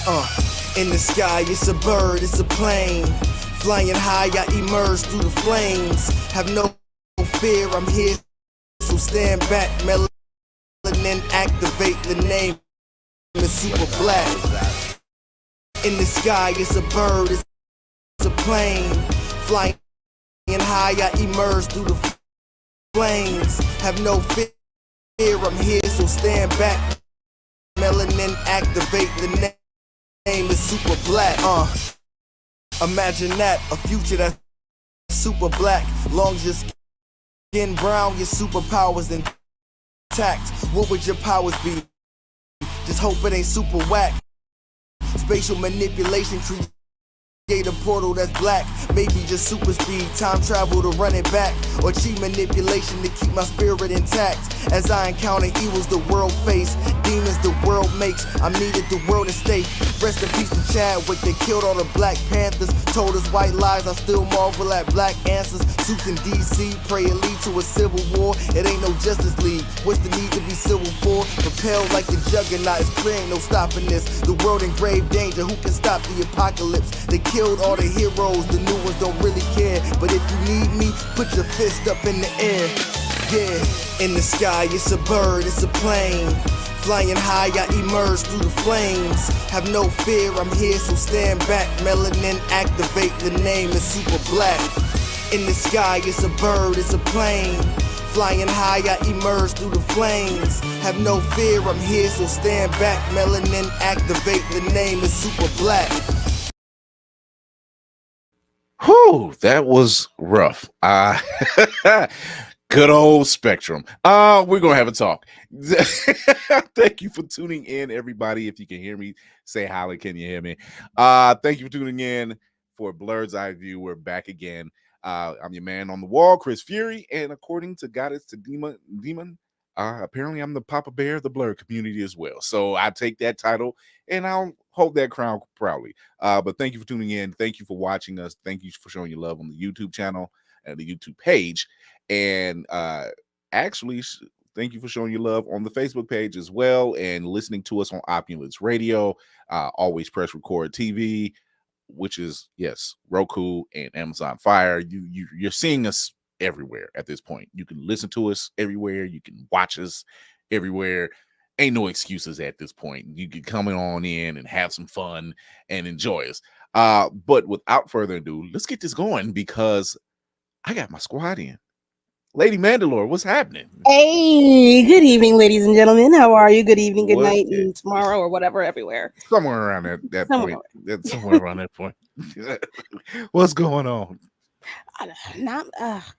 In the sky, it's a bird, it's a plane. Flying high, I emerge through the flames. Have no fear, I'm here, so stand back. Melanin activate, the name is super black. In the sky, it's a bird, it's a plane. Flying high, I emerge through the flames. Have no fear, I'm here, so stand back. Melanin activate, the name is super black. Imagine that, a future that's super black. Long as your skin brown, your superpowers intact. What would your powers be? Just hope it ain't super whack. Spatial manipulation, create a portal that's black. Maybe just super speed, time travel to run it back. Or cheat manipulation to keep my spirit intact. As I encounter evils the world face, demons the world makes, I'm needed the world at stake. Rest in peace to Chadwick, they killed all the Black Panthers. Told us white lies, I still marvel at black answers. Suits in DC, pray it lead to a civil war. It ain't no Justice League, what's the need to be civil for? Propelled like the juggernaut, it's clear ain't no stopping this. The world in grave danger, who can stop the apocalypse? They killed all the heroes, the new ones don't really care. But if you need me, put your fist up in the air. Yeah, in the sky, it's a bird, it's a plane. Flying high, I emerge through the flames. Have no fear, I'm here, so stand back. Melanin activate, the name is super black. In the sky, it's a bird, it's a plane. Flying high, I emerge through the flames. Have no fear, I'm here, so stand back. Melanin activate, the name is super black. Whew, that was rough. Good old Spectrum. We're gonna have a talk. Thank you for tuning in, everybody. If you can hear me, say hi. Can you hear me? Thank you for tuning in for Blurred's Eye View. We're back again. I'm your man on the wall, Chris Fury, and according to Goddess to Demon, apparently I'm the Papa Bear of the Blurred community as well. So I take that title and I'll hold that crown proudly. But thank you for tuning in. Thank you for watching us. Thank you for showing your love on the YouTube channel and the YouTube page. And actually, thank you for showing your love on the Facebook page as well and listening to us on Opulence Radio, Always Press Record TV, which is, yes, Roku and Amazon Fire. You're seeing us everywhere at this point. You can listen to us everywhere. You can watch us everywhere. Ain't no excuses at this point. You can come on in and have some fun and enjoy us. But without further ado, let's get this going because I got my squad in. Lady Mandalore, what's happening? Hey, good evening, ladies and gentlemen. How are you? Good evening, good night, and tomorrow or whatever, everywhere. Somewhere around that point. That's somewhere around that point. What's going on?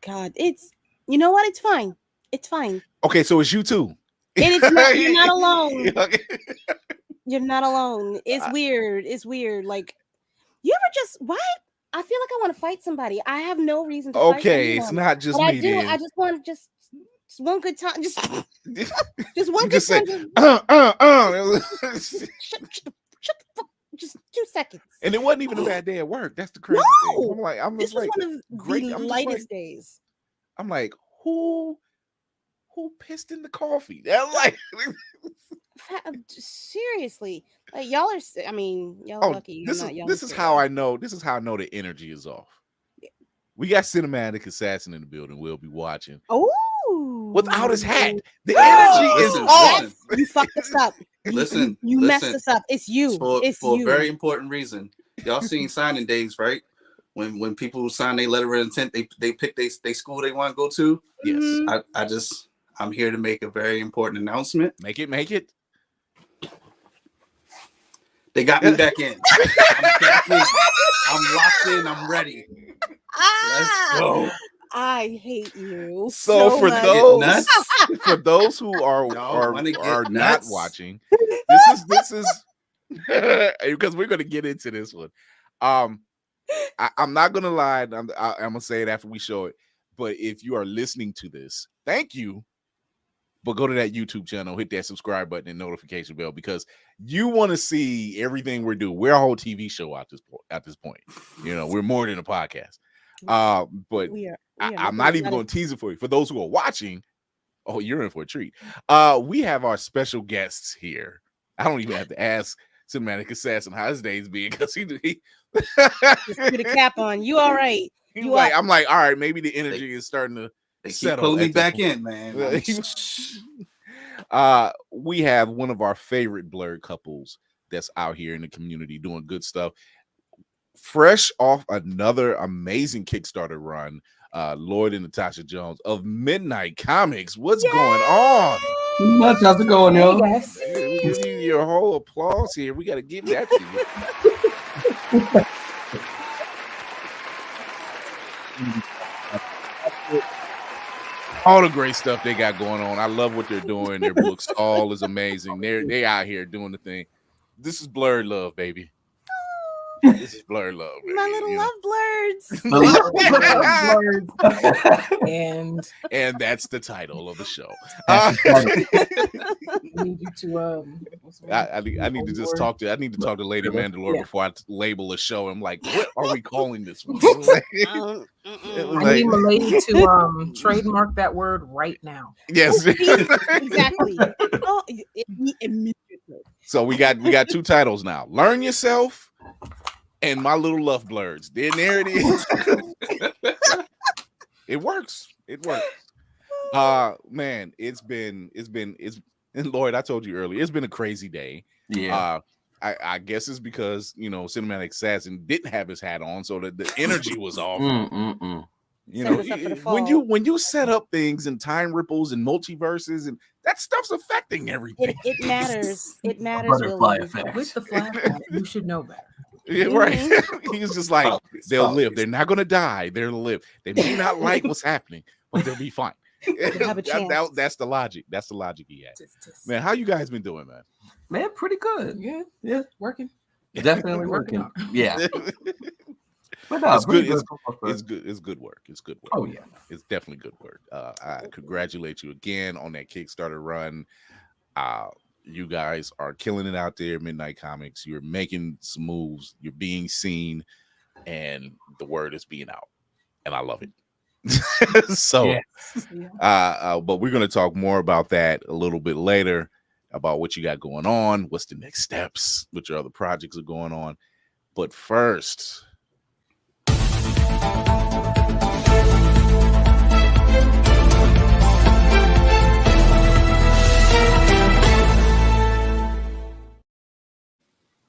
God. It's, you know what? It's fine. It's fine. Okay, so it's you too. It is not, you're not alone. You're not alone. It's weird. It's weird. Like, you ever just, why? I feel like I want to fight somebody. I have no reason to fight anyone. It's not just but me. I do. Then. I just want just one good time. Just one good say, time. Shut the fuck. Just 2 seconds. And it wasn't even a bad day at work. That's the crazy thing. This was one of the lightest days. I'm like, who pissed in the coffee? I'm like, seriously, like y'all are. I mean, y'all are lucky. This is how I know. This is how I know the energy is off. Yeah. We got Cinematic Assassin in the building. We'll be watching. Oh, without his hat, the energy is off. You fucked us up. You messed us up. It's you. It's for you. a very important reason. Y'all seen signing days, right? When people sign their letter of intent, they pick they school they want to go to. Yes, I'm here to make a very important announcement. Make it. They got me back in. I'm back in. I'm locked in. I'm ready. Let's go. I hate you. So for those who are not watching, this is because we're gonna get into this one. I'm not gonna lie. I'm gonna say it after we show it. But if you are listening to this, thank you. But go to that YouTube channel, hit that subscribe button and notification bell because you want to see everything we're doing. We're a whole TV show at this point. You know, we're more than a podcast. But I'm not even going to tease it for you. For those who are watching, you're in for a treat. We have our special guests here. I don't even have to ask Cinematic Assassin how his days be, because he Just put a cap on. You all right? You like, up? I'm like, all right, maybe the energy is starting to They keep settle. pulling me at this back point. in, man. We have one of our favorite Blurred couples that's out here in the community doing good stuff. Fresh off another amazing Kickstarter run, Lloyd and Natasha Jones of Midnight Comics. What's going on? Much. How's it going, yo? Yes. Yeah, we give you your whole applause here. We got to give that to you. All the great stuff they got going on. I love what they're doing. Their book stall is amazing. They out here doing the thing. This is Blurred Love, baby. This is Blurred Love, baby. My little you love blurs. and that's the title of the show. I need you to I need to just talk to Lady Mandalore before I label a show. I'm like, what are we calling this one? I need Milady to trademark that word right now. Yes, Exactly. Oh, immediately. So we got two titles now: Learn Yourself and My Little Love Blurs. Then there it is. It works. Man, it's been and Lloyd, I told you earlier, it's been a crazy day. Yeah. I guess it's because Cinematic Assassin didn't have his hat on, so that the energy was off. You know, Set us up for the fall. when you set up things and time ripples and multiverses, and that stuff's affecting everything. It matters. It matters. Butterfly Willie. effect. With the flashback, you should know better. Yeah, right. He's just like, they'll live. They're not gonna die. They'll live. They may not like what's happening, but they'll be fine. have a chance. That's the logic. That's the logic he had. Man, how you guys been doing, man? Man, pretty good. Yeah, working. Definitely working. Yeah. But no, It's good. pretty It's good work. It's good work. Oh, yeah. It's definitely good work. I congratulate you again on that Kickstarter run. You guys are killing it out there, Midnight Comics. You're making some moves. You're being seen, and the word is being out, and I love it. So, but we're going to talk more about that a little bit later, about what you got going on, what's the next steps, what your other projects are going on. But first,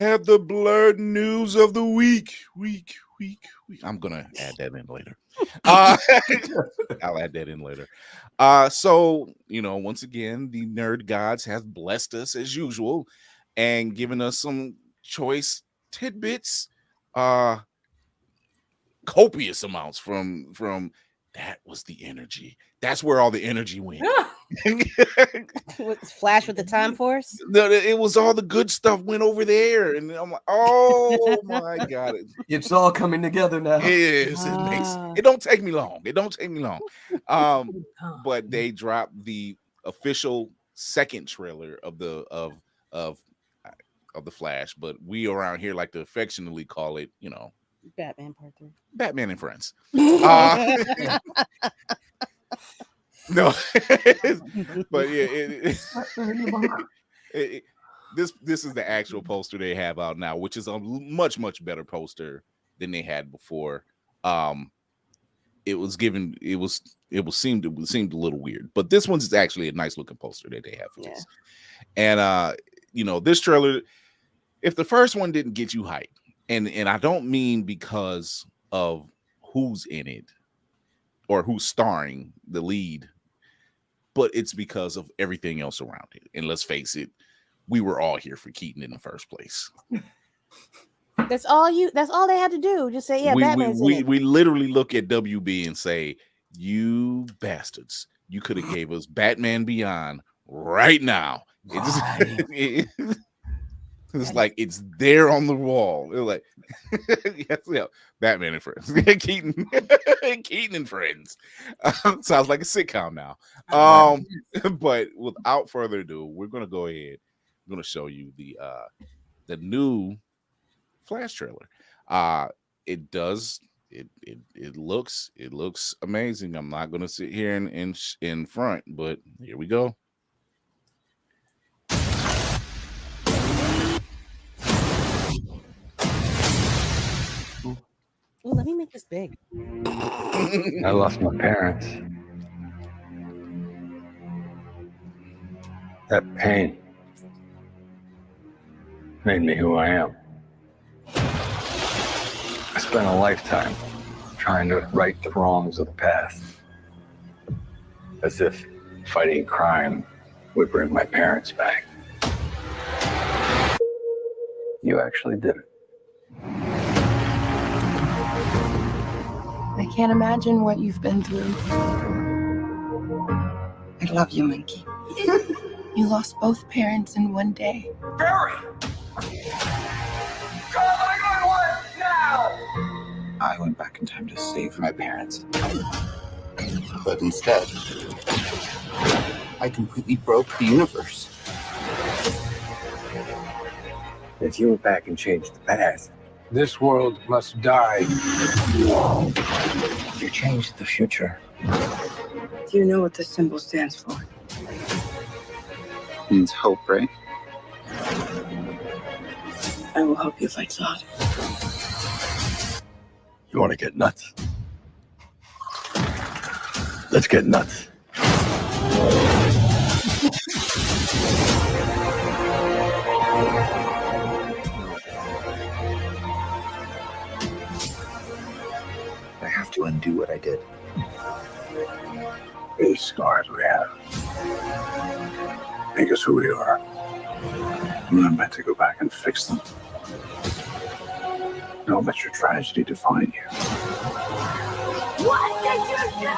have the Blurred news of the week. I'm gonna add that in later. I'll add that in later. So once again, the nerd gods have blessed us as usual and given us some choice tidbits, copious amounts from that was the energy. That's where all the energy went. Flash with the time force. No, it was all the good stuff went over there, and I'm like, oh my god, It's all coming together now. it is. It don't take me long. But they dropped the official second trailer of the Flash, but we around here like to affectionately call it, Batman Part 3. Batman and Friends. No, but yeah, this is the actual poster they have out now, which is a much better poster than they had before. It seemed a little weird, but this one's actually a nice looking poster that they have for us. And this trailer, if the first one didn't get you hyped, and I don't mean because of who's in it or who's starring the lead, but it's because of everything else around it. And let's face it, we were all here for Keaton in the first place. That's all they had to do. Just say, Batman's in it. We literally look at WB and say, you bastards, you could have gave us Batman Beyond right now. It's like it's there on the wall. They're like, Batman and Friends, Keaton and Friends. Sounds like a sitcom now. But without further ado, we're gonna go ahead. I'm gonna show you the new Flash trailer. It looks amazing. I'm not gonna sit here in front, but here we go. Ooh, let me make this big. I lost my parents. That pain made me who I am. I spent a lifetime trying to right the wrongs of the past. As if fighting crime would bring my parents back. You actually did it. I can't imagine what you've been through. I love you, Monkey. You lost both parents in one day. Barry! Call 911 now! I went back in time to save my parents. But instead, I completely broke the universe. If you went back and changed the past, this world must die. You changed the future. Do you know what this symbol stands for? Means hope, right? I will help you fight Zod. You want to get nuts? Let's get nuts. I have to undo what I did. These scars we have make us who we are. I'm not meant to go back and fix them. Don't let your tragedy define you. What did you do?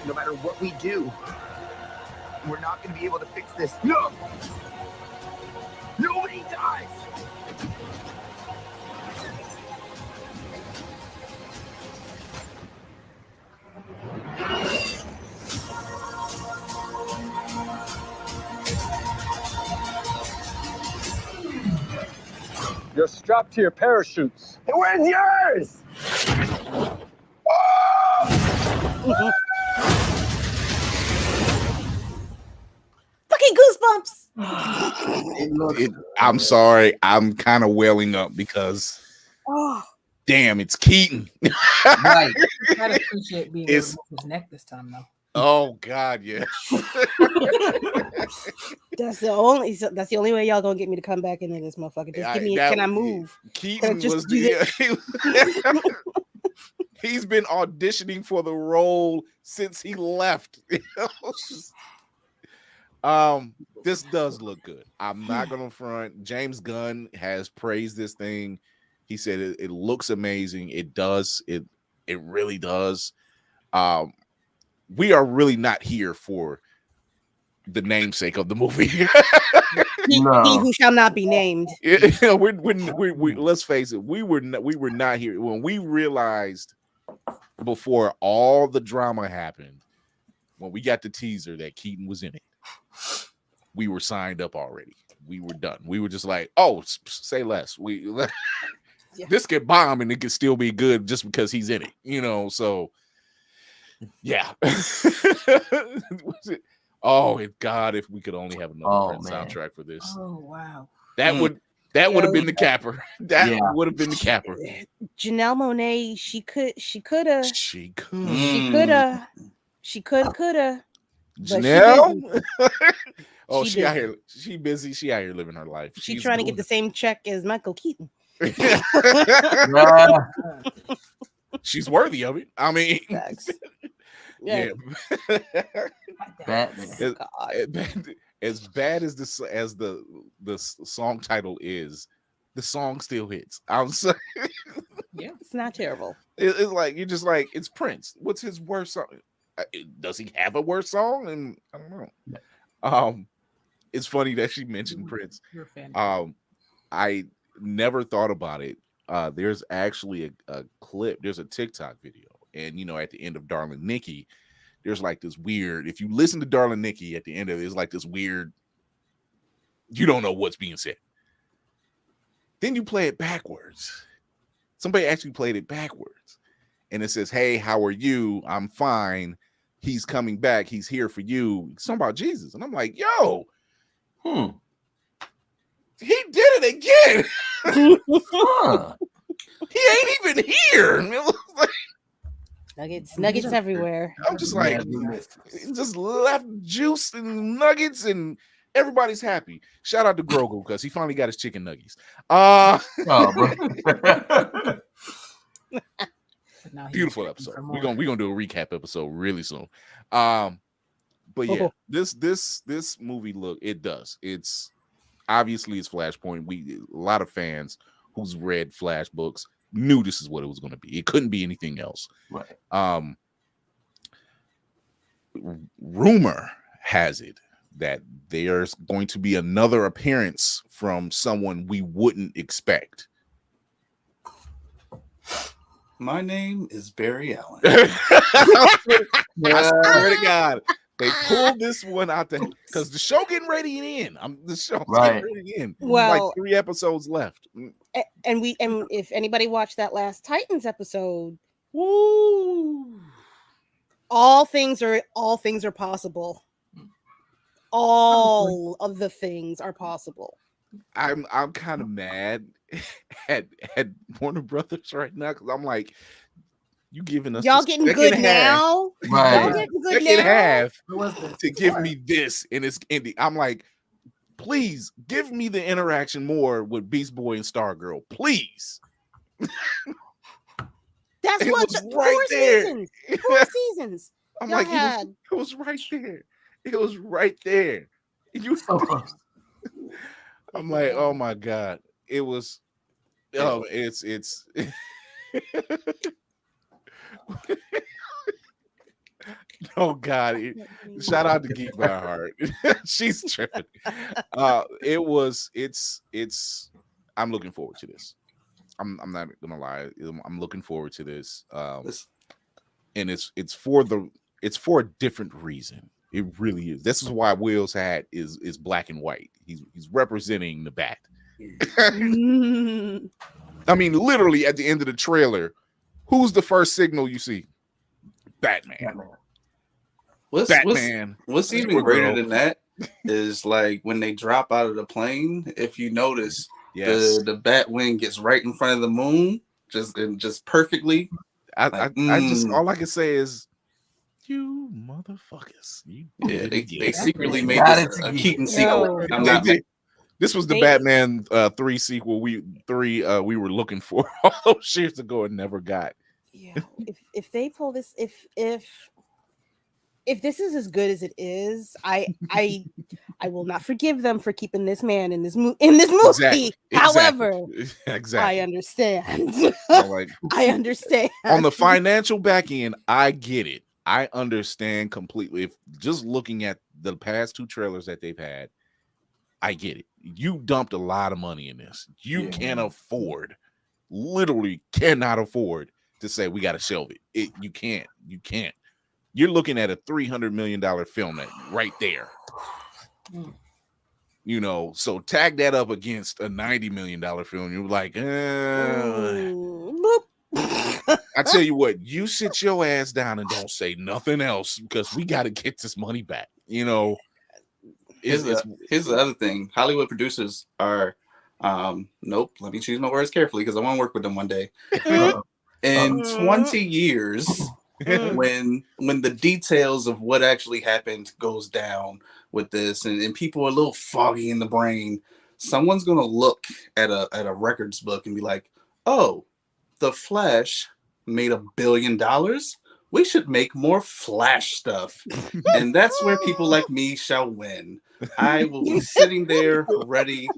No matter what we do, we're not going to be able to fix this. No! Nobody dies! You're strapped to your parachutes. And where's yours? Fucking goosebumps. I'm sorry. I'm kind of welling up because, Oh, damn, it's Keaton. Right. I gotta appreciate being able It's- to move his neck this time, though. Oh God, yeah. that's the only way y'all gonna get me to come back into this motherfucker. Just give me. Can I move? Keaton just was do the. He's been auditioning for the role since he left. This does look good. I'm not gonna front. James Gunn has praised this thing. He said it looks amazing. It does. It really does. We are really not here for the namesake of the movie. He who shall not be named. we let's face it. We were not here when we realized before all the drama happened. When we got the teaser that Keaton was in it, we were signed up already. We were done. We were just like, oh, say less. This could bomb and it could still be good just because he's in it, so yeah. Oh God, if we could only have another Prince soundtrack for this. Oh wow. That would have been the capper. That would have been the capper. Janelle Monáe, she could have. Janelle? Oh, she out here. She busy. She out here living her life. She's trying to get the same check as Michael Keaton. She's worthy of it. I mean, yeah. As bad as the song title is, the song still hits. I'm sorry. Yeah, it's not terrible. It's like you're just like, it's Prince. What's his worst song? Does he have a worst song? And I don't know. It's funny that she mentioned Prince. You're a fan. I never thought about it. There's actually a clip. There's a TikTok video, and at the end of Darling Nikki, there's like this weird. If you listen to Darling Nikki at the end of it, it's like this weird. You don't know what's being said. Then you play it backwards. Somebody actually played it backwards, and it says, "Hey, how are you? I'm fine. He's coming back. He's here for you." Something about Jesus, and I'm like, "Yo, he did it again." He ain't even here. Nuggets everywhere. I'm just like, just left juice and nuggets, and everybody's happy. Shout out to Grogu because he finally got his chicken nuggets. Beautiful episode. We're gonna do a recap episode really soon. But yeah, this movie, look, it does. It's obviously it's Flashpoint. A lot of fans who's read Flash books knew this is what it was going to be. It couldn't be anything else. Right. Rumor has it that there's going to be another appearance from someone we wouldn't expect. My name is Barry Allen. I swear to God, they pulled this one out there because the show getting ready to end. The show's getting ready to end. Well, like 3 episodes left. And if anybody watched that last Titans episode, woo, all things are possible. All of the things are possible. I'm kind of mad at Warner Brothers right now because I'm like, you giving us y'all getting good now, right? Y'all getting good second now? half to give me this, and it's ending. I'm like, please give me the interaction more with Beast Boy and Stargirl, please. That's it what was the right 4 there. seasons. 4 seasons. I'm y'all like, had. it was right there. It was right there. You so close. I'm like, oh my God. It was it's oh God. Shout out to Geek by Heart. She's tripping. It's I'm looking forward to this. I'm not gonna lie. I'm looking forward to this. And it's for a different reason. It really is. This is why Will's hat is black and white. He's representing the bat. I mean, literally at the end of the trailer, who's the first signal you see? Batman. What's even greater than that is like when they drop out of the plane. If you notice, the bat wing gets right in front of the moon, just perfectly. I just all I can say is, you motherfuckers! They secretly made this a Keaton sequel. This was the Batman 3 sequel. We were looking for all those years ago and never got. Yeah, if they pull this, if this is as good as it is, I will not forgive them for keeping this man in this movie. Exactly. However, exactly, I understand. Like, I understand. On the financial back end, I get it. I understand completely. If just looking at the past 2 trailers that they've had, I get it. You dumped a lot of money in this. You can't afford, literally cannot afford to say we got to shelve it. You can't. You're looking at a $300 million film right there. You know, so tag that up against a $90 million film. You're like, I tell you what, you sit your ass down and don't say nothing else because we got to get this money back. You know, here's the other thing. Hollywood producers are, nope, let me choose my words carefully because I want to work with them one day. In 20 years, when the details of what actually happened goes down with this and people are a little foggy in the brain, someone's going to look at a records book and be like, oh, The Flash made $1 billion. We should make more Flash stuff. And that's where people like me shall win. I will be sitting there ready,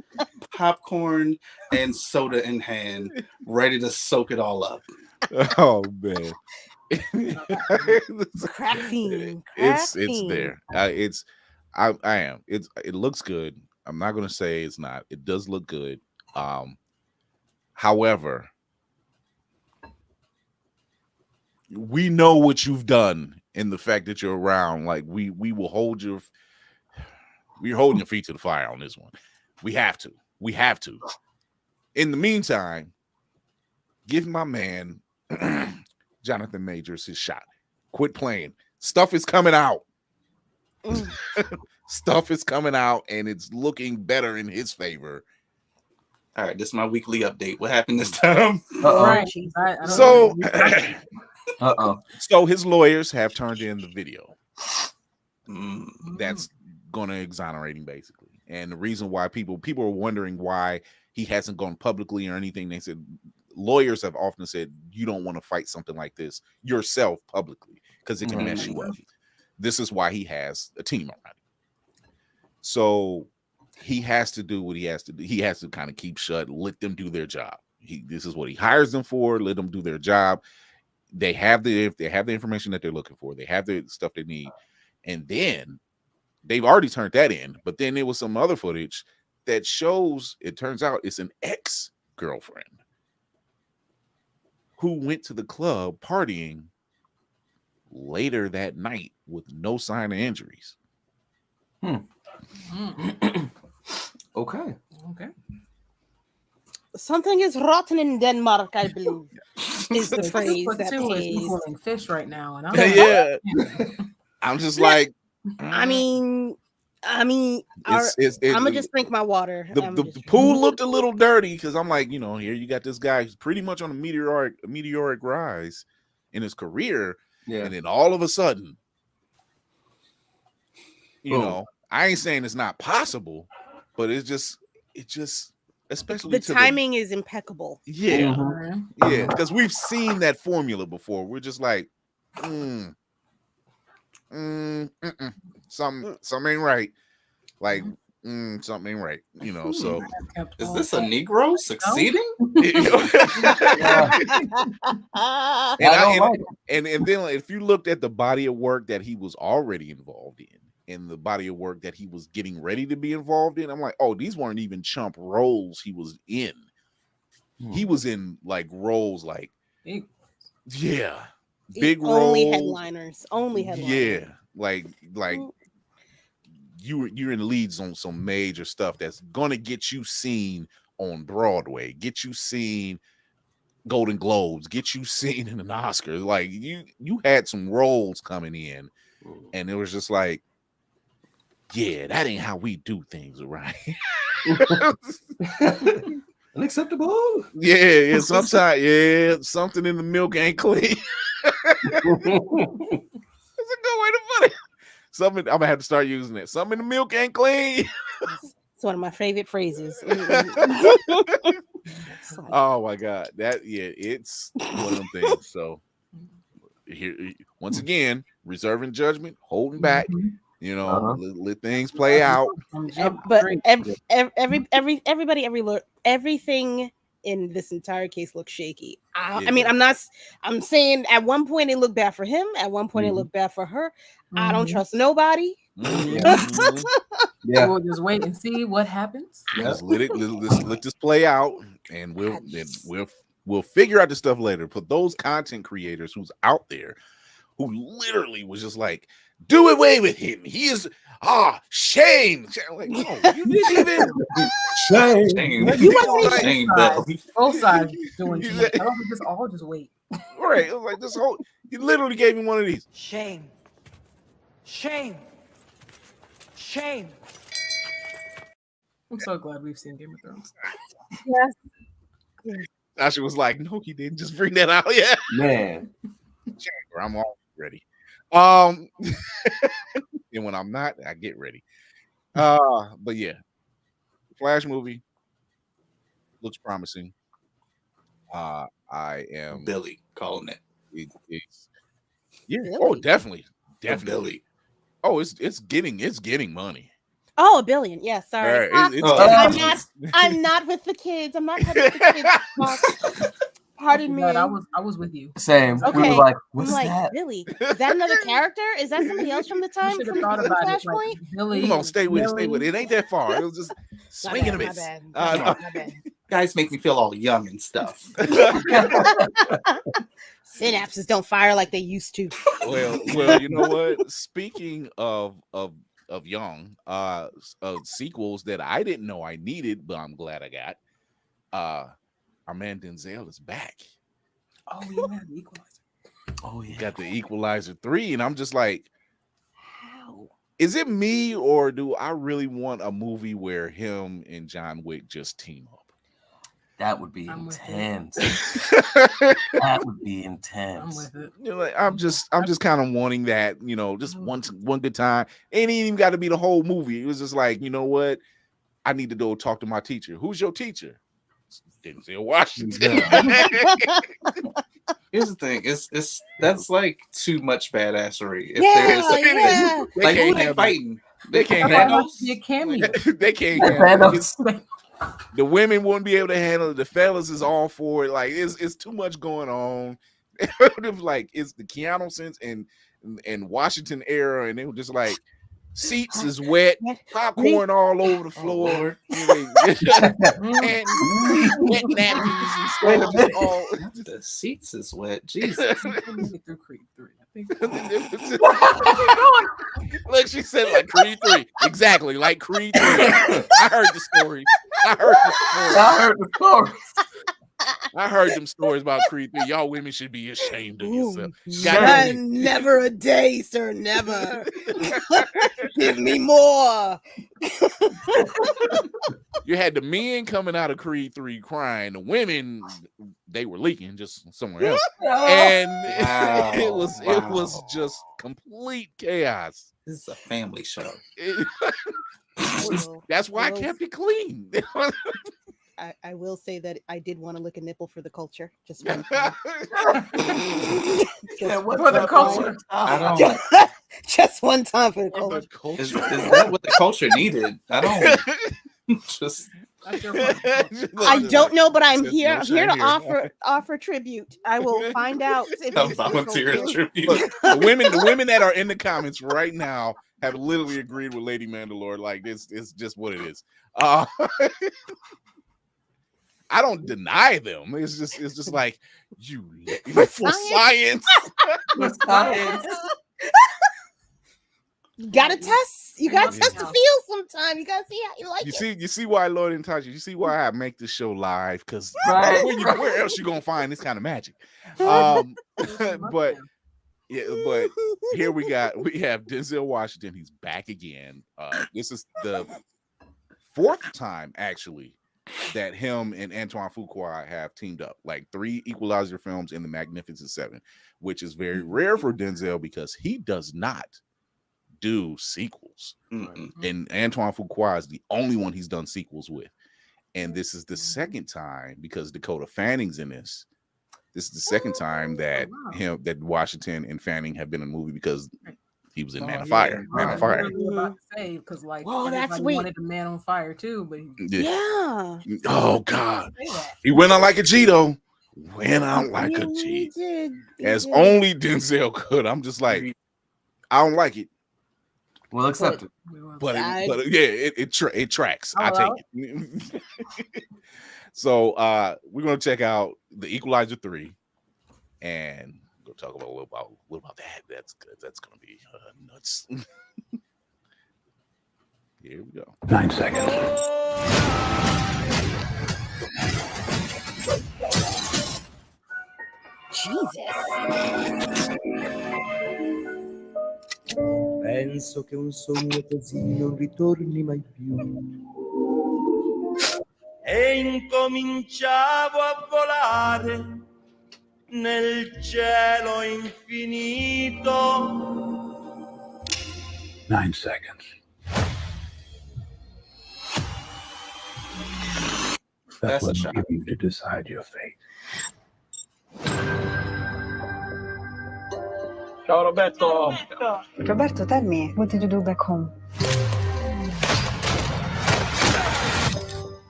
popcorn and soda in hand, ready to soak it all up. Oh man. Crack fiend. It's there. I am. It looks good. I'm not gonna say it's not. It does look good. However, we know what you've done in the fact that you're around. Like we will hold we're holding your feet to the fire on this one. We have to. In the meantime, give my man Jonathan Majors his shot. Quit playing. Stuff is coming out. Stuff is coming out, and it's looking better in his favor. All right, this is my weekly update. What happened this time? Right. So, uh-oh. So his lawyers have turned in the video. That's going to exonerate him, basically. And the reason why people are wondering why he hasn't gone publicly or anything, they said lawyers have often said you don't want to fight something like this yourself publicly because it can mess you up. This is why he has a team around him. So he has to do what he has to do. He has to kind of keep shut, let them do their job. This is what he hires them for. Let them do their job. They have the information that they're looking for. They have the stuff they need, and then they've already turned that in. But then there was some other footage that shows. It turns out it's an ex-girlfriend who went to the club partying later that night with no sign of injuries. Okay. Something is rotten in Denmark, I believe. Is the phrase that is pays. equaling fish right now, and I'm just like, I mean, I'm gonna just drink my water. The pool looked a little dirty because I'm like, here you got this guy who's pretty much on a meteoric rise in his career, and then all of a sudden, I ain't saying it's not possible, but it's just especially the timing is impeccable. Yeah, because we've seen that formula before. We're just like, something ain't right. Like, something ain't right. So is this a Negro succeeding? And then if you looked at the body of work that he was already involved in, and the body of work that he was getting ready to be involved in, I'm like, oh, these weren't even chump roles he was in. He was in like roles like, big only roles. Headliners. Yeah, like you're in the leads on some major stuff that's gonna get you seen on Broadway, get you seen Golden Globes, get you seen in an Oscar. Like you had some roles coming in, and it was just like, yeah, that ain't how we do things around here. Unacceptable. Yeah, sometimes, something in the milk ain't clean. That's a good way to put it. Something I'm gonna have to start using it. Something in the milk ain't clean. It's one of my favorite phrases. Oh my god, it's one of them things. So here, once again, reserving judgment, holding back. Let things play out. But everything in this entire case looks shaky. I mean, I'm saying at one point it looked bad for him. At one point it looked bad for her. I don't trust nobody. We'll just wait and see what happens. Just let this play out, and we'll figure out the stuff later. But those content creators who's out there who literally was just like, do away with him. He is shame. Like, no, you didn't even shame. Both sides doing shit. I don't think this all just wait. Right. It was like this whole. You literally gave me one of these. Shame. I'm so glad we've seen Game of Thrones. Yes. Asha was like, no, he didn't just bring that out. Yeah, man. I'm all ready. And when I'm not, I get ready. But yeah, Flash movie looks promising. I am Billy calling it. Oh, definitely. Billy. Oh, it's getting money. Oh, $1 billion. Yeah, sorry. I'm not with the kids. I'm not with the kids. Pardon me. I was with you. Same. Okay. We were like, what's that? Billy, is that another character? Is that somebody else from the time? Should have thought about it. Like, Billy. Come on, stay with it. It ain't that far. It was just swinging a bit. My bad. Guys make me feel all young and stuff. Synapses don't fire like they used to. Well, you know what? Speaking of young, sequels that I didn't know I needed, but I'm glad I got. Our man Denzel is back. Oh yeah, Equalizer. Oh yeah. Got the Equalizer 3, and I'm just like, How? is it me or do I really want a movie where him and John Wick just team up? That would be I'm with intense. That would be intense. I'm with it. You know, like, I'm just kind of wanting that, you know, just one good time. Ain't even got to be the whole movie. It was just like, you know what? I need to go talk to my teacher. Who's your teacher? Denzel Washington. Here's the thing: it's that's like too much badassery. If Yeah. like who they fighting? They can't handle Be a cameo. They can't handle it. The women won't be able to handle it. The fellas is all for it. Like it's too much going on. Like it's the Keanu sense and Washington era, and they were just like seats is wet, popcorn all over the floor, and wet napkins and stuff. Just all the seats is wet. Jesus. Through Creed 3. Look, she said like Creed 3. Exactly, like Creed 3. I heard the story. I heard them stories about Creed 3. Y'all women should be ashamed of yourself. Never a day, sir. Never. Give me more. You had the men coming out of Creed 3 crying. The women, they were leaking just somewhere else. And it was just complete chaos. This is a family show. That's why I kept it clean. I will say that I did want to lick a nipple for the culture. Just one time. For the culture. Just one time for the culture. Is that what the culture needed? I don't just. I don't know, but I'm here to offer tribute. I will find out. A volunteer tribute. Look, the women that are in the comments right now have literally agreed with Lady Mandalore. Like this is just what it is. I don't deny them. It's just like for science. For science. You gotta test. You gotta test the feel sometime. You gotta see how you like it. You see why Lord and Tasha. You see why I make this show live, because where else you gonna find this kind of magic? But here we have Denzel Washington. He's back again. This is the fourth time actually that him and Antoine Fuqua have teamed up, like 3 Equalizer films in the Magnificent Seven, which is very rare for Denzel because he does not do sequels. And Antoine Fuqua is the only one he's done sequels with. And this is the second time, because Dakota Fanning's in this. This is the second time that that Washington and Fanning have been in a movie, because he was in Man of Fire. Man of Fire. Because like, that's sweet. Wanted the Man on Fire too, but yeah. Oh God, he went out like a G though. Went out like a G, as only Denzel could. I'm just like, I don't like it. Well, accept it. But it tracks. I take it. So we're gonna check out the Equalizer 3 and go talk about a little about that. That's good. That's gonna be nuts. Here we go. 9 seconds. Jesus. Penso che un sogno così non ritorni mai più. E incominciavo a volare nel cielo infinito. 9 seconds. That will give you to decide your fate. Ciao Roberto. Roberto, tell me, what did you do back home?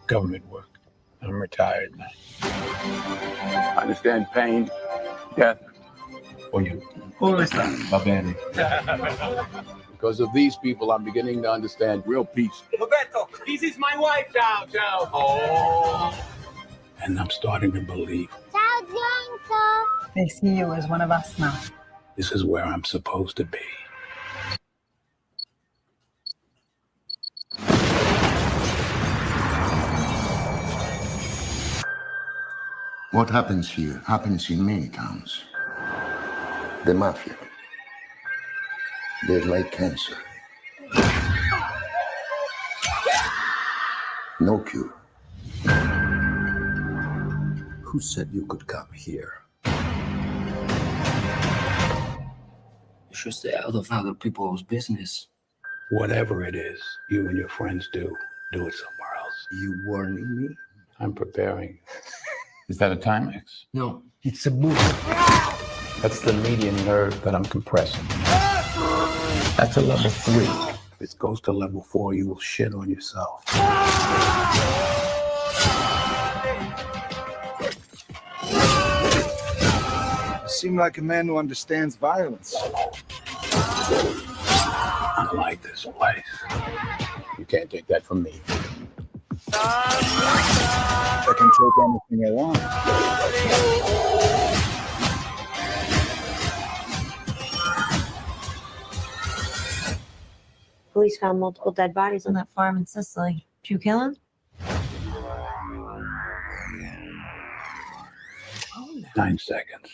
Government work. I'm retired now. I understand pain, death for you. Va bene. Because of these people, I'm beginning to understand real peace. Roberto, this is my wife now. Ciao. Oh. And I'm starting to believe Ciao, Gianco. They see you as one of us now. this is where I'm supposed to be. What happens here happens in many towns. The mafia. They're like cancer. No cure. Who said you could come here? You should stay out of other people's business. Whatever it is you and your friends do it somewhere else. You warning me? I'm preparing. Is that a Timex? No, it's a movie. That's the median nerve that I'm compressing. That's a level 3. If it goes to level 4, you will shit on yourself. You seem like a man who understands violence. I like this place. You can't take that from me. I can take anything I want. Police found multiple dead bodies on that farm in Sicily. Did you kill him? 9 seconds.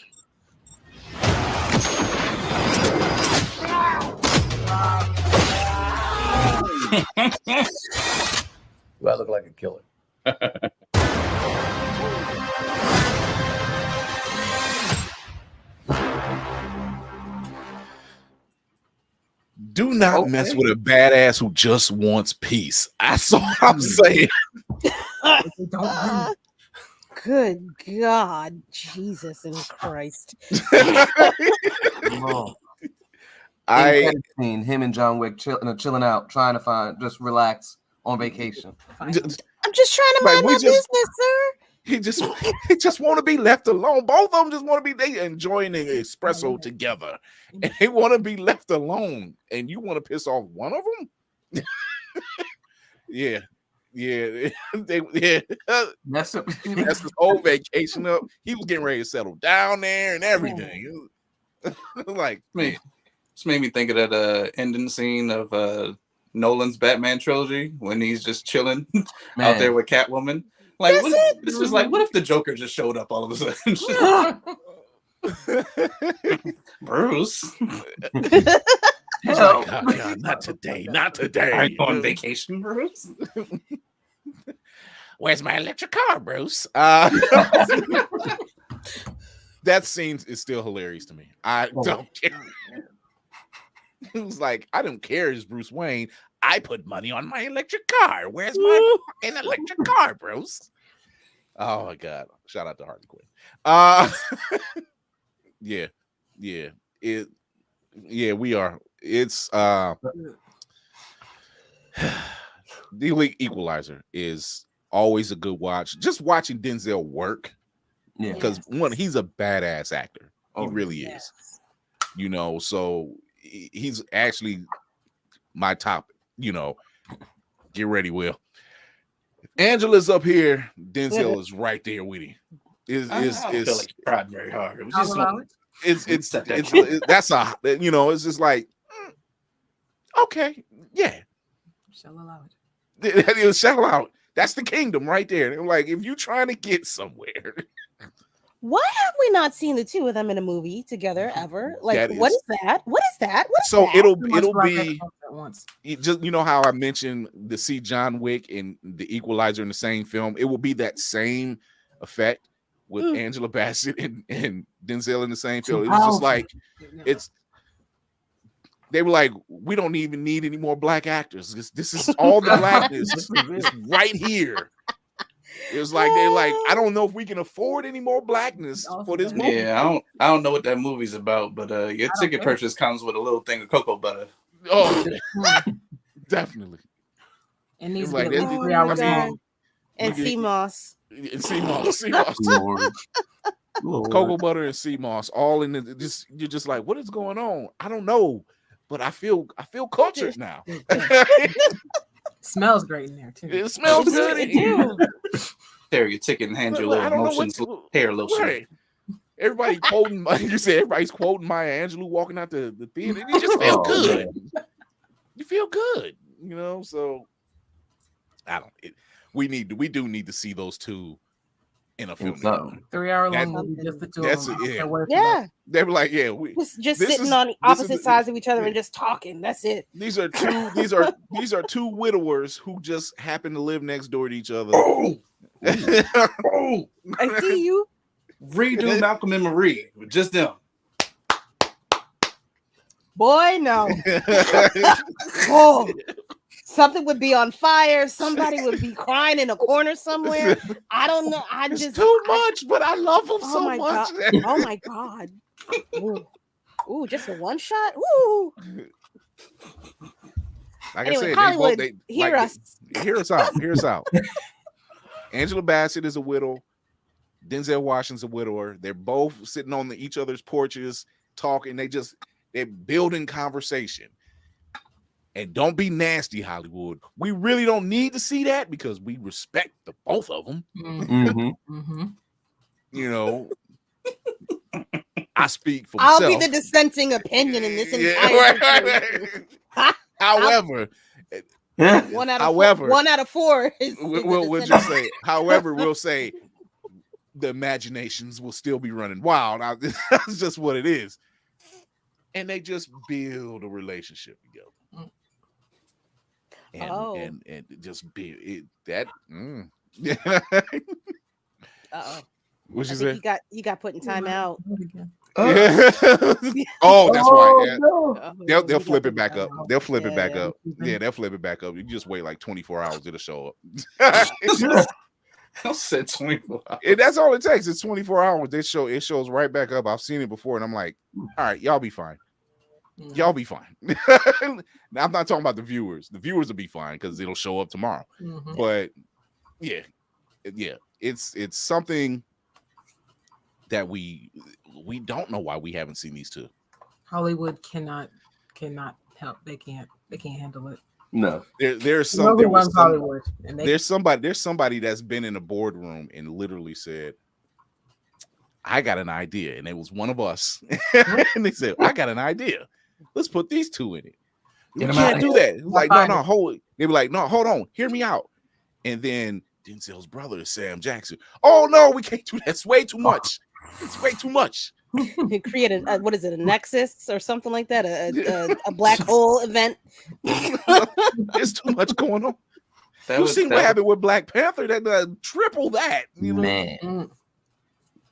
Do I look like a killer? Do not mess with a badass who just wants peace. That's all I'm saying. Good God, Jesus and Christ! I seen him and John Wick chilling out, trying to just relax on vacation. I'm just trying to mind my business, sir. He just want to be left alone. Both of them just want to be they enjoying the espresso together, and they want to be left alone. And you want to piss off one of them? yeah. That's his whole vacation up. He was getting ready to settle down there and everything. Like, man. This made me think of that ending scene of Nolan's Batman trilogy when he's just chilling out there with Catwoman. Like, this is like, what if the Joker just showed up all of a sudden? Bruce. He's like, oh, God, not today. I'm on vacation, Bruce. Where's my electric car, Bruce? That scene is still hilarious to me. I don't care. It was like, I don't care. It's Bruce Wayne. I put money on my electric car. Where's my fucking electric car, Bruce? Oh my God! Shout out to Harley Quinn. We are. It's The Equalizer is always a good watch. Just watching Denzel work, because he's a badass actor. He really is. You know, so he's actually my top. You know, get ready, Will. Angela's up here. Denzel is right there with him. I feel like you tried very hard. It was just that's a it's just like okay, yeah. Shall allow it. Shall allow it. That's the kingdom right there. And like, if you're trying to get somewhere. Why have we not seen the two of them in a movie together ever? Like, what is that? What is that? It'll be just, you know how I mentioned to see John Wick and The Equalizer in the same film. It will be that same effect with Angela Bassett and Denzel in the same film. It was just like they were like, we don't even need any more black actors. This is all the blackness is right here. It was like they're like, I don't know if we can afford any more blackness for this movie. Yeah, I don't know what that movie's about, but your ticket purchase comes with a little thing of cocoa butter. Oh, definitely. It needs to be at least 3 hours long. And sea moss. Cocoa butter and sea moss, all in the. You're just like, what is going on? I don't know, but I feel cultured now. Smells great in there too. It smells good in here. There, your ticket and hand you a little hair lotion. Right. Everybody quoting. You said everybody's quoting Maya Angelou walking out the theater. You just feel good. Man. You feel good, you know. So I don't. We do need to see those two in a film. 3-hour long movie, just the two of them. Yeah. They were like, yeah, just sitting on opposite sides of each other and just talking. That's it. These are two widowers who just happen to live next door to each other. Oh, I see you. Redo Malcolm and Marie with just them. Boy, no. Oh, something would be on fire. Somebody would be crying in a corner somewhere. I don't know. It's too much, but I love them so much. God. Oh my God. Ooh, just a one shot. Ooh. Like anyway, I said, Hollywood, hear us out. Hear us out. Angela Bassett is a widow. Denzel Washington's a widower. They're both sitting on each other's porches talking. They're building conversation. And don't be nasty, Hollywood. We really don't need to see that because we respect the both of them. You know, I speak for myself. I'll be the dissenting opinion in this entire However, one out of four is we'll just say, however, we'll say the imaginations will still be running wild. That's just what it is. And they just build a relationship together. And just be it that. What you say? You got put in timeout. Oh, that's right. Yeah. They'll flip it back up. They'll flip it back up. Yeah, they'll flip it back up. You just wait like 24 hours, it'll show up. I said 24 hours. That's all it takes. It's 24 hours. It shows right back up. I've seen it before, and I'm like, all right, y'all be fine. Y'all be fine. Now, I'm not talking about the viewers. The viewers will be fine because it'll show up tomorrow. But yeah, it's something that we don't know why we haven't seen these two. Hollywood cannot help. They can't handle it. No, there's somebody that's been in a boardroom and literally said, I got an idea, and it was one of us. And they said, I got an idea. Let's put these two in it. You can't do that. Like, no, hold. They were like, no, hold on, hear me out. And then Denzel's brother is Sam Jackson. Oh no, we can't do that. It's way too much. It's way too much. They created what is it, a nexus or something like that? A black hole event. There's too much going on. You seen what happened with Black Panther? That triple that. You know? Man.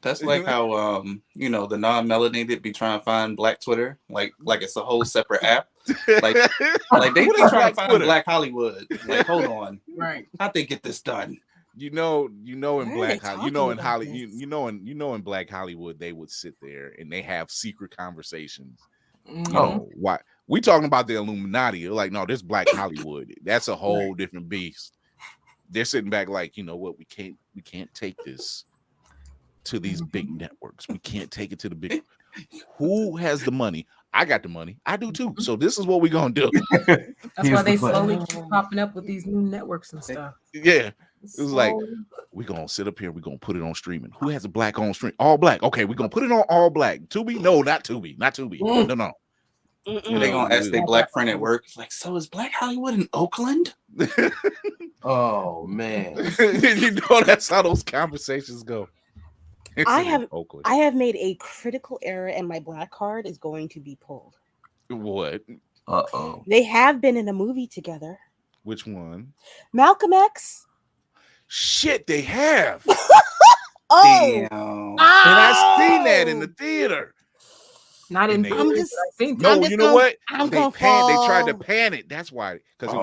That's like how the non-melanated be trying to find Black Twitter, like it's a whole separate app. Like they be trying to find Black Hollywood. Like, hold on, right? How'd they get this done? In Black Hollywood, they would sit there and they have secret conversations. Why we talking about the Illuminati? They're like, no, this Black Hollywood. That's a whole different beast. They're sitting back like, you know what? We can't take this to these big networks. We can't take it to the big. Who has the money? I got the money. I do too. So this is what we're gonna do. That's why they slowly keep popping up with these new networks and stuff. Yeah. It was like, we're gonna sit up here, we're gonna put it on streaming. Who has a Black on stream? All Black. Okay, we're gonna put it on all Black. Tubi? No, not Tubi. Not Tubi. No. They're gonna ask their Black friend at work. It's like, so is Black Hollywood in Oakland? Oh man. You know that's how those conversations go. I have made a critical error and my Black card is going to be pulled. What? Uh-oh. They have been in a movie together. Which one? Malcolm X. Shit, they have. Damn. And I seen that in the theater. Not in what? They tried to pan it. That's why, because it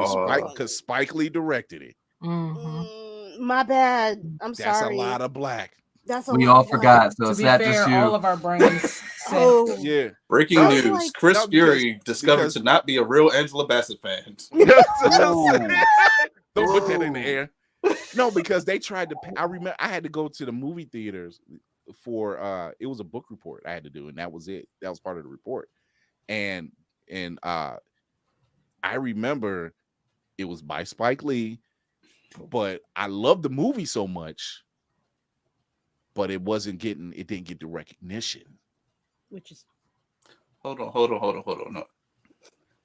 was Spike Lee directed it. My bad. I'm sorry. That's a lot of Black. We all forgot. So to be fair, all of our brains. Yeah. Breaking news: Chris Fury discovered to not be a real Angela Bassett fan. Don't put that in the air. No, because they tried to. I remember I had to go to the movie theaters for. It was a book report I had to do, and that was it. That was part of the report, and I remember it was by Spike Lee, but I loved the movie so much. But it didn't get the recognition. Which is hold on.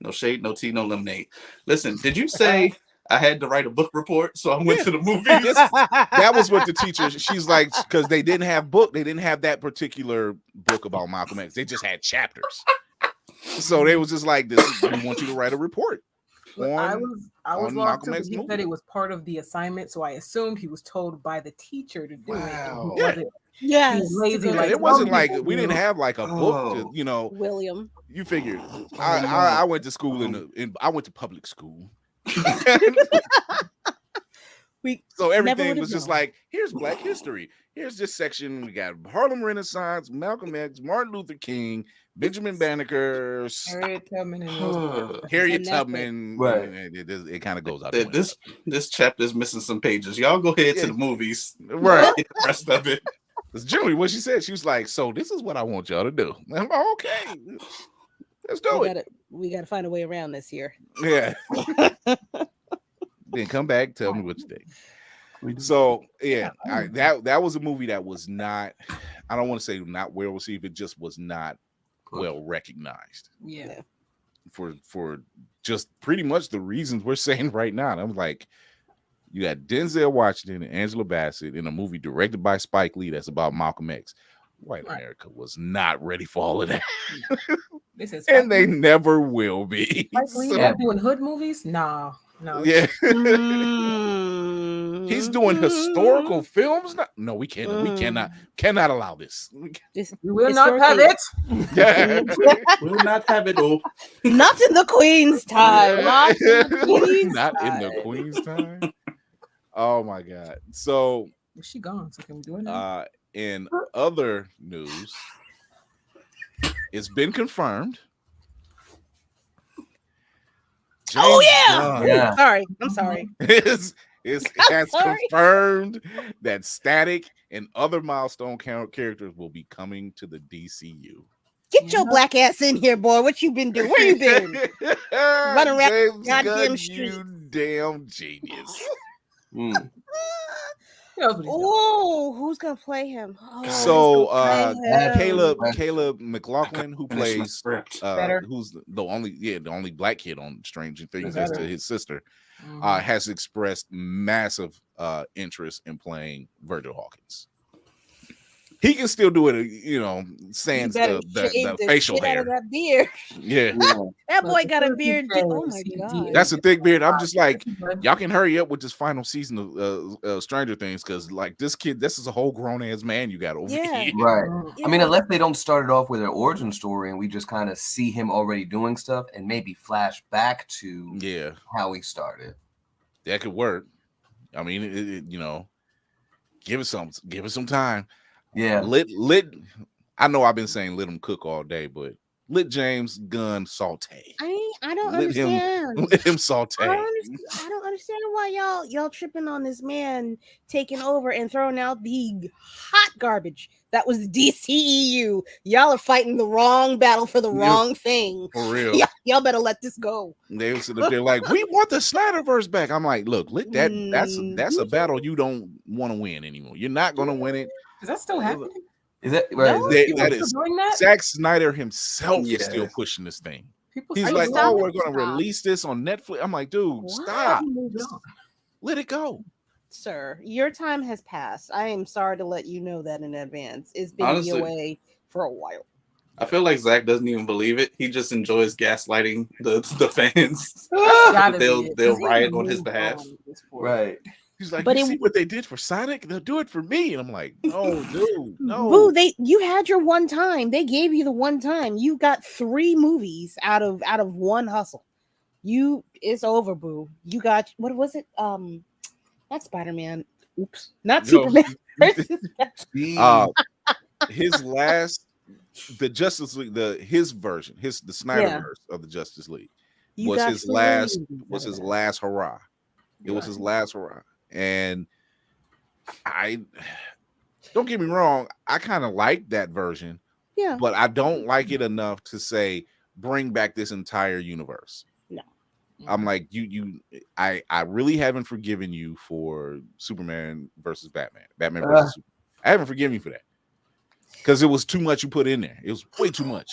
No shade, no tea, no lemonade. Listen, did you say I had to write a book report, so I went to the movies. That was what the teacher. She's like, because they didn't have that particular book about Malcolm X. They just had chapters. So they was just like, "We want you to write a report." I was lost too. He said it movie. was part of the assignment, so I assumed he was told by the teacher to do Wow. it. Yes, lazy. Yeah, Like it wasn't some like people we do. didn't have like a book. To, William. You figured. I went to school I went to public school. So everything was just like, here's Black history. Here's this section. We got Harlem Renaissance, Malcolm X, Martin Luther King, Benjamin Banneker, Harriet Tubman, and Harriet Tubman. Right. It kind of goes out. This chapter's missing some pages. Y'all go ahead to the movies. Right. Get the rest of it. That's generally what she said. She was like, "So this is what I want y'all to do." I'm like, okay, let's do it. We got to find a way around this year. Yeah. Then come back, tell me what you think. So yeah, that was a movie that was not. I don't want to say not well received. It just was not well recognized. Yeah. For just pretty much the reasons we're saying right now. And I'm like, you got Denzel Washington and Angela Bassett in a movie directed by Spike Lee that's about Malcolm X. White America was not ready for all of that. And they never will be. Spike Lee not doing hood movies? No. Yeah. He's doing historical films. No, we can't. We cannot allow this. We will not have it. Yeah. We'll not have it all. Not in the Queen's time. Not in the Queen's Not time. in the Queen's time. Oh my God. So is she gone? So can we do it now? In other news, it's been confirmed. Yeah. Sorry. I'm sorry. It has confirmed that Static and other Milestone characters will be coming to the DCU. Get your black ass in here, boy. What you been doing? Where you been? Running around James goddamn Gunn, street. you damn genius. Oh, who's gonna play him? Oh, So Caleb Caleb McLaughlin, who plays Better. who's the only black kid on Stranger Things Better. next to his sister, has expressed massive interest in playing Virgil Hawkins. He can still do it, sans the facial hair. Out of that beard. Yeah. That boy got a beard. Oh my God. That's a thick beard. I'm just like, y'all can hurry up with this final season of Stranger Things, because like this kid, this is a whole grown ass man you got over here. Right. I mean, unless they don't start it off with an origin story and we just kind of see him already doing stuff and maybe flash back to how he started. That could work. I mean, give it some time. Yeah. Lit. I know I've been saying let him cook all day, but let James Gunn saute. I don't understand. Let him saute. I don't understand why y'all tripping on this man taking over and throwing out the hot garbage that was DCEU. Y'all are fighting the wrong battle for the wrong thing. For real. Y'all better let this go. They're like, we want the Snyderverse back. I'm like, look, that's a battle you don't want to win anymore. You're not going to win it. Is that still happening? Is that right? No, that is Zack Snyder himself is still pushing this thing. He's like, oh, we're going to release this on Netflix. I'm like, dude, stop. Let it go. Sir, your time has passed. I am sorry to let you know that in advance. It's been Honestly, away for a while. I feel like Zach doesn't even believe it. He just enjoys gaslighting the fans. they'll riot on his behalf. Right. He's like, you see what they did for Sonic? They'll do it for me. And I'm like, no, dude, no. Boo, you had your one time. They gave you the one time. You got 3 movies out of one hustle. It's over, boo. You got, what was it? Not Spider-Man. Oops. Not Superman. His last, the Justice League, his version, the Snyderverse of the Justice League was his last hurrah. It was his last hurrah. And I don't get me wrong, I kind of like that version. Yeah. But I don't like it enough to say bring back this entire universe. No. I'm like, I really haven't forgiven you for Superman versus Batman. Batman versus Superman. I haven't forgiven you for that. Because it was too much you put in there. It was way too much.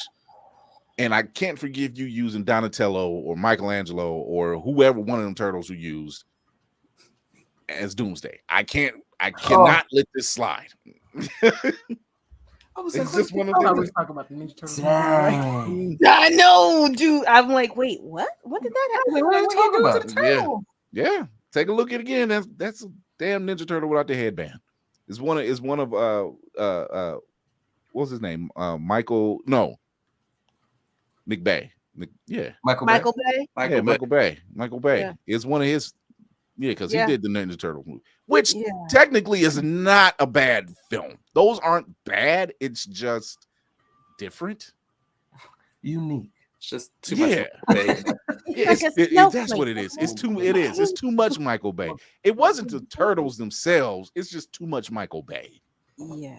And I can't forgive you using Donatello or Michelangelo or whoever one of them turtles who used as Doomsday. I cannot let this slide. It's just one of the things. I was talking about the Ninja Turtles. I know, dude. I'm like, wait, what? What did that happen? What are you talking about? Yeah. Take a look at it again. That's a damn Ninja Turtle without the headband. It's one of what's his name? Michael McBay. Michael Bay. Michael Bay. Yeah. It's one of his. Yeah, because he did the Ninja Turtles movie, which technically is not a bad film. Those aren't bad. It's just different, unique. It's just too much. That's what it is. It's too much Michael Bay. It wasn't the turtles themselves. It's just too much Michael Bay. Yeah,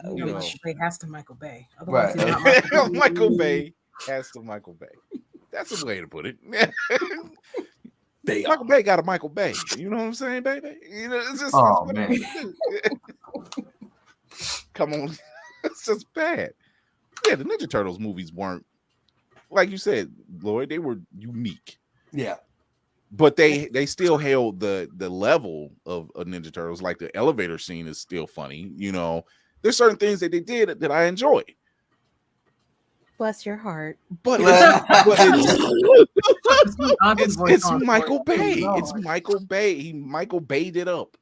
Michael Bay has to Michael Bay. Otherwise, he's not Michael Bay has to Michael Bay. That's a way to put it. Michael Bay got a Michael Bay. You know what I'm saying, baby? You know, it's just man. Come on. It's just bad. Yeah, the Ninja Turtles movies weren't, like you said, Lloyd, they were unique. Yeah. But they still held the level of Ninja Turtles. Like the elevator scene is still funny. You know, there's certain things that they did that I enjoy. Bless your heart. But it's Michael Bay. It's Michael Bay. He Michael Bay'd it up.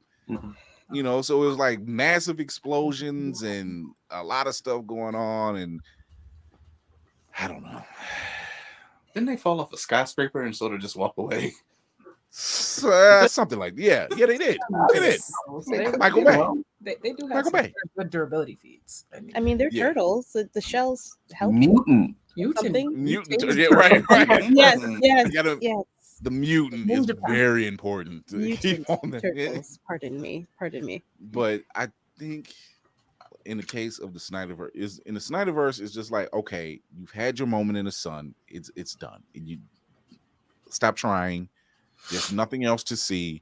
You know, so it was like massive explosions and a lot of stuff going on, and I don't know. Didn't they fall off a skyscraper and sort of just walk away? Something like that. Yeah, they did. Michael Bay. They do have good durability feats. I mean, they're turtles. The shells help. Mutant. Yeah, right. Yes. The mutant is very important. Turtles. Pardon me. But I think in the case of the Snyderverse, it's just like, okay, you've had your moment in the sun. It's done. You stop trying. There's nothing else to see.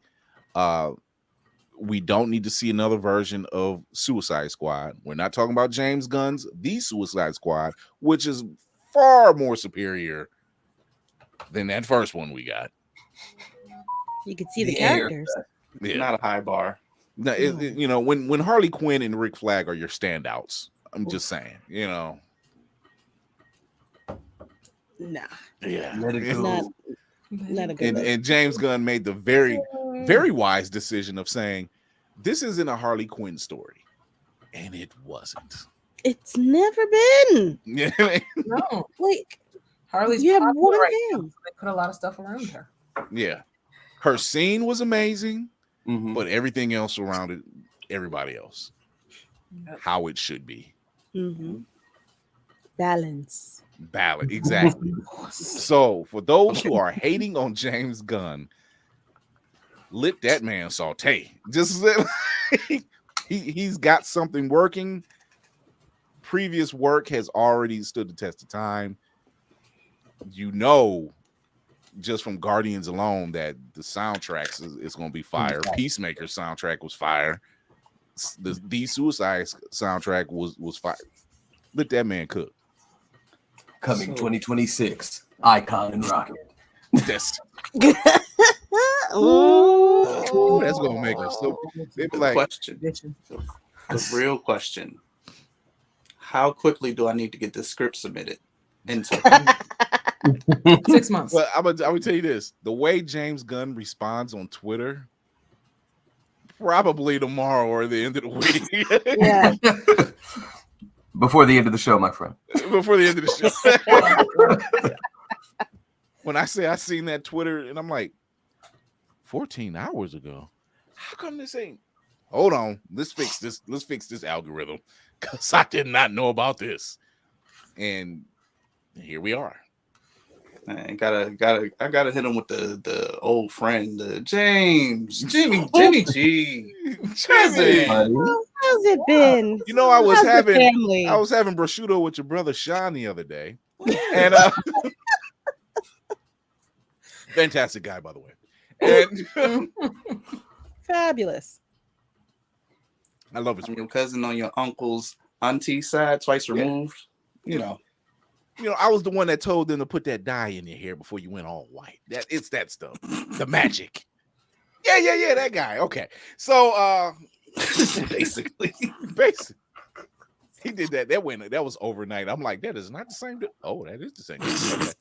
We don't need to see another version of Suicide Squad. We're not talking about James Gunn's The Suicide Squad, which is far more superior than that first one we got. You could see the characters. Yeah. Not a high bar. No, you know, when Harley Quinn and Rick Flag are your standouts, I'm just saying, you know. Nah. Yeah. Not a good and James Gunn made the very, very wise decision of saying, this isn't a Harley Quinn story. And it wasn't. It's never been. No. Like, Harley's you have popular one right thing. now, so they put a lot of stuff around her. Yeah. Her scene was amazing, but everything else around it, everybody else. How it should be. Balance. Exactly. So for those who are hating on James Gunn, let that man saute. Just he's got something working. Previous work has already stood the test of time. You know, just from Guardians alone, that the soundtracks is going to be fire. Peacemaker soundtrack was fire. The Suicide soundtrack was fire. Let that man cook. Coming 2026, Icon and Rocket. That's that's gonna make us so. They be like, question. The real question: how quickly do I need to get this script submitted? 6 months. Well, I would tell you this: the way James Gunn responds on Twitter, probably tomorrow or the end of the week. Yeah. Before the end of the show, my friend. Before the end of the show. When I say I seen that Twitter, and I'm like, 14 hours ago. How come this ain't? Hold on, let's fix this. Let's fix this algorithm, because I did not know about this. And here we are. I gotta hit him with the old friend, Jimmy G. Jimmy. How's it been? You know, I was How's the having family? prosciutto with your brother Sean the other day, and fantastic guy, by the way. And Fabulous. I love his your cousin on your uncle's auntie side, twice removed. You know, You know, I was the one that told them to put that dye in your hair before you went all white. It's that stuff. The magic. Yeah, that guy. Okay. So basically. He did that. That was overnight. I'm like, that is not the same. Oh, that is the same.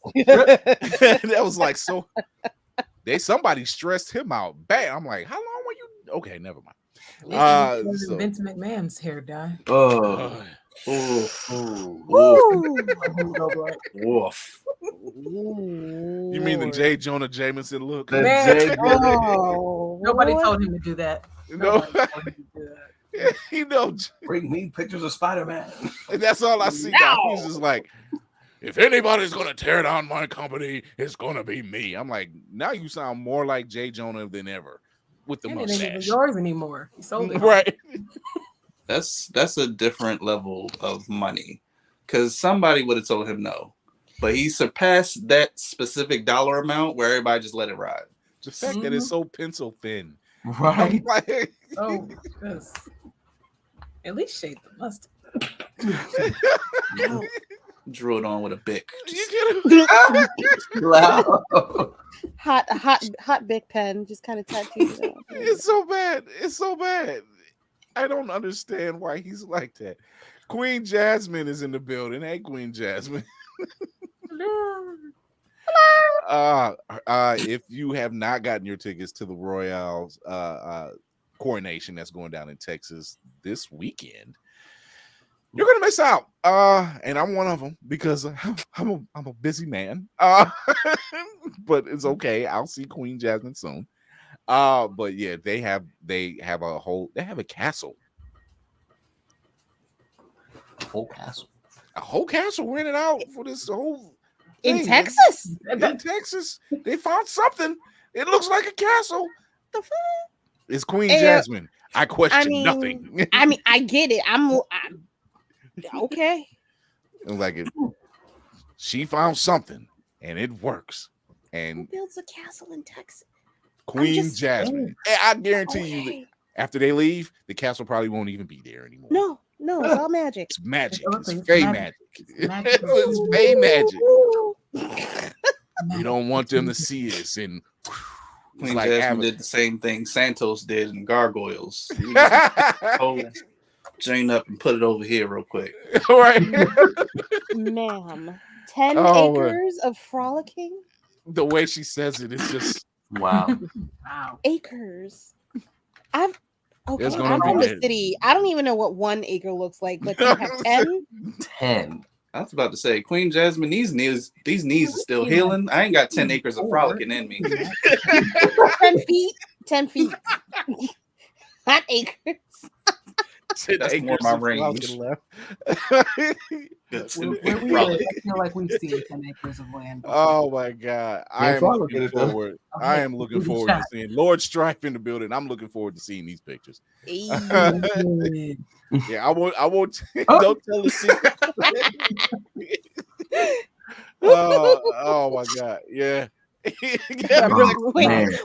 Okay. That was like so. Somebody stressed him out bad. I'm like, how long were you? Okay, never mind. So Vince McMahon's hair dye. Woof. You mean the J. Jonah Jameson look? Nobody told him to do that. No. Yeah, you know, bring me pictures of Spider-Man. And that's all I see now. He's just like, if anybody's gonna tear down my company, it's gonna be me. I'm like, now you sound more like J. Jonah than ever with the mustache. It ain't even yours anymore. He sold it. Right. That's a different level of money, because somebody would have told him no, but he surpassed that specific dollar amount where everybody just let it ride. The fact that it's so pencil thin, right? Oh, yes. At least shave the mustard. Drew it on with a bic. Hot Bic pen, just kind of tattooed it out. It's so bad. It's so bad. I don't understand why he's like that. Queen Jasmine is in the building. Hey, Queen Jasmine. If you have not gotten your tickets to the Royale's coronation that's going down in Texas this weekend, you're gonna miss out. And I'm one of them because I'm a busy man. But it's okay. I'll see Queen Jasmine soon. But yeah, they have a castle. A whole castle rented out for this whole in thing. Texas. In Texas, they found something. It looks like a castle. The fuck? It's Queen Jasmine. I question nothing. I get it. I'm okay. Like it. She found something, and it works. And who builds a castle in Texas? Queen Jasmine. I guarantee you that after they leave, the castle probably won't even be there anymore. No, it's all magic. It's magic. It's fey magic. It's fey magic. We don't want them to see us. And Queen Jasmine did the same thing Santos did in Gargoyles. Hold Jane up and put it over here real quick. All right. Ma'am, 10 acres of frolicking? The way she says it is just wow. Acres. I'm from the city. I don't even know what 1 acre looks like, but you have 10? 10. I was about to say, Queen Jasmine, these knees are still healing. I ain't got 10 acres of frolicking in me. 10 feet. 10 feet. Not acres. That's more my range. I feel like we've seen 10 acres of land. Oh my God. I am looking forward to seeing Lord Strife in the building. I'm looking forward to seeing these pictures. Yeah, I won't don't tell the secret. Oh my God. Yeah.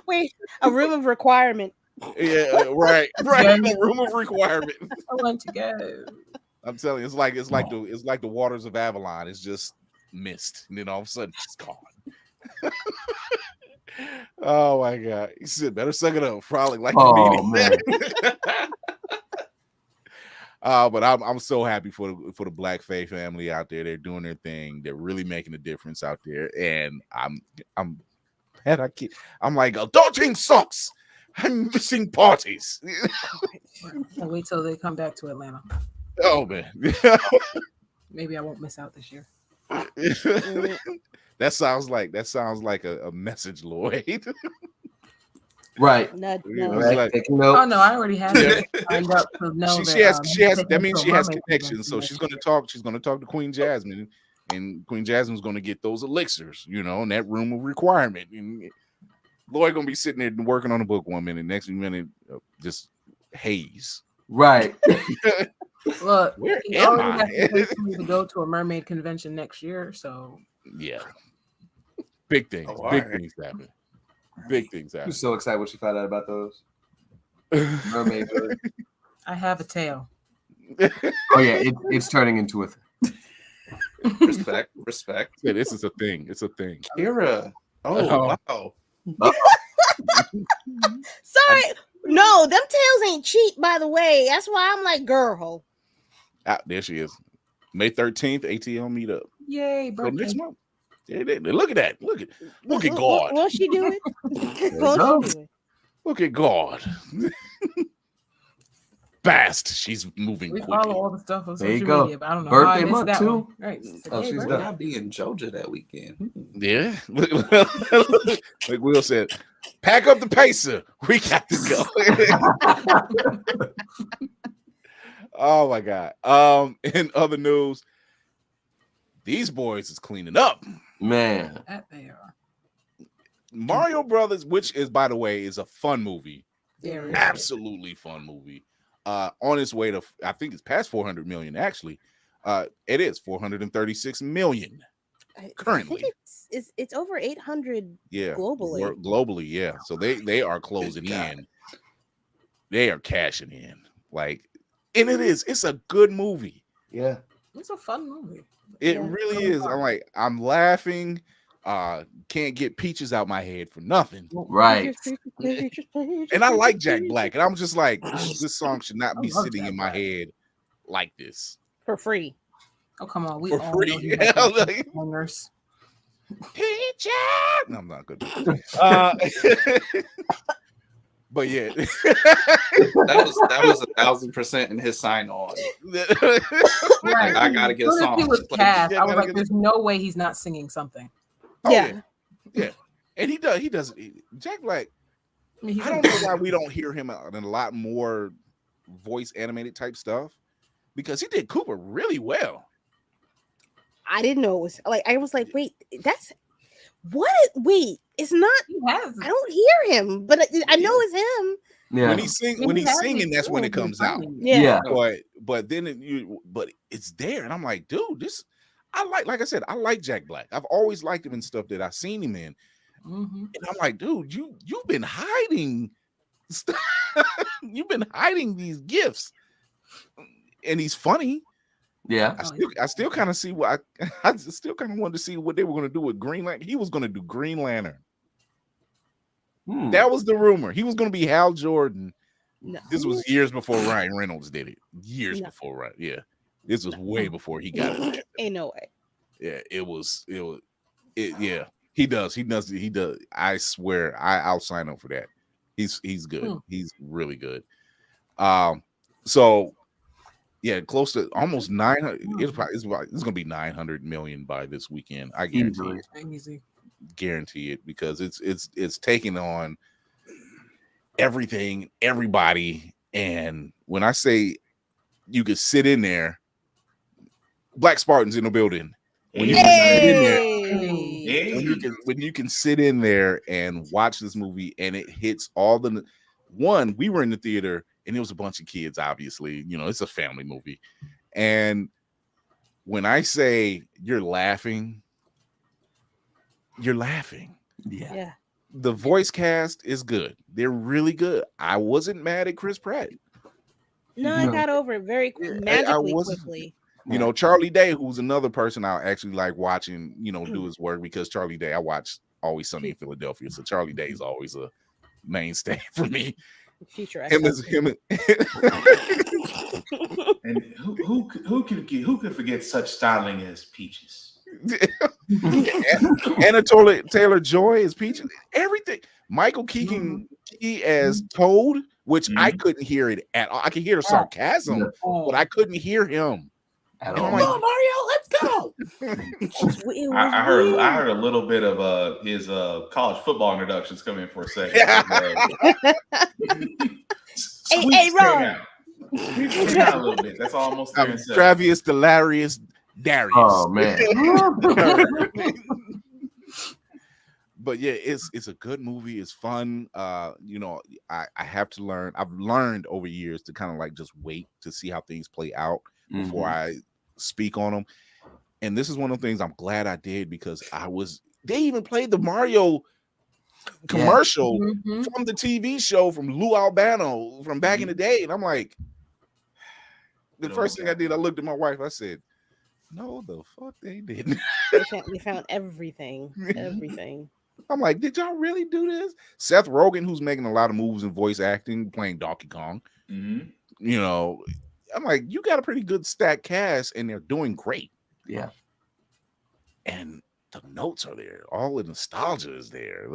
Wait, a room of requirement. Yeah, right. The room of requirement. I want to go. I'm telling you, it's like the waters of Avalon. It's just mist, and then all of a sudden it's gone. Oh my God! He said, "Better suck it up, frolic like the meeting." But I'm so happy for the Black Fae family out there. They're doing their thing. They're really making a difference out there, and I'm like, adulting sucks. I'm missing parties. I'll wait till they come back to Atlanta. Oh man. Maybe I won't miss out this year. That sounds like a message, Lloyd. Right. No. Oh no, I already have it signed up to know she has connections, so she's gonna talk to Queen Jasmine, and Queen Jasmine's gonna get those elixirs, in that room of requirement. And Lloyd gonna be sitting there working on a book 1 minute, next minute just haze. Right. Look, where he am already I? has to pay for me to go to a mermaid convention next year, so yeah. Big things. Things happen. Big things happen. I'm so excited when she found out about those. Mermaid. I have a tail. Oh yeah, it's turning into a thing. Respect. Yeah, this is a thing. It's a thing. Kira. Oh, wow. Sorry. No, them tails ain't cheap, by the way. That's why I'm like, girl. There she is. May 13th, ATL meetup. Yay, So birthday. next month. Yeah, look at that. Look at God. What's she doing? What's she doing? Look at God. Fast. She's moving We quickly. follow all the stuff on There you social go. media, but I don't know Birthday how I missed month, that too. one. Right. Oh, she's birthday. done. I'll be in Georgia that weekend. Yeah. Like Will said, pack up the pacer. We got to go. Oh my God. In other news, these boys is cleaning up. Man. That they are. Mario Brothers, which is, by the way, is a fun movie. Very Absolutely fun movie. On its way to, I think it's past 400 million, actually. It is 436 million currently. I think it's over 800 globally. Globally, yeah. So they are closing in. They are cashing in. Like, and it's a good movie. Yeah. It's a fun movie. It really is. I'm laughing. Can't get Peaches out my head for nothing. Right. And I like Jack Black. And I'm just like, this song should not be sitting Jack in my head like this. For free. Oh, come on. We For all free. know you like Like- singers. Peaches! No, I'm not good. But yeah. That was 1,000% in his sign on. Right. I gotta get a As soon as he song. was cast, Yeah, I was gotta like, get- there's no way he's not singing something. Oh, Yeah. Yeah. And he does. Jack Black, I mean, he's I don't know why we don't hear him in a lot more voice animated type stuff, because he did Cooper really well. I didn't know it was like, I was like, wait, that's what? Wait, it's not. He has. I don't hear him, but I know it's him. Yeah. When he's singing, that's when it comes out. Yeah. But then it's there, and I'm like, dude, like I said, I like Jack Black. I've always liked him in stuff that I've seen him in. Mm-hmm. And I'm like, dude, you've been hiding stuff. You've been hiding these gifts. And he's funny. Yeah. I still kind of see what I still kind of wanted to see what they were going to do with Green Lantern. He was going to do Green Lantern. That was the rumor. He was going to be Hal Jordan. No. This was years before Ryan Reynolds did it. Years before, right? Yeah. This was way before he got it. Ain't no way. Yeah, yeah. He does. I swear, I'll sign up for that. He's good. He's really good. So yeah, close to almost 900. It's going to be 900 million by this weekend. I guarantee it. Easy. Guarantee it, because it's taking on everything, everybody. And when I say you could sit in there, Black Spartans in the building. When you can sit in there, when you can sit in there and watch this movie, and it hits all the one. We were in the theater, and it was a bunch of kids. Obviously, it's a family movie, and when I say you're laughing. Yeah. The voice cast is good. They're really good. I wasn't mad at Chris Pratt. No, I got over it very magically quickly. Charlie Day, who's another person I actually like watching, do his work, because Charlie Day, I watch Always Sunny in Philadelphia. So Charlie Day is always a mainstay for me. Future him. And who could forget such styling as Peaches? Anna Taylor-Joy as Peaches. Everything. Michael Keegan as Toad, which I couldn't hear it at all. I could hear the sarcasm, but I couldn't hear him. Come on, Mario, let's go. I heard a little bit of his college football introductions come in for a second. Hey, Ron. Squeeze out a little bit. That's almost there. Travius Delarius Darius. Oh man. But yeah, it's a good movie. It's fun. I have to learn. I've learned over years to kind of like just wait to see how things play out before I speak on them. And this is one of the things I'm glad I did, because they even played the Mario commercial from the TV show from Lou Albano from back in the day. And I'm like, the first thing I did, I looked at my wife, I said, No, the fuck they didn't. They found everything. Everything. I'm like, did y'all really do this? Seth Rogen, who's making a lot of moves in voice acting, playing Donkey Kong. Mm-hmm. You know, I'm like, you got a pretty good stacked cast, and they're doing great. Yeah. And the notes are there. All the nostalgia is there.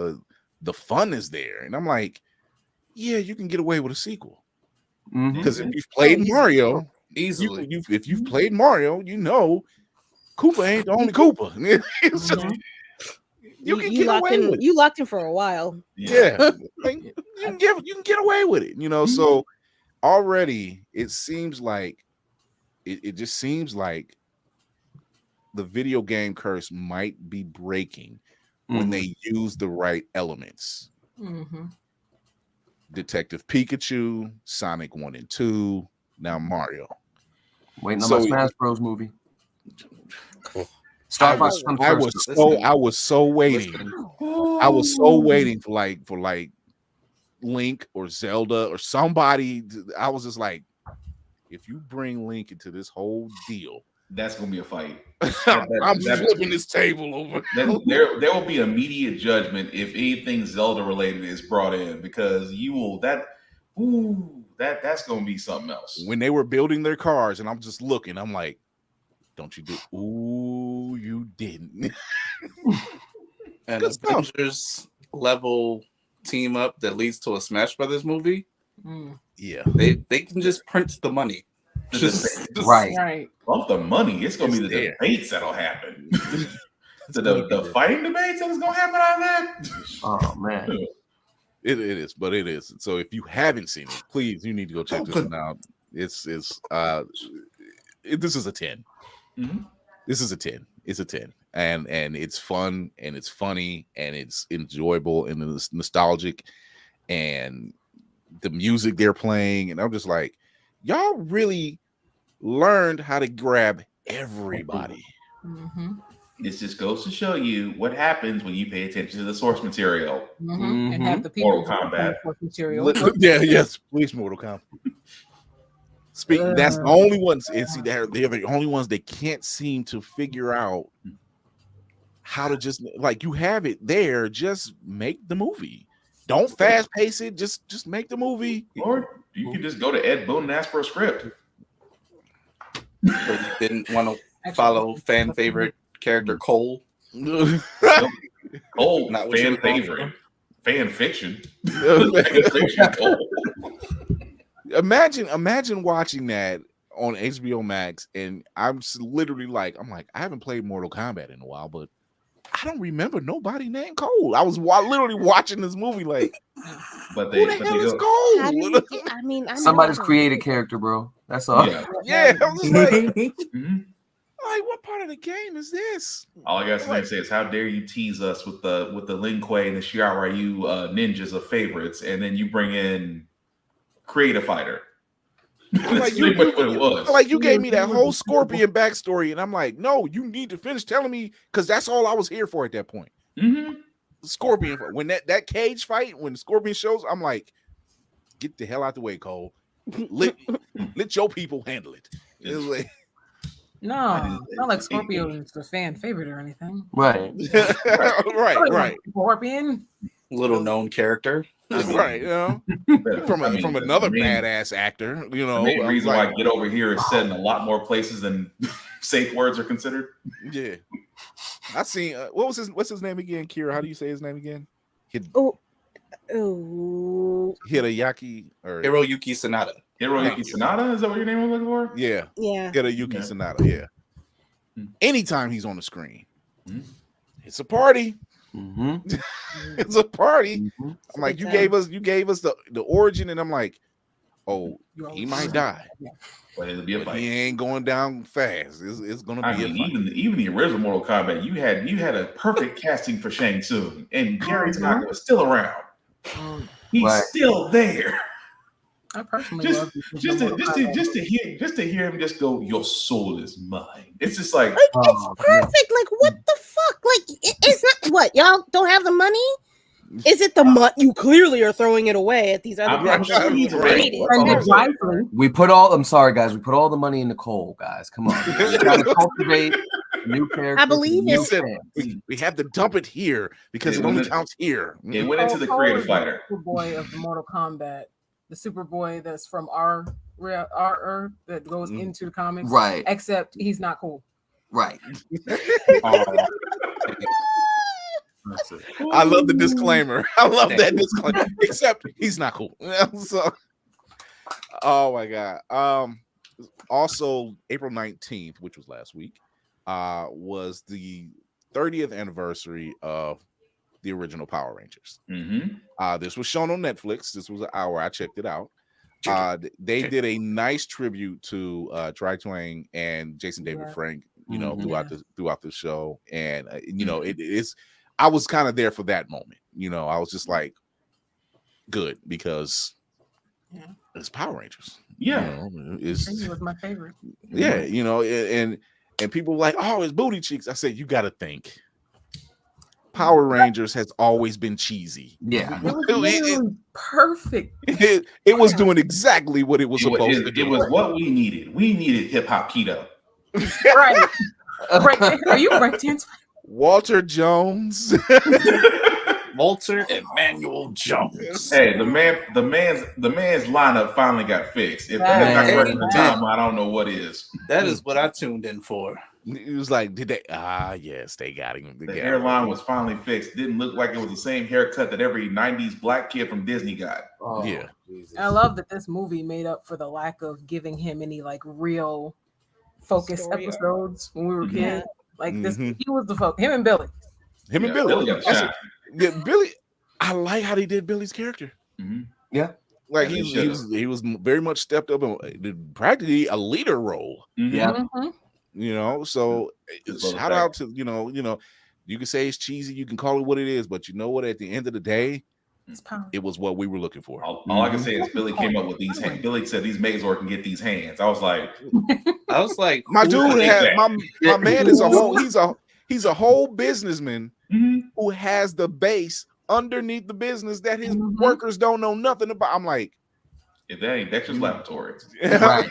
The fun is there. And I'm like, yeah, you can get away with a sequel. Because if you've played Mario, easily. If you've played Mario, you know Koopa ain't the only Koopa. It's just, you can get away with it. You locked him for a while. Yeah. Like, you can get away with it, you know. So already it seems like it just seems like the video game curse might be breaking when they use the right elements. Detective Pikachu, Sonic 1 and 2, now Mario. Waiting on my Smash Bros. Movie. I was so waiting. I was so waiting for like Link or Zelda or somebody. I was just like, if you bring Link into this whole deal, that's gonna be a fight. I'm flipping this table over. There will be immediate judgment if anything Zelda related is brought in, because that's gonna be something else. When they were building their cars, and I'm just looking, I'm like, don't you do? Ooh, you didn't. And Avengers level team up that leads to a Smash Brothers movie. Yeah, they can just print the money. Right. Bump the money. It's gonna be the debates that'll happen. the fighting debates that's gonna happen out of that. Oh man. It is, but it is. So if you haven't seen it, please, you need to go check this one out. This is a 10. This is a 10. It's a 10, and it's fun, and it's funny, and it's enjoyable, and it's nostalgic, and the music they're playing, and I'm just like, y'all really learned how to grab everybody. This just goes to show you what happens when you pay attention to the source material. And have the people Mortal Kombat source material. Yes, please, Mortal Kombat. That's the only ones, and see, they're the only ones that can't seem to figure out how to just, like, you have it there, just make the movie. Don't fast pace it, just make the movie. Or you can just go to Ed Boon and ask for a script. But you didn't want to follow fan favorite character Cole. Cole, Not fan favorite. Fan fiction. Fan fiction Cole. Imagine watching that on HBO Max, and I'm literally like, I haven't played Mortal Kombat in a while, but I don't remember nobody named Cole. I was literally watching this movie like, who the hell is Cole? Somebody's created character, bro. That's all. Yeah. I was like, like, what part of the game is this? All I got to say is, how dare you tease us with the Lin Kuei and the Shiaryu ninjas of favorites, and then you bring in Creative Fighter. Like, you gave me that whole Scorpion backstory, and I'm like, no, you need to finish telling me, because that's all I was here for at that point. Scorpion, when that cage fight, when Scorpion shows, I'm like, get the hell out the way, Cole. Let your people handle it. It was like, no, not like Scorpio is a fan favorite or anything. Right. right. Scorpion, little known character. Right, you know, from another badass actor, you know. The main reason why Get Over Here is said in a lot more places than safe words are considered. Yeah, I seen what's his name again, Kira? How do you say his name again? Hiroyuki or Hiroyuki Sanada. Hiroyuki Sanada, is that what your name was looking for? Yeah. Hiroyuki Sanada. Yeah. Anytime he's on the screen, it's a party. It's a party. I'm like, you gave us the origin, and I'm like, oh, he might die, but it'll be a fight. He ain't going down fast. It's gonna be a fight. Even the original Mortal Kombat, you had a perfect casting for Shang Tsung, and Gary Tanaka was still around. He's still there. I personally just to hear him just go, your soul is mine. It's just like, it's perfect. Like, what the fuck? Like, it's not what y'all don't have the money. Is it the month? You clearly are throwing it away at these other I'm people. sure he's Right. We put all. I'm sorry, guys. We put all the money in the coal, guys. Come on, we got to cultivate new characters. I believe new it. We have to dump it here because it only counts here. It went into the creative fighter. Superboy of Mortal Kombat, the Superboy that's from our Earth that goes into the comics, right? Except he's not cool, right? I love the disclaimer. I love that disclaimer. Except he's not cool. So, oh my god. Also, April 19th, which was last week, was the 30th anniversary of the original Power Rangers. This was shown on Netflix. This was an hour. I checked it out. They did a nice tribute to Tri Twang and Jason David Frank, you know, throughout the show. And you know, it's I was kind of there for that moment. You know, I was just like, good, because it's Power Rangers. Yeah, you know, he was my favorite. Yeah, you know, and people were like, oh, it's booty cheeks. I said, you got to think. Power Rangers has always been cheesy. Yeah, it was literally perfect. It was doing exactly what it was supposed to do. It was what we needed. We needed hip hop keto. Right. Are you breakdance? Walter Jones. Walter Emmanuel Jones. Hey, the man's lineup finally got fixed. If that's not correct in the time, I don't know what is. That is what I tuned in for. It was like, did they? Yes, they got him. The hairline was finally fixed. Didn't look like it was the same haircut that every 90s black kid from Disney got. Oh, yeah. Jesus. I love that this movie made up for the lack of giving him any like real focus episodes when we were kids. Like this, he was the focus. Him and Billy. And Billy. Billy, I like how they did Billy's character. Yeah. Like he was very much stepped up and practically a leader role. Yeah. You know, so shout out to you know, you can say it's cheesy, you can call it what it is, but you know what? At the end of the day, it was what we were looking for. All I can say is Billy came up with these hands. Billy said these Megazord can get these hands. I was like, my dude had my man is he's a whole businessman who has the base underneath the business that his workers don't know nothing about. I'm like, if that ain't Dexter's Laboratory. Right.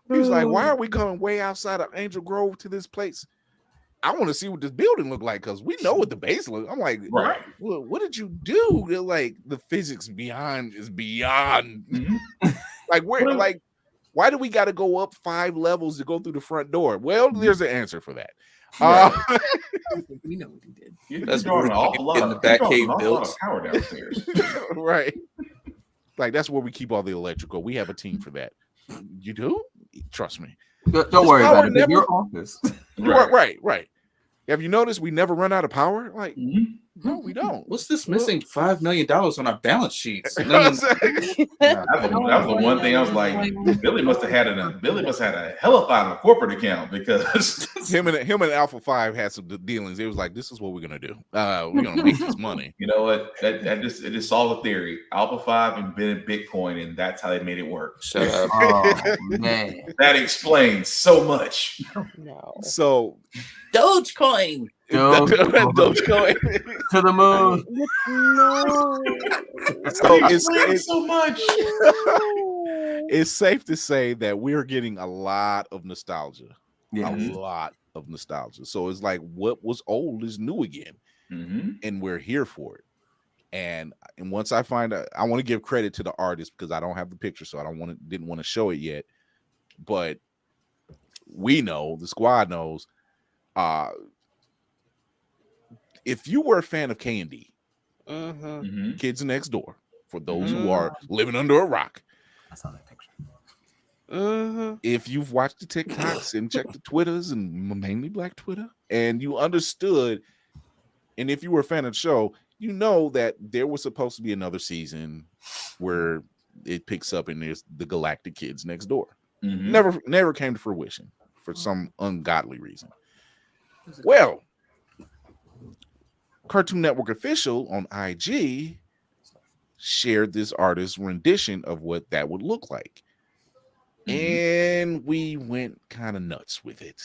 He was like, why are we coming way outside of Angel Grove to this place? I want to see what this building look like because we know what the base looks. I'm like, right. What did you do? They're like, the physics is beyond. Like, why do we got to go up 5 levels to go through the front door? Well, there's an answer for that. We know what he did. That's drawing an awful lot in the back cave built power downstairs. Right. Like, that's where we keep all the electrical. We have a team for that. You do? Trust me. Don't worry about it. Your office. Right. Have you noticed we never run out of power? Like, no, we don't. What's this missing $5 million on our balance sheets? That was the one thing I was like, Billy must have had a hell of a corporate account because him and Alpha 5 had some dealings. It was like, this is what we're gonna do. We're gonna make this money. You know what? It just solved the theory. Alpha 5 invented Bitcoin, and that's how they made it work. Shut up. Oh man, that explains so much. No. So Dogecoin. Dogecoin to the moon. No. So it's so much. It's safe to say that we're getting a lot of nostalgia. Yeah. A lot of nostalgia. So it's like what was old is new again. And we're here for it. And once I find out, I want to give credit to the artist because I don't have the picture, so didn't want to show it yet. But we know, the squad knows, if you were a fan of K&D, Kids Next Door, for those who are living under a rock, I saw that picture. If you've watched the TikToks and checked the Twitters and mainly Black Twitter, and you understood, and if you were a fan of the show, you know that there was supposed to be another season where it picks up and there's the Galactic Kids Next Door. Never came to fruition for some ungodly reason. Well, Cartoon Network Official on IG shared this artist's rendition of what that would look like. And we went kind of nuts with it.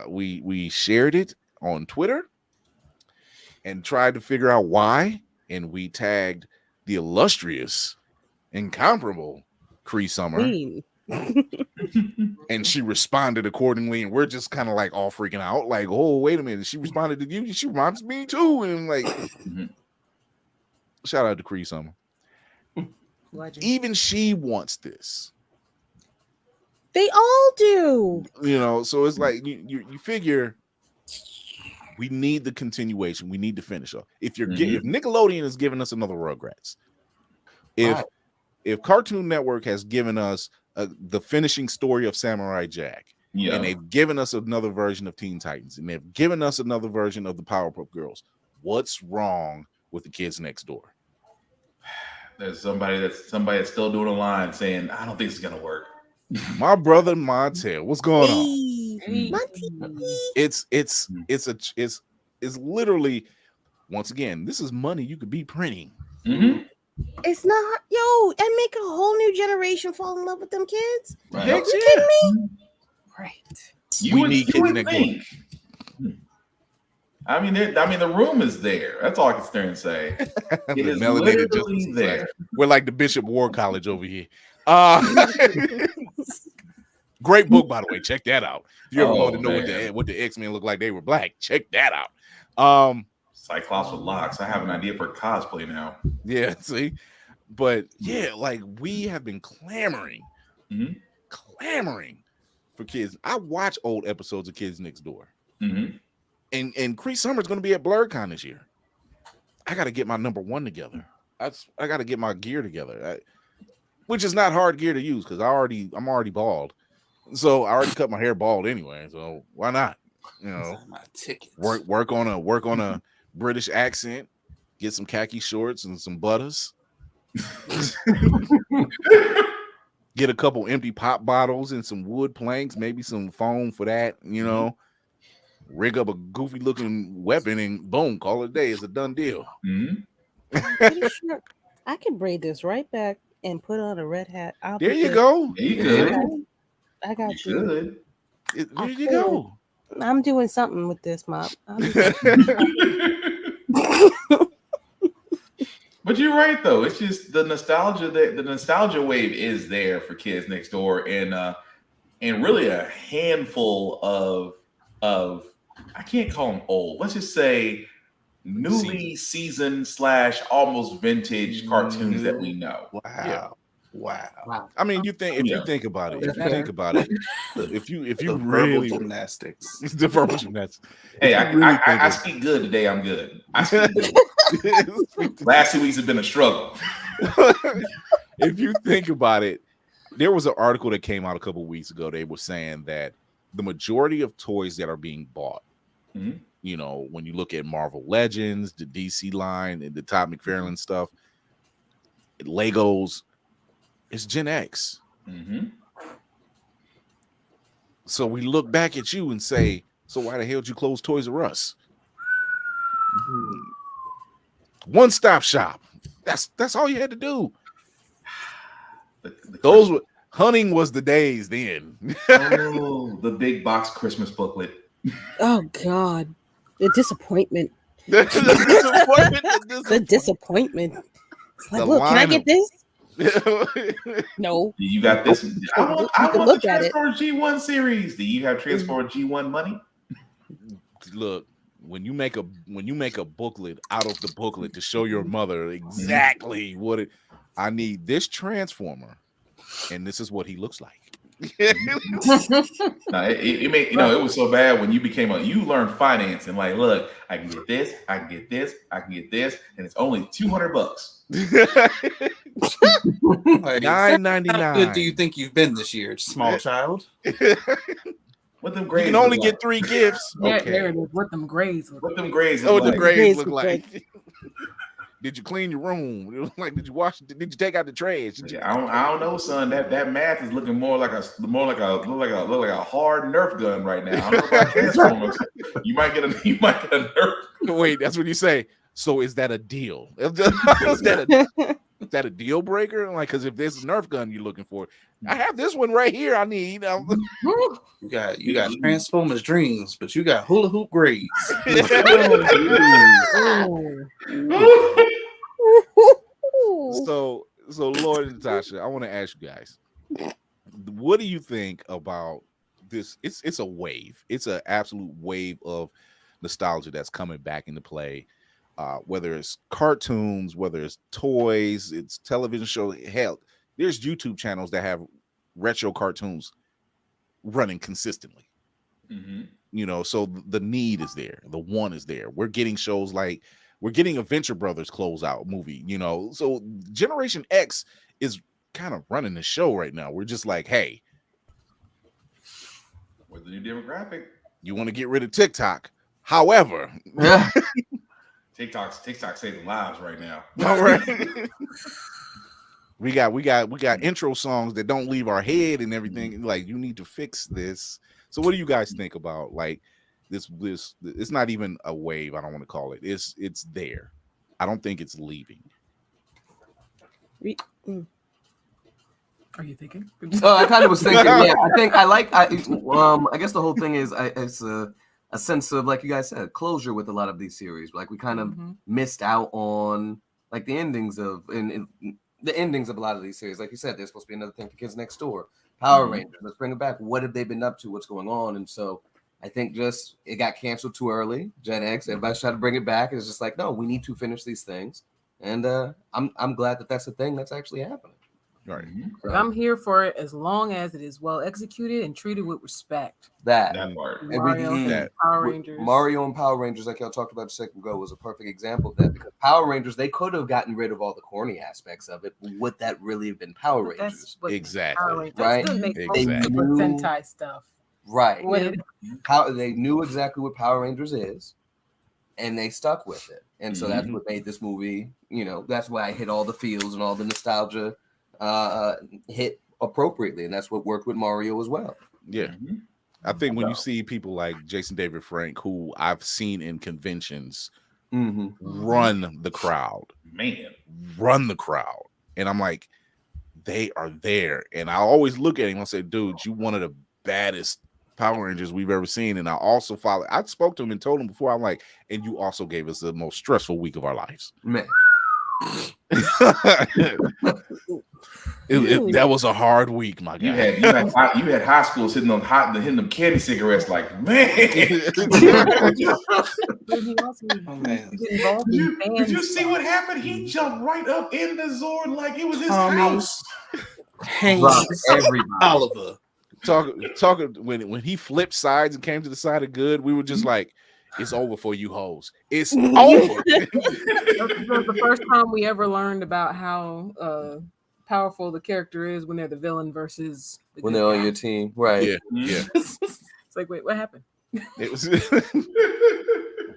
We shared it on Twitter and tried to figure out why, and we tagged the illustrious, incomparable Cree Summer. And she responded accordingly, and we're just kind of like all freaking out, like, oh, wait a minute, she responded to you, she reminds me too. And I'm like, shout out to Cree Summer. Even she wants this. They all do. You know, so it's like you figure we need the continuation, we need to finish up. If you're if Nickelodeon is giving us another Rugrats, if Cartoon Network has given us the finishing story of Samurai Jack, and they've given us another version of Teen Titans, and they've given us another version of the Powerpuff Girls, what's wrong with the Kids Next Door? There's somebody that's still doing a line saying, I don't think it's gonna work. My brother Montel, what's going on? It's literally, once again, this is money you could be printing. It's not, and make a whole new generation fall in love with them kids. Right. You kidding me? Right. We need Kids Next Door. I mean, the room is there. That's all I can stand and say. It is literally there. We're like the Bishop War College over here. Great book, by the way. Check that out. If you ever want to know what the X-Men look like, they were black. Check that out. Cyclops with locks. I have an idea for cosplay now. Yeah, see, but yeah, like we have been clamoring for kids. I watch old episodes of Kids Next Door. And Cree Summer's going to be at BlurCon this year. I got to get my number one together. I got to get my gear together, which is not hard gear to use because I'm already bald, so I already cut my hair bald anyway. So why not? You know, my tickets. Work on a British accent. Get some khaki shorts and some butters. Get a couple empty pop bottles and some wood planks, maybe some foam for that. You know. Rig up a goofy looking weapon and boom, call it a day. It's a done deal. Pretty sure I can braid this right back and put on a red hat. There you go. You could. I got you. There you go. I'm doing something with this mop. But you're right though. It's just the nostalgia. The nostalgia wave is there for Kids Next Door, and really a handful of I can't call them old. Let's just say newly seasoned / almost vintage cartoons that we know. Wow. I mean, if you think about it, if you really gymnastics, the verbal gymnastics. Hey, I speak good today. I'm good. I speak good. Last 2 weeks have been a struggle. If you think about it, there was an article that came out a couple of weeks ago. They were saying that the majority of toys that are being bought, you know, when you look at Marvel Legends, the DC line, and the Todd McFarlane stuff, Legos, it's Gen X. So we look back at you and say, so why the hell did you close Toys R Us? One-stop shop. That's all you had to do. Those were hunting was the days then. The big box Christmas booklet. Oh God, the disappointment. The disappointment. It's like, look, can I get this? No. You got this. I want look the at it. Transformers G1 series. Do you have Transformers G1 money? Look, when you make a booklet out of the booklet to show your mother exactly what it, I need this Transformer, and this is what he looks like. It was so bad when you learned finance and like, look, I can get this, I can get this, I can get this, and it's only $200. $9.99. How good do you think you've been this year, small child? What them grades? You can only get 3 gifts. Yeah, Okay. there it is. What them grades look What them grades? Oh, the like. grades look like. Did you clean your room? Like, did you wash? Did you take out the trash? I don't know, son. That math is looking more like a hard Nerf gun right now. I don't know about Transformers. You might get a Nerf. Wait, that's what you say. So is that a deal? Is that Is that a deal breaker? Like, because if there's a Nerf gun you're looking for, I have this one right here. I need. You got Transformers dreams, but you got hula hoop grades. So Lord and Natasha, I want to ask you guys, what do you think about this? It's a wave. It's an absolute wave of nostalgia that's coming back into play. Whether it's cartoons, whether it's toys, it's television shows. Hell, there's YouTube channels that have retro cartoons running consistently. You know, so the need is there. The want is there. We're getting shows like we're getting a Venture Brothers closeout movie, you know. So Generation X is kind of running the show right now. We're just like, hey, with the new demographic, you want to get rid of TikTok. However, TikTok saving lives right now. All right. We got intro songs that don't leave our head and everything. Like, you need to fix this. So what do you guys think about like this it's not even a wave, I don't want to call it. It's there. I don't think it's leaving. Are you thinking? I kind of was thinking, yeah. I guess the whole thing is it's a sense of, like you guys said, closure with a lot of these series. Like, we kind of missed out on like the endings of the endings of a lot of these series. Like you said, there's supposed to be another thing for Kids Next Door, Power Rangers. Let's bring it back. What have they been up to? What's going on? And so I think just it got canceled too early. Gen X, everybody's trying to bring it back. It's just like, no, we need to finish these things. And I'm glad that that's a thing that's actually happening. Right. I'm here for it as long as it is well executed and treated with respect. That part. Mario and Power Rangers, like y'all talked about a second ago, was a perfect example of that, because Power Rangers, they could have gotten rid of all the corny aspects of it. Would that really have been Power Rangers? Exactly. Right? They knew Sentai stuff. Right. They knew exactly what Power Rangers is, and they stuck with it. And so that's what made this movie, you know, that's why I hit all the feels and all the nostalgia hit appropriately, and that's what worked with Mario as well. Yeah. I think when you see people like Jason David Frank, who I've seen in conventions run the crowd, and I'm like, they are there. And I always look at him and say, dude, you one of the baddest Power Rangers we've ever seen. And I also I spoke to him and told him before, I'm like, and you also gave us the most stressful week of our lives. Man. That was a hard week, my guy. You had high schools hitting them candy cigarettes, like, man. Did you see what happened? He jumped right up in the Zord like it was his house. Oliver. Talking when he flipped sides and came to the side of good, we were just like, it's over for you hoes. It's over. That was the first time we ever learned about how powerful the character is when they're the villain versus when they're on your team, right? Yeah. It's like, wait, what happened? It was.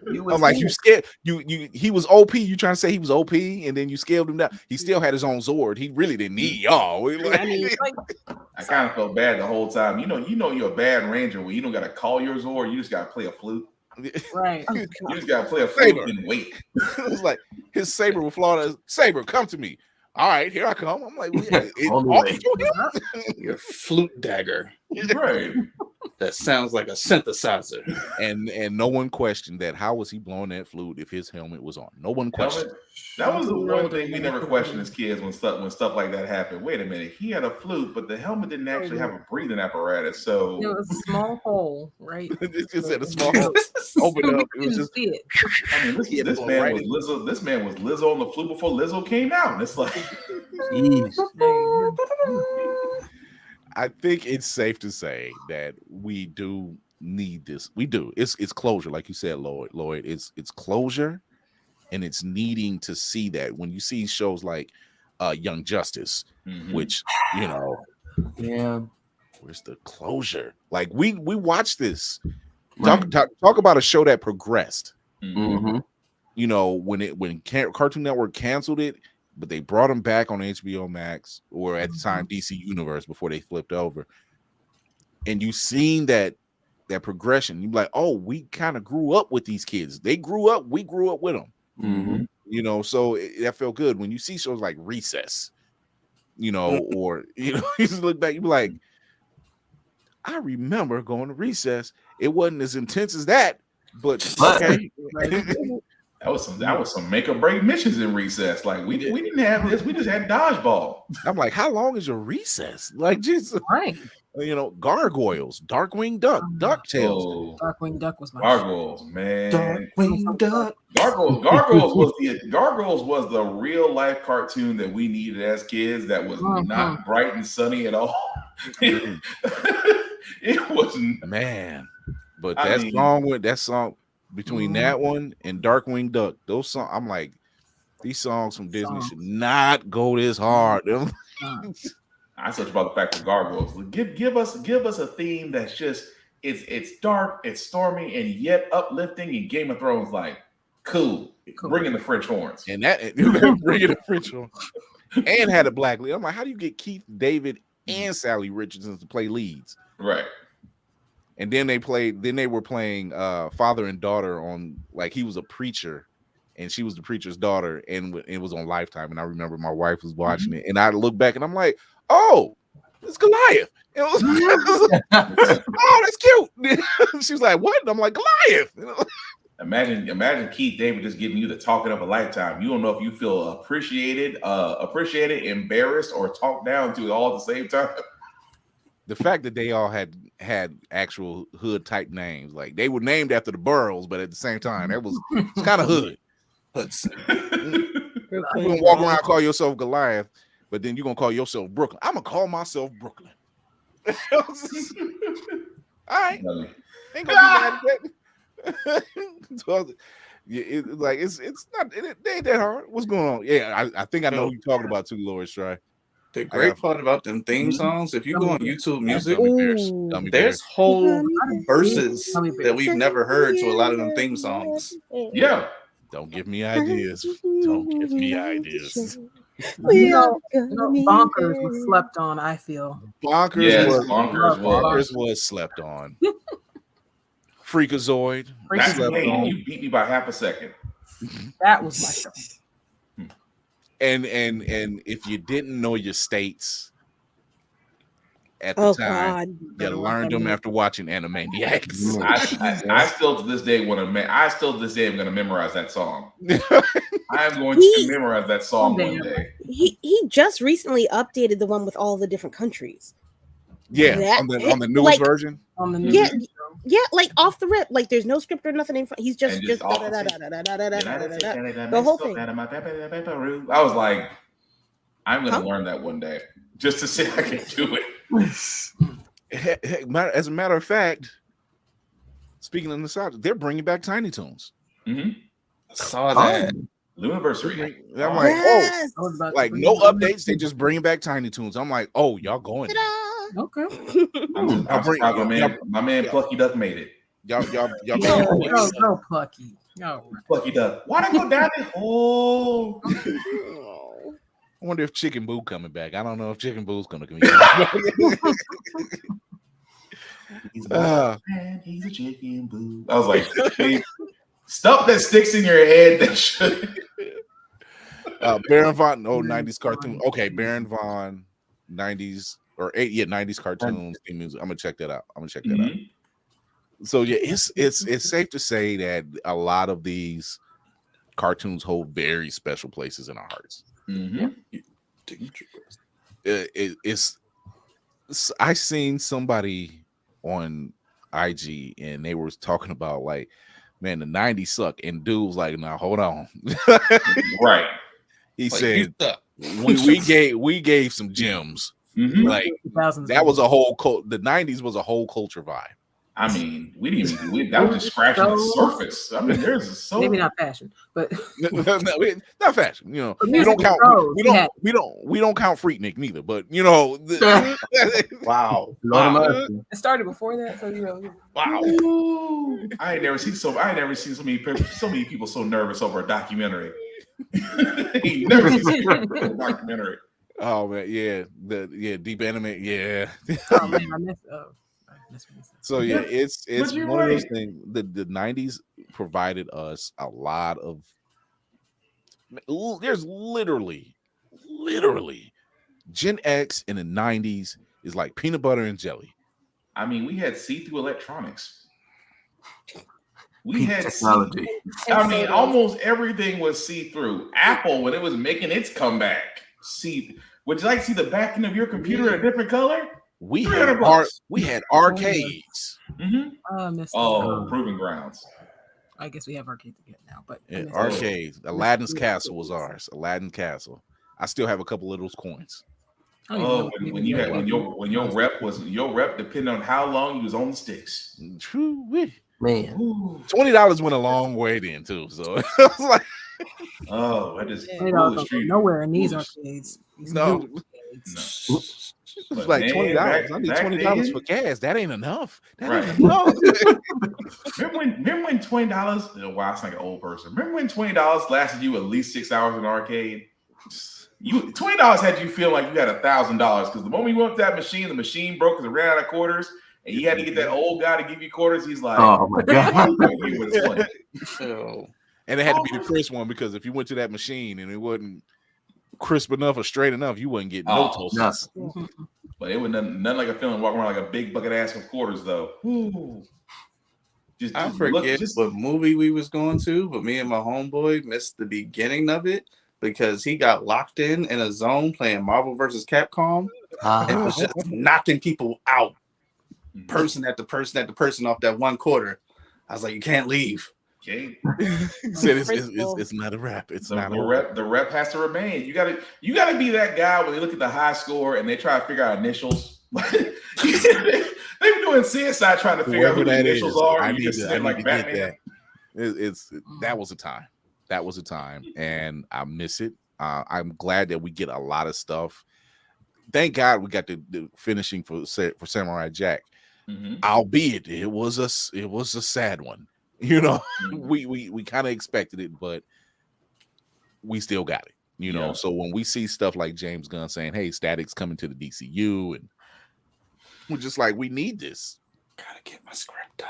I'm like, you scared you. He was OP. You trying to say he was OP, and then you scaled him down. He still had his own Zord. He really didn't need y'all. I kind of felt bad the whole time. You know, you're a bad ranger when you don't got to call your Zord. You just got to play a flute. Right. You just got to play a flute and wait. It was like his saber with Florida. Saber, come to me. All right, here I come. I'm like, your flute dagger. Right. That sounds like a synthesizer. And no one questioned that. How was he blowing that flute if his helmet was on? No one questioned. That was the one thing we never questioned as kids when stuff like that happened. Wait a minute, he had a flute, but the helmet didn't actually have a breathing apparatus. So it was a small hole, right? It just had a small hole. Open up. It was just. I mean, this man was Lizzo on the flute before Lizzo came out. And it's like, I think it's safe to say that we do need this. We do. It's closure, like you said, Lloyd. It's closure, and it's needing to see that when you see shows like Young Justice, which where's the closure? Like we watch this. Talk about a show that progressed. You know, when Cartoon Network canceled it, but they brought them back on HBO Max, or at the time DC Universe before they flipped over. And you seen that progression. You're like, oh, we kind of grew up with these kids. They grew up, we grew up with them. You know, so that felt good. When you see shows like Recess, you know, or you know, you just look back, you be like, I remember going to Recess. It wasn't as intense as that, but okay. That was some make or break missions in Recess. Like we didn't have this. We just had dodgeball. I'm like, how long is your recess? Like, Jesus, right? You know, Gargoyles, Darkwing Duck, DuckTales. Oh, Darkwing Duck was my Gargoyles, man. Darkwing Duck. Gargoyles was the real life cartoon that we needed as kids. That was not bright and sunny at all. It wasn't, man. But that song between that one and Darkwing Duck, those songs, I'm like, these songs from Disney should not go this hard. I such about the fact that Gargoyles give us a theme that's just it's dark, it's stormy, and yet uplifting. And Game of Thrones, like cool. Bring in the French horns, and that bring in the French horns, and had a black lead. I'm like, how do you get Keith David and Sally Richardson to play leads? Right. And then they were playing father and daughter on, like, he was a preacher and she was the preacher's daughter, and it was on Lifetime. And I remember my wife was watching it, and I look back and I'm like, oh, it's Goliath. It was, oh, that's cute. She was like, what? And I'm like, Goliath. You know? Imagine Keith David just giving you the talking of a lifetime. You don't know if you feel appreciated, embarrassed, or talked down to all at the same time. The fact that they all had actual hood type names, like they were named after the boroughs, but at the same time, it's kind of hood. You're gonna walk around and call yourself Goliath, but then you're gonna call yourself Brooklyn. I'm gonna call myself Brooklyn. All right, ain't gonna be mad at that. So, it's not it ain't that hard. What's going on? Yeah, I think I know who you're talking about too, Loris Stry. The great part about them theme songs, if you go on YouTube Music, there's whole verses that we've never heard to a lot of them theme songs. Yeah. Don't give me ideas. Don't give me ideas. Bonkers was slept on, I feel. Bonkers was slept on. Freakazoid. You beat me by half a second. That was my show. And if you didn't know your states at the time, you learned them after watching Animaniacs. I still to this day am going to memorize that song. I'm going to memorize that song one day. He just recently updated the one with all the different countries. Yeah, on the newest version. On the yeah, like off the rip, like there's no script or nothing in front. He's just the whole thing. I was like, I'm gonna learn that one day just to see I can do it. As a matter of fact, speaking of nostalgia, they're bringing back Tiny Toons. Saw that. Lumiversary. I'm like, like no updates. They just bring back Tiny Toons. I'm like, oh, y'all going? Okay. My man Plucky Duck made it. Y'all no Plucky. No. Plucky Duck. Why'd I go down there? Oh. I wonder if Chicken Boo coming back. I don't know if Chicken Boo's gonna come back. He's a chicken boo. I was like, hey, stuff that sticks in your head that should. Baron Vaughn, 90s cartoon. Okay, Baron Vaughn, 90s. Or 90s cartoons theme music. I'm gonna check that out. So yeah, it's safe to say that a lot of these cartoons hold very special places in our hearts. I seen somebody on IG and they were talking about, like, man, the 90s suck, and dude was like, now hold on. Right. He said we gave some gems. Like that was a whole the 90s was a whole culture vibe. I mean, that was just scratching the surface. I mean, there's so maybe not fashion, but not fashion. You know, we don't count Freaknik neither. But you know, wow. It started before that, so you know. Wow. I ain't never seen so many people so nervous over a documentary. Never seen a documentary. Oh man, yeah, deep anime, yeah. Oh man, I missed. So yeah, it's one of those things. The 90s provided us a lot of There's literally Gen X in the 90s is like peanut butter and jelly. I mean, we had see-through electronics. We Peak had technology. I mean, almost everything was see-through. Apple, when it was making its comeback, would you like to see the back end of your computer a different color? We had arcades. Proving grounds. I guess we have arcades again now, but arcades. Aladdin's Castle was ours. Aladdin Castle. I still have a couple of those coins. When your rep depended on how long you was on the sticks. True, man. $20 went a long way then too. So I was like, I just nowhere in these arcades. No. It's like $20. I need $20 for gas. That ain't enough. Ain't enough. remember when $20? Wow, it's like an old person. Remember when $20 lasted you at least 6 hours in an arcade? $20 had you feel like you had $1,000 because the moment you went to that machine, the machine broke because it ran out of quarters, and you had to get that old guy to give you quarters. He's like, "Oh my god!" And it had to be the crisp one because if you went to that machine and it wasn't crisp enough or straight enough, you wouldn't get no toast. But it was nothing like a feeling walking around like a big bucket ass of quarters though. I forget what movie we was going to, but me and my homeboy missed the beginning of it because he got locked in a zone playing Marvel vs. Capcom and was just knocking people out, person after person after person off that one quarter. I was like, you can't leave. Okay. It's not a rap. It's not a rep. The rep has to remain. You gotta be that guy when they look at the high score and they try to figure out initials. They've been doing CSI trying to figure out who the initials are. I need to get that. That was a time. That was a time, and I miss it. I'm glad that we get a lot of stuff. Thank God we got the finishing for Samurai Jack. Albeit it was a sad one. You know, we kind of expected it, but we still got it. You know, so when we see stuff like James Gunn saying, "Hey, Static's coming to the DCU," and we're just like, we need this. Gotta get my script done.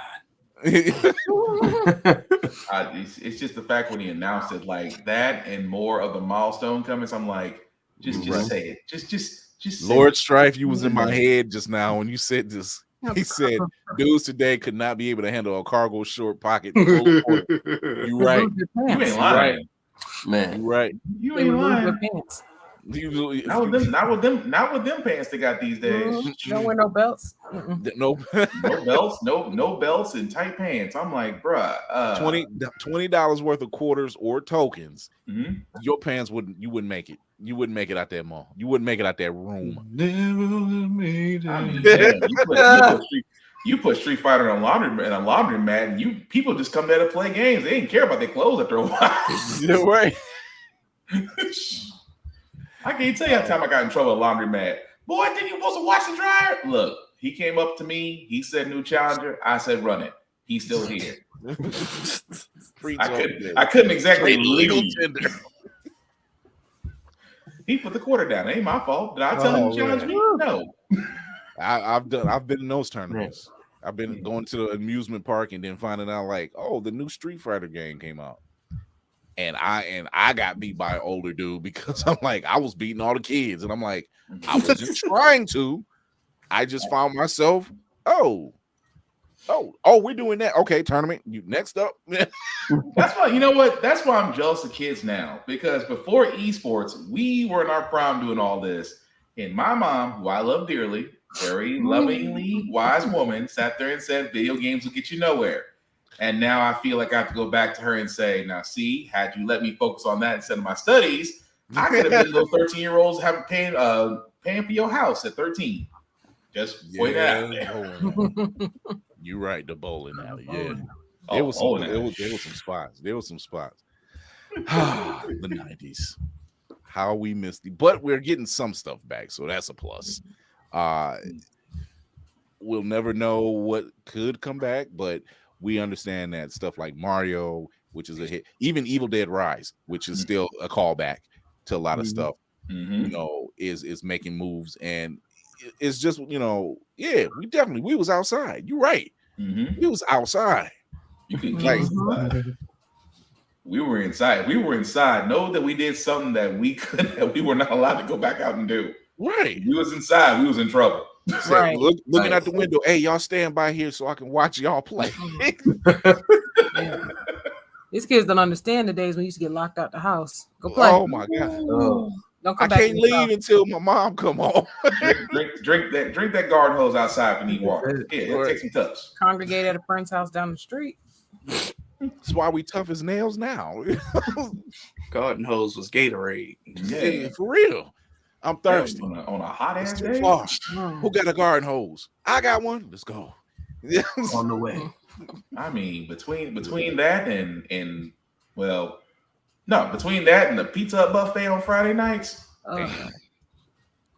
It's just the fact when he announced it like that and more of the milestone coming. So I'm like, just say it. Just Lord Strife, you was in my head just now when you said this. He said, "Dudes today could not be able to handle a cargo short pocket." You right. You ain't lying, man. You right. You ain't lying. Not with them pants they got these days. Don't wear no belts. No belts, no belts and tight pants. I'm like, bruh, $20 worth of quarters or tokens. Your pants wouldn't make it. You wouldn't make it out that mall. You wouldn't make it out that room. Never made it. I mean, you put Street Fighter in a laundromat, and people just come there to play games. They didn't care about their clothes after a while. You're right. I can't tell you how time I got in trouble at laundromat. Boy, didn't you supposed to wash the dryer? Look, he came up to me. He said, "New challenger." I said, "Run it." He's still here. I couldn't exactly legal tender. He put the quarter down. It ain't my fault. Did I tell him to challenge me? No. I've been in those tournaments. I've been going to the amusement park and then finding out like, oh, the new Street Fighter game came out. And I got beat by an older dude because I'm like, I was beating all the kids. And I'm like, I wasn't trying to. I just found myself, oh, we're doing that. Okay, tournament. You next up. That's why, you know what? That's why I'm jealous of kids now. Because before esports, we were in our prime doing all this. And my mom, who I love dearly, very lovingly wise woman, sat there and said, video games will get you nowhere. And now I feel like I have to go back to her and say, now, see, had you let me focus on that instead of my studies, I could have been those 13-year-olds having paying for your house at 13. Just point out. You're right, the bowling alley. Yeah. There was some spots. There was some spots. The 90s. How we missed it. But we're getting some stuff back, so that's a plus. We'll never know what could come back, but we understand that stuff like Mario, which is a hit, even Evil Dead Rise, which is still a callback to a lot of stuff, you know, is making moves. And it's just, you know, we was outside. You're right. We was outside. You can like We were inside. We were inside. Know that we did something that we were not allowed to go back out and do. Right. We was inside. We was in trouble. Right. Looking out the window. Hey, y'all stand by here so I can watch y'all play. These kids don't understand the days when you used to get locked out the house. Go play. Oh my God. Don't come I back can't leave until my mom come home. drink that garden hose outside and eat water. Yeah, take some tubs. Congregate at a friend's house down the street. That's why we tough as nails now. Garden hose was Gatorade. Yeah, for real. I'm thirsty. On a hot ass too day. far. Who got a garden hose? I got one. Let's go. On the way. I mean, between that and well, no, between that and the Pizza Hut buffet on Friday nights.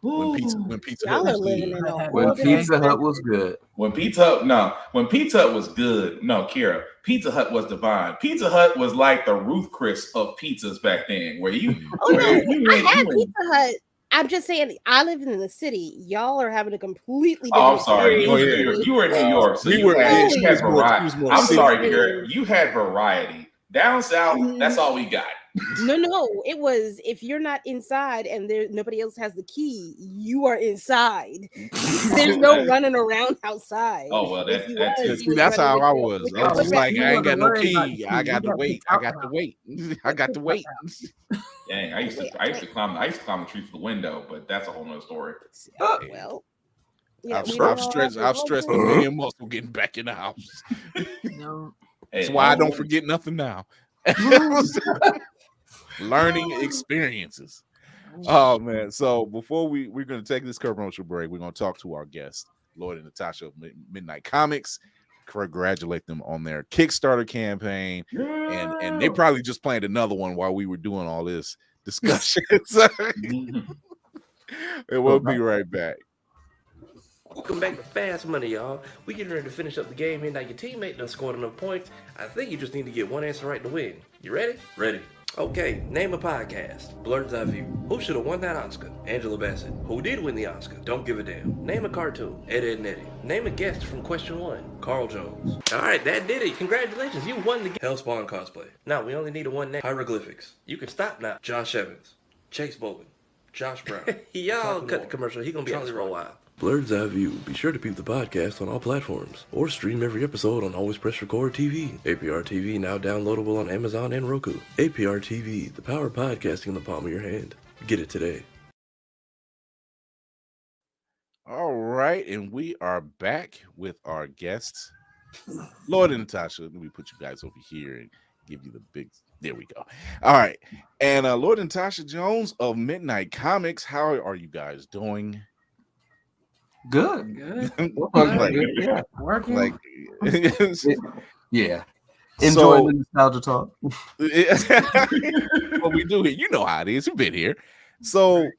When Pizza Hut was good. When Pizza Hut was good. When Pizza Hut was good. No, Kira, Pizza Hut was divine. Pizza Hut was like the Ruth Chris of pizzas back then, where you. I had Pizza Hut. I'm just saying, I live in the city. Y'all are having a completely different I'm sorry. experience. You were in New York, so you had variety. I'm sorry, Kira. You had variety. Down south, that's all we got. No, it was if you're not inside and there nobody else has the key, you are inside. There's no running around outside. Oh well, that's how I was. I was like, I ain't got no key. I got to wait. I got to wait. Dang, I used to climb the tree through the window, but that's a whole nother story. Well, I've stressed the man muscle getting back in the house. That's why I don't forget nothing now. Learning experiences. Oh man. So before we're going to take this commercial break, we're going to talk to our guest, Lloyd and Natasha of Midnight Comics. Congratulate them on their Kickstarter campaign. And they probably just planned another one while we were doing all this discussion. And we'll be right back. Welcome back to Fast Money, y'all. We getting ready to finish up the game here. Now your teammate done scored enough points. I think you just need to get one answer right to win. You ready? Ready. Okay, name a podcast. Blurred's Eye View. Who should have won that Oscar? Angela Bassett. Who did win the Oscar? Don't give a damn. Name a cartoon. Ed, Edd n Eddy. Name a guest from question 1. Carl Jones. Alright, that did it. Congratulations, you won the game. Hellspawn cosplay. Now, we only need a one name. Hieroglyphics. You can stop now. Josh Evans. Chase Bogan. Josh Brown. Y'all cut the commercial. He gonna be on this for a while. Blurred's Eye View. Be sure to peep the podcast on all platforms, or stream every episode on Always Press Record TV. APR TV now downloadable on Amazon and Roku. APR TV, the power of podcasting in the palm of your hand. Get it today. All right, and we are back with our guests, Lloyd and Natasha. Let me put you guys over here and give you the big. There we go. All right, and Lloyd and Natasha Jones of Midnight Comics. How are you guys doing? Good. Yeah. Working. Yeah. Enjoying the nostalgia talk. What we do here, you know how it is. You've been here. So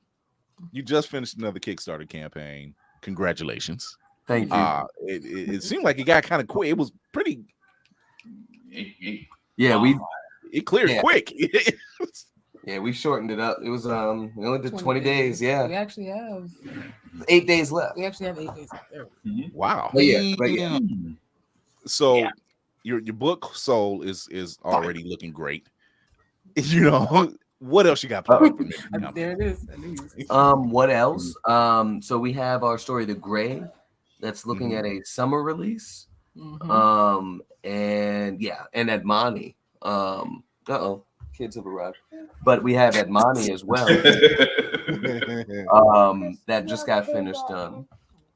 you just finished another Kickstarter campaign. Congratulations. Thank you. It seemed like it got kind of quick. It was pretty. Yeah, it cleared quick. Yeah, we shortened it up. It was we only did 20 days. Yeah, we actually have 8 days left. We actually have 8 days left. There. Wow. But yeah. So your book soul is already looking great. You know, what else you got planned for me? There it is. What else? So we have our story, The Gray, that's looking at a summer release. And Admani. Kids have arrived. But we have Admani as well. That just got finished done.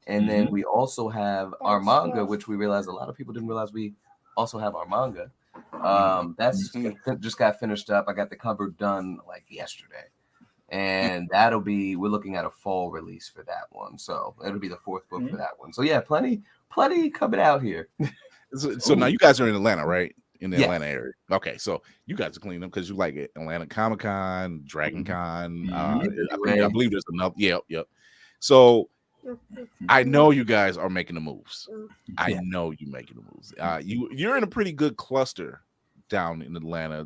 And then we also have our manga, which we realized a lot of people didn't realize we also have our manga. That's just got finished up. I got the cover done like yesterday. And we're looking at a fall release for that one. So it'll be the 4th book for that one. So yeah, plenty coming out here. So now you guys are in Atlanta, right? In the Atlanta area. Okay, so you guys are cleaning them because you like it. Atlanta Comic Con, Dragon Con. I believe there's another. Yep. So I know you guys are making the moves. I know you're making the moves. You're in a pretty good cluster down in Atlanta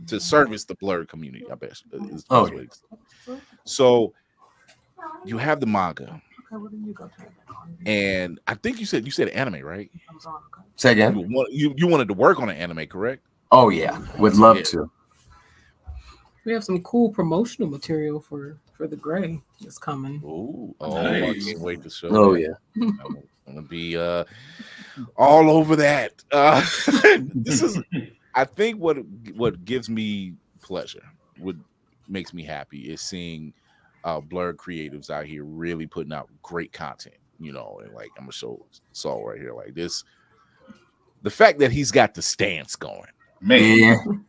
to service the blurred community, I bet. So you have the manga. And I think you said anime, right? Say again. You wanted to work on an anime, correct? Oh yeah, would love to. We have some cool promotional material for the Gray that's coming. I can't wait to show. Oh that. yeah, I'm gonna be all over that. This is, I think, what gives me pleasure, what makes me happy, is seeing Blurred creatives out here really putting out great content. You know, and like I'm gonna show Saul right here, like this. The fact that he's got the stance going, man.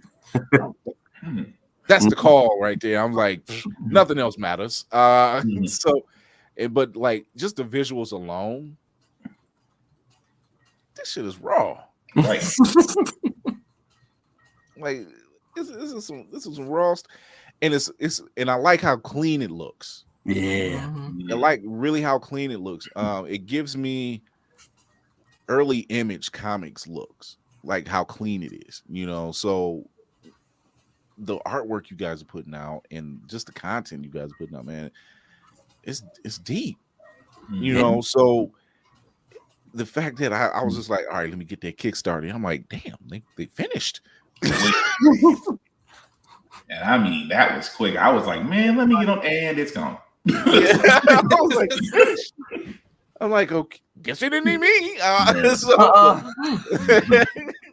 That's the call right there. I'm like, nothing else matters. So, but like just the visuals alone, this shit is raw. Right. Like this is some raw, and and I like how clean it looks. Yeah, I like really how clean it looks. It gives me early Image Comics looks, like how clean it is. You know, so the artwork you guys are putting out and just the content you guys are putting out, man, it's deep. You know, so the fact that I was just like, all right, let me get that Kickstarter. I'm like, damn, they finished. And I mean, that was quick. I was like, man, let me get on, and it's gone. I was like, finished. I'm like, okay, guess they didn't need me.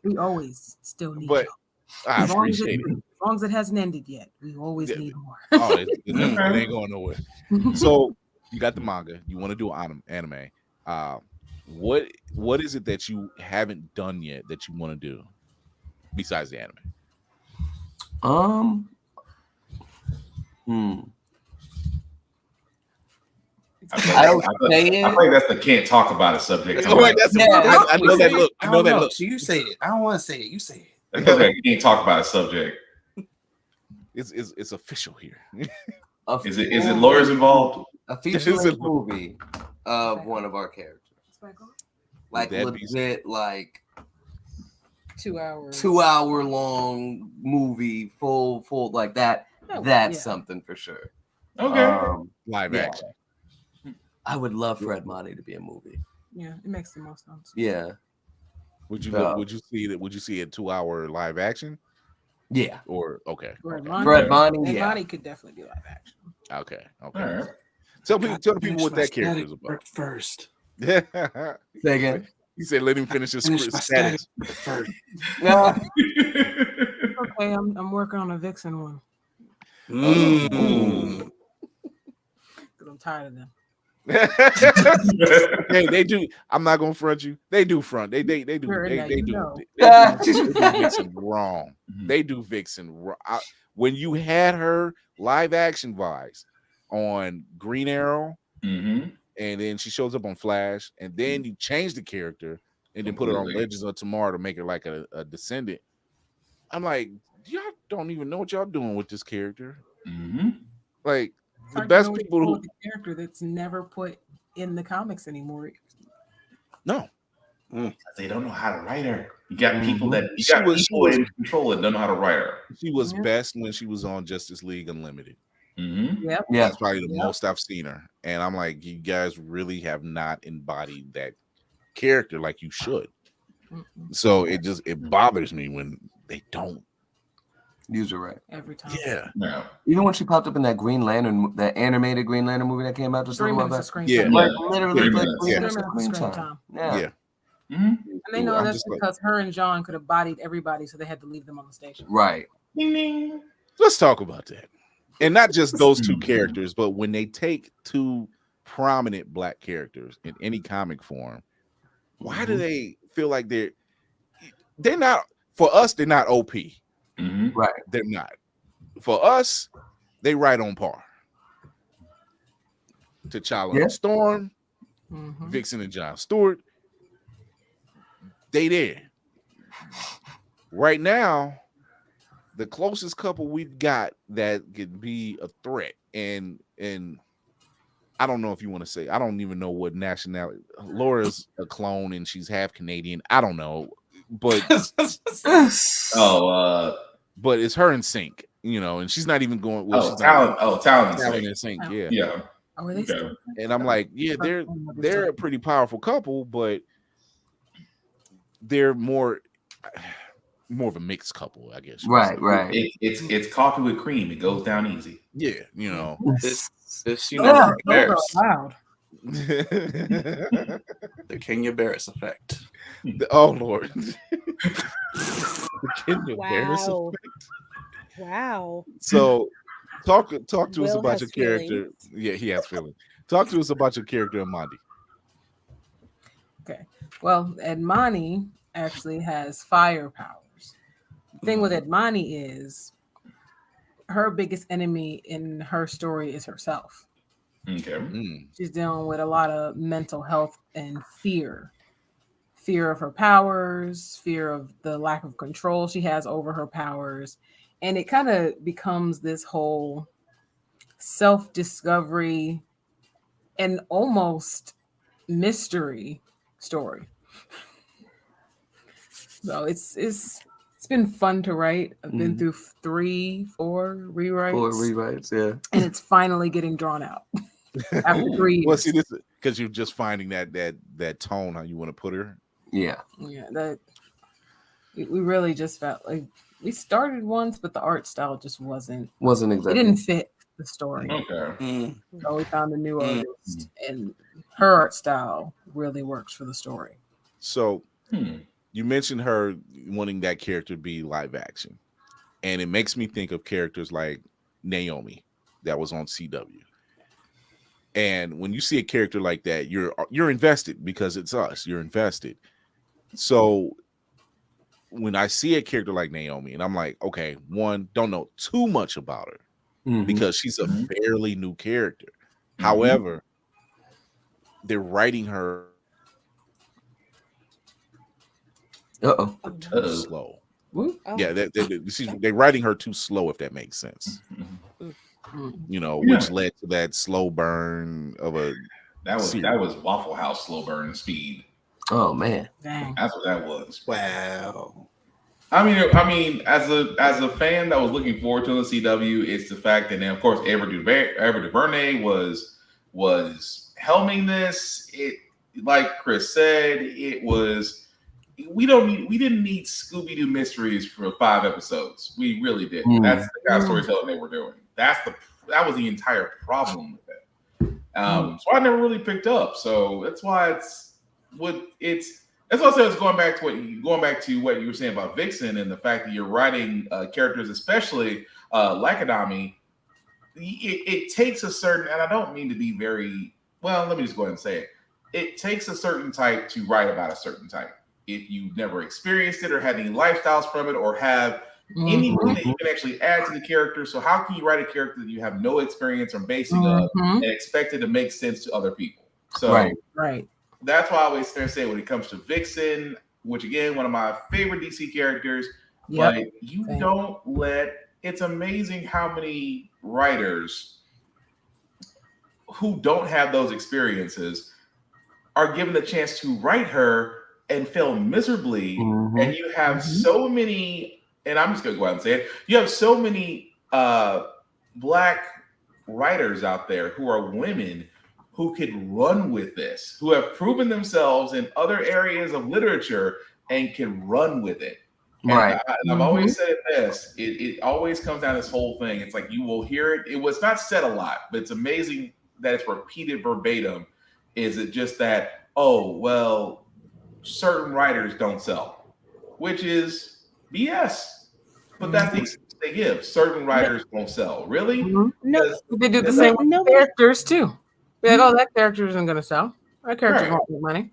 We always still need but y'all. I appreciate it. As long as it hasn't ended yet, we always need more. Oh, it ain't going nowhere. So you got the manga. You want to do anime. What is it that you haven't done yet that you want to do besides the anime? I think that's the can't talk about it subject. I know that look. I know that look. So you say it. I don't want to say it. You say it. That's okay. You can't talk about a subject. It's official here. Is it lawyers involved? A feature movie of one of our characters. Like legit, like 2 hours. 2 hour long movie, full like that. That's something for sure. Okay. Live action. I would love Fred Monty to be a movie. Yeah, it makes the most sense. Yeah. Would you see that? Would you see a 2 hour live action? Yeah. Or okay. Fred Monty. Yeah. Monty could definitely be live action. Okay. All right. Tell the people what that character is about first. Yeah. Say again. He said, "Let him finish his status first." No. Okay, I'm working on a Vixen one. Mm. Because I'm tired of them. Hey, they do. I'm not gonna front you. They do front. They do. They do Vixen wrong. They do Vixen wrong. When you had her live action vibes on Green Arrow, and then she shows up on Flash, and then you change the character and then put her on Legends of Tomorrow to make her like a descendant. I'm like, y'all don't even know what y'all doing with this character. Like the best people who the character that's never put in the comics anymore. No. They don't know how to write her. You got people that people in control that don't know how to write her. She was best when she was on Justice League Unlimited. Yeah, that's probably the most I've seen her, and I'm like, you guys really have not embodied that character like you should. So it bothers me when they don't use her right every time. Yeah. No. Even when she popped up in that Green Lantern, that animated Green Lantern movie that came out just 3 a minutes while of screen back. time. Like literally 3 like minutes. 3 3 minutes of minutes screen screen time. time. Yeah. And they know I'm that's just like- because her and John could have bodied everybody, so they had to leave them on the station. Right. Let's talk about that. And not just those two characters, but when they take two prominent black characters in any comic form, why do they feel like they're not, for us, they're not OP. Right. They're not. For us, they right on par. T'Challa and Storm, Vixen and John Stewart, they there. Right now, the closest couple we've got that could be a threat, and I don't know if you want to say, I don't even know what nationality. Laura's a clone and she's half Canadian. I don't know, but but it's her in sync, you know, and she's not even going. Well, Talon in sync, yeah. Yeah. Oh, are they still? And I'm like, yeah, they're a pretty powerful couple, but they're more. more of a mixed couple, I guess. Right, right. It's coffee with cream. It goes down easy. Yeah, you know. It's you Oh, know, those are Barris. loud. The Kenya Barris effect. Oh Lord. The Kenya Barris Wow. effect. Wow. So talk to us Will about has your character. feelings. Yeah, he has feelings. Talk to us about your character, Amandi. Okay. Well, Edmani actually has fire powers. The thing with Edmani is her biggest enemy in her story is herself. Okay. She's dealing with a lot of mental health and fear. Fear of her powers, fear of the lack of control she has over her powers. And it kind of becomes this whole self-discovery and almost mystery story. So it's been fun to write. I've been through 3, 4 rewrites. 4 rewrites, yeah. And it's finally getting drawn out after 3 years. Well, see, this because you're just finding that tone how you want to put her. Yeah, that we really just felt like we started once, but the art style just wasn't exactly. It didn't fit the story. Okay. So we found a new artist, and her art style really works for the story. So you mentioned her wanting that character to be live action, and it makes me think of characters like Naomi that was on CW. And when you see a character like that, you're invested because it's us. You're invested. So when I see a character like Naomi, and I'm like, okay, one, don't know too much about her because she's a fairly new character. However, they're writing her too slow. Yeah, they're writing her too slow, if that makes sense. You know, which led to that slow burn of a that series. was Waffle House slow burn speed. Oh man, dang, that's what that was. Wow. I mean, as a fan that was looking forward to the CW, it's the fact that, and of course, Ava DuVernay was helming this. It, like Chris said, it was. We didn't need Scooby-Doo mysteries for 5 episodes. We really did. That's the kind of storytelling they were doing. That was the entire problem with it. So I never really picked up. So that's why that's why I said it's going back to what you were saying about Vixen and the fact that you're writing characters, especially like Adami. It takes a certain, and I don't mean to be very well. Let me just go ahead and say it. It takes a certain type to write about a certain type. If you've never experienced it or had any lifestyles from it or have anything that you can actually add to the character. So how can you write a character that you have no experience or basing of and expect it to make sense to other people? So right. That's why I always say when it comes to Vixen, which again, one of my favorite DC characters, but you don't it's amazing how many writers who don't have those experiences are given the chance to write her and fail miserably. And you have so many, and I'm just gonna go out and say it, you have so many Black writers out there who are women who could run with this, who have proven themselves in other areas of literature and can run with it. And I've always said this, it always comes down to this whole thing. It's like you will hear it. It was not said a lot, but it's amazing that it's repeated verbatim. Is it just that, oh, well, certain writers don't sell, which is BS. But that's the excuse they give. Certain writers don't sell. Really? No, they do the same with characters too. They're like, oh, that character isn't going to sell. That character won't make money.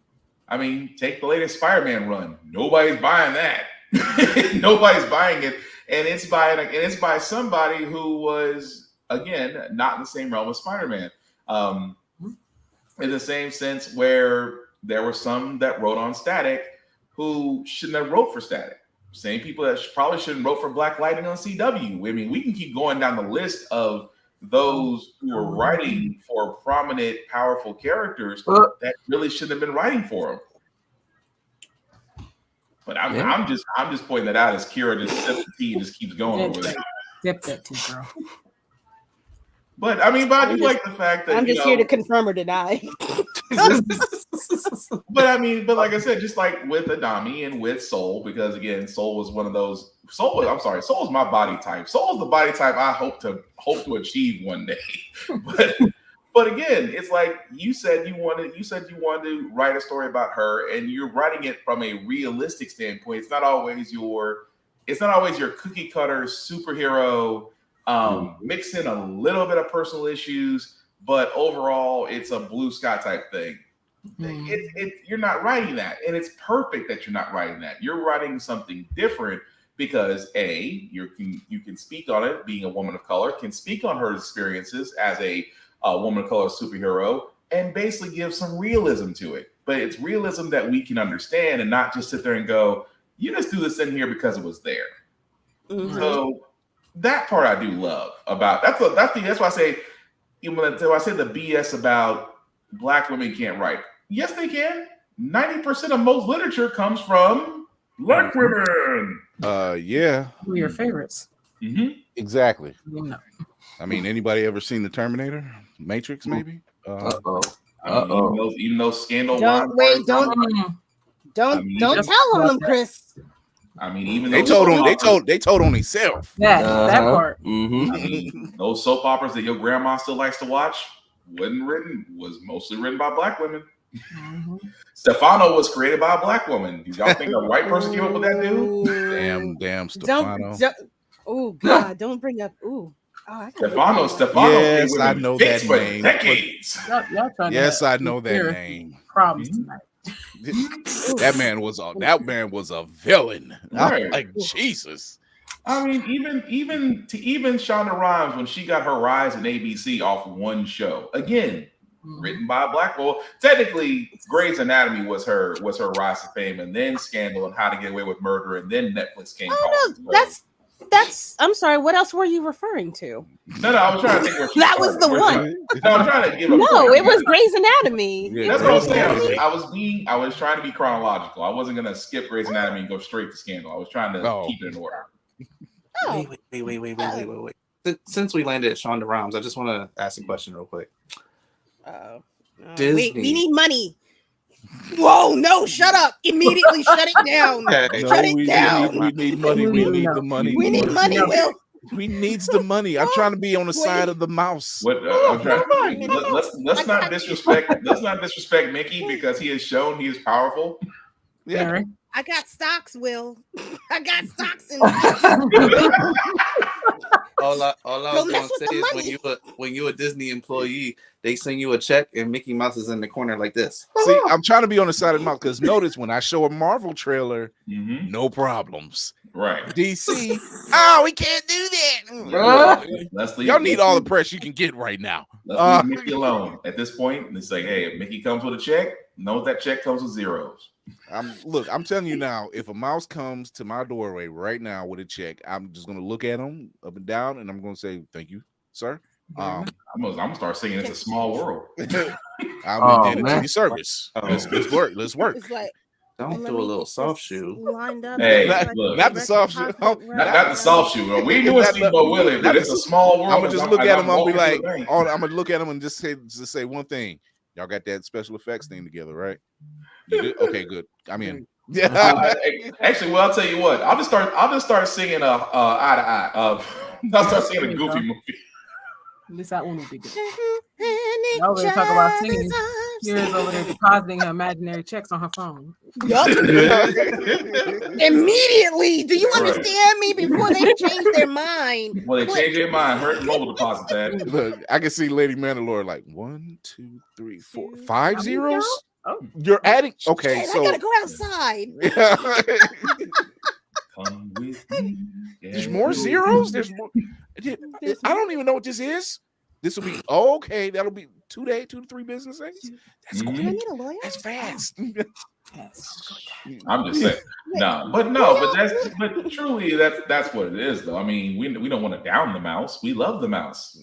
I mean, take the latest Spider-Man run. Nobody's buying that. Nobody's buying it, and it's by somebody who was, again, not in the same realm as Spider-Man. In the same sense where there were some that wrote on Static who shouldn't have wrote for Static. Same people that probably shouldn't wrote for Black Lightning on CW. I mean, we can keep going down the list of those who are writing for prominent, powerful characters that really shouldn't have been writing for them. But I'm just pointing that out as Kira just sips the tea and just keeps going over there. Sip that tea, girl. But I mean, I do like the fact that I'm just here to confirm or deny. but like I said, just like with Adami and with Soul, because again, Soul was one of those. Soul is my body type. Soul is the body type I hope to achieve one day. But again, it's like you said you wanted to write a story about her, and you're writing it from a realistic standpoint. It's not always your cookie cutter superhero. Mix in a little bit of personal issues, but overall, it's a blue sky type thing. You're not writing that, and it's perfect that you're not writing that. You're writing something different because you can speak on it. Being a woman of color, can speak on her experiences as a woman of color superhero, and basically give some realism to it. But it's realism that we can understand, and not just sit there and go, "You just threw this in here because it was there." Mm-hmm. So that part I do love about that's why I say when I say the BS about Black women can't write. Yes, they can. 90% of most literature comes from Black women. Yeah. Who are your favorites? Mm-hmm. Exactly. No. I mean, anybody ever seen the Terminator? Matrix, maybe? Even though Scandal. Don't tell on them, Chris. I mean, even they told on themselves. That part. Mm-hmm. I mean, those soap operas that your grandma still likes to watch was mostly written by Black women. Mm-hmm. Stefano was created by a Black woman. Do y'all think a white person came up with that dude? Damn Stefano. Oh God, don't bring up. Stefano. Yes, I know that name. Decades. Yes, I know that name. Problems tonight. That man was a villain. Right. Like Jesus. I mean, even Shonda Rhimes, when she got her rise in ABC off one show, again, written by a Black woman. Technically, Grey's Anatomy was her rise to fame, and then Scandal and How to Get Away with Murder, and then Netflix came. Oh no, that's. I'm sorry. What else were you referring to? No, I was trying to think. That was the one. No, I'm trying to give. No, it was Grey's Anatomy. Yeah, that's what I was saying. I was trying to be chronological. I wasn't gonna skip Grey's Anatomy and go straight to Scandal. I was trying to keep it in order. Wait. Since we landed at Shonda Rhimes, I just want to ask a question real quick. Wait, we need money. Whoa, no, shut up. Immediately shut it down. Shut it down. We need money. We need the money. We need money, Will. We needs the money. I'm trying to be on the side of the mouse. Let's not disrespect. Let's not disrespect Mickey because he has shown he is powerful. Yeah. I got stocks, Will. I got stocks in. All I was gonna say is when you're a Disney employee, they send you a check and Mickey Mouse is in the corner like this. See, I'm trying to be on the side of the mouse because notice when I show a Marvel trailer, no problems. Right. DC, we can't do that. Y'all need all the press you can get right now. Let's leave Mickey alone. At this point, it's like, hey, if Mickey comes with a check, know that check comes with zeros. I'm telling you now, if a mouse comes to my doorway right now with a check, I'm just gonna look at him up and down, and I'm gonna say, "Thank you, sir." I'm gonna start singing "It's a Small World." I'm in your service. Let's work. It's like, don't do a little soft shoe. Hey, look, not the soft shoe. Not the soft shoe. We knew it's Steamboat Willie, but it's a small world. I'm gonna just look at him. I'll be like, I'm gonna look at him and just say one thing. Y'all got that special effects thing together, right? Okay, good. I'm in. Yeah. Actually, well, I'll tell you what. I'll just start singing Eye to Eye. I'll start singing a Goofy movie. At least that one would be good. Y'all really talk about singing. Kira's over there depositing her imaginary checks on her phone. Yup. Immediately. Do you understand me? Before they change their mind. Well, they change their mind. Her mobile deposit that. Look, I can see Lady Mandalore like 1, 2, 3, 4, 5 zeros. Oh. You're adding. Okay, so I gotta go outside. Come with me. There's more zeros. There's more. I don't even know what this is. This will be okay. That'll be 2 to 3 business days. That's Do I need a lawyer? That's fast. I'm just saying. But truly that's what it is though. I mean, we don't want to down the mouse. We love the mouse.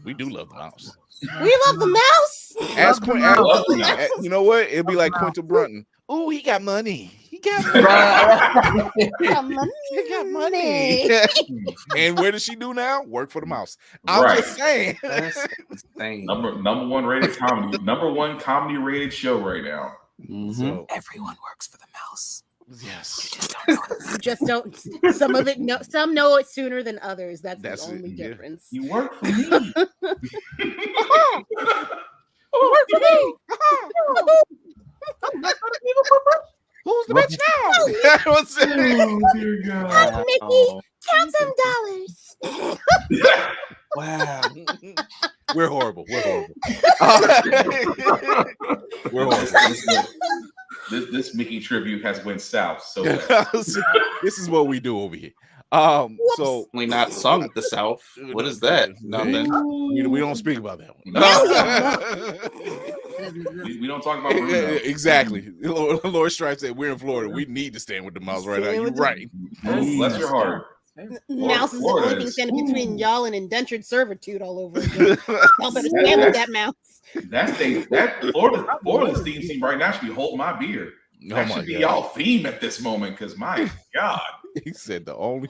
We do love the mouse. We love the mouse. You know what? It'd be like Quentin Brunton. Oh, he got money. He got money. He got money. And where does she do now? Work for the mouse. I'm just saying. That's insane. Number one rated comedy. Number one comedy rated show right now. So everyone works for the mouse. Yes. You just don't. Some of it. No, some know it sooner than others. That's the only difference. You work for me. Work for me. Who's the bitch now? What's it? Oh dear God. Hi, Mickey. Count some dollars. Wow. We're horrible. We're horrible. We're horrible. This Mickey tribute has went south. So this is what we do over here. So we not sung at the South. What is that? Nothing. We don't speak about that one. we don't talk about Bruno. Exactly. Lord Stripe said we're in Florida. We need to stand with the mouse right now. You're right. Bless your heart. Mouse is the only thing standing between y'all and indentured servitude all over again. Y'all better stand with that mouse. That Florida's theme scene right now should be "Hold My Beer." That should be y'all theme at this moment, because my God. He said the only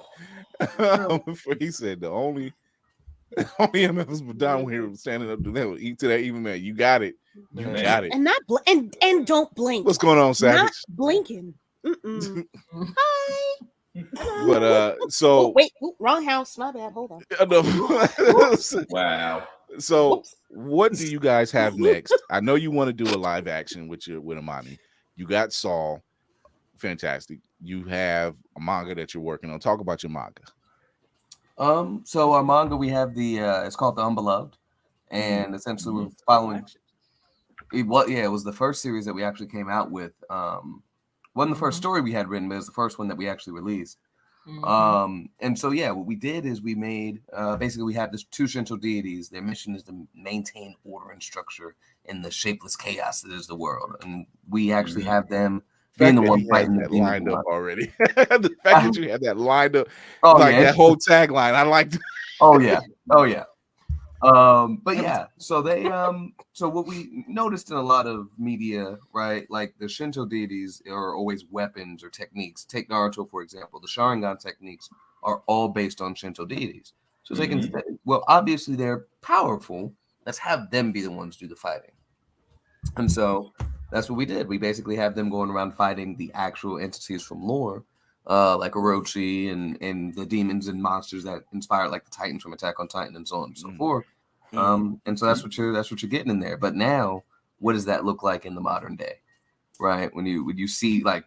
MFs down here standing up to that eat to that even man. You got it. You got it. And not and don't blink. What's going on, Savage? Not blinking. Hi. But so wait, wrong house. My bad. Hold on. Wow. So what do you guys have next? I know you want to do a live action with Amani. You got Saul. Fantastic. You have a manga that you're working on. Talk about your manga. So our manga, we have it's called The Unbeloved, and essentially we're following. It was the first series that we actually came out with. Wasn't the first story we had written, but it was the first one that we actually released. And so what we did is we made basically we have this two Shinto deities. Their mission is to maintain order and structure in the shapeless chaos that is the world, and we actually have them being the one fighting that lined up already. The fact that you had that lined up, that whole tagline, I liked. Oh yeah. So they so what we noticed in a lot of media, right, like the Shinto deities are always weapons or techniques. Take Naruto, for example. The Sharingan techniques are all based on Shinto deities. So they can, well, obviously they're powerful. Let's have them be the ones do the fighting. And so that's what we did. We basically have them going around fighting the actual entities from lore, like Orochi and the demons and monsters that inspired like the Titans from Attack on Titan and so on and so forth. And so that's what you're getting in there. But now, what does that look like in the modern day, right? When you see, like,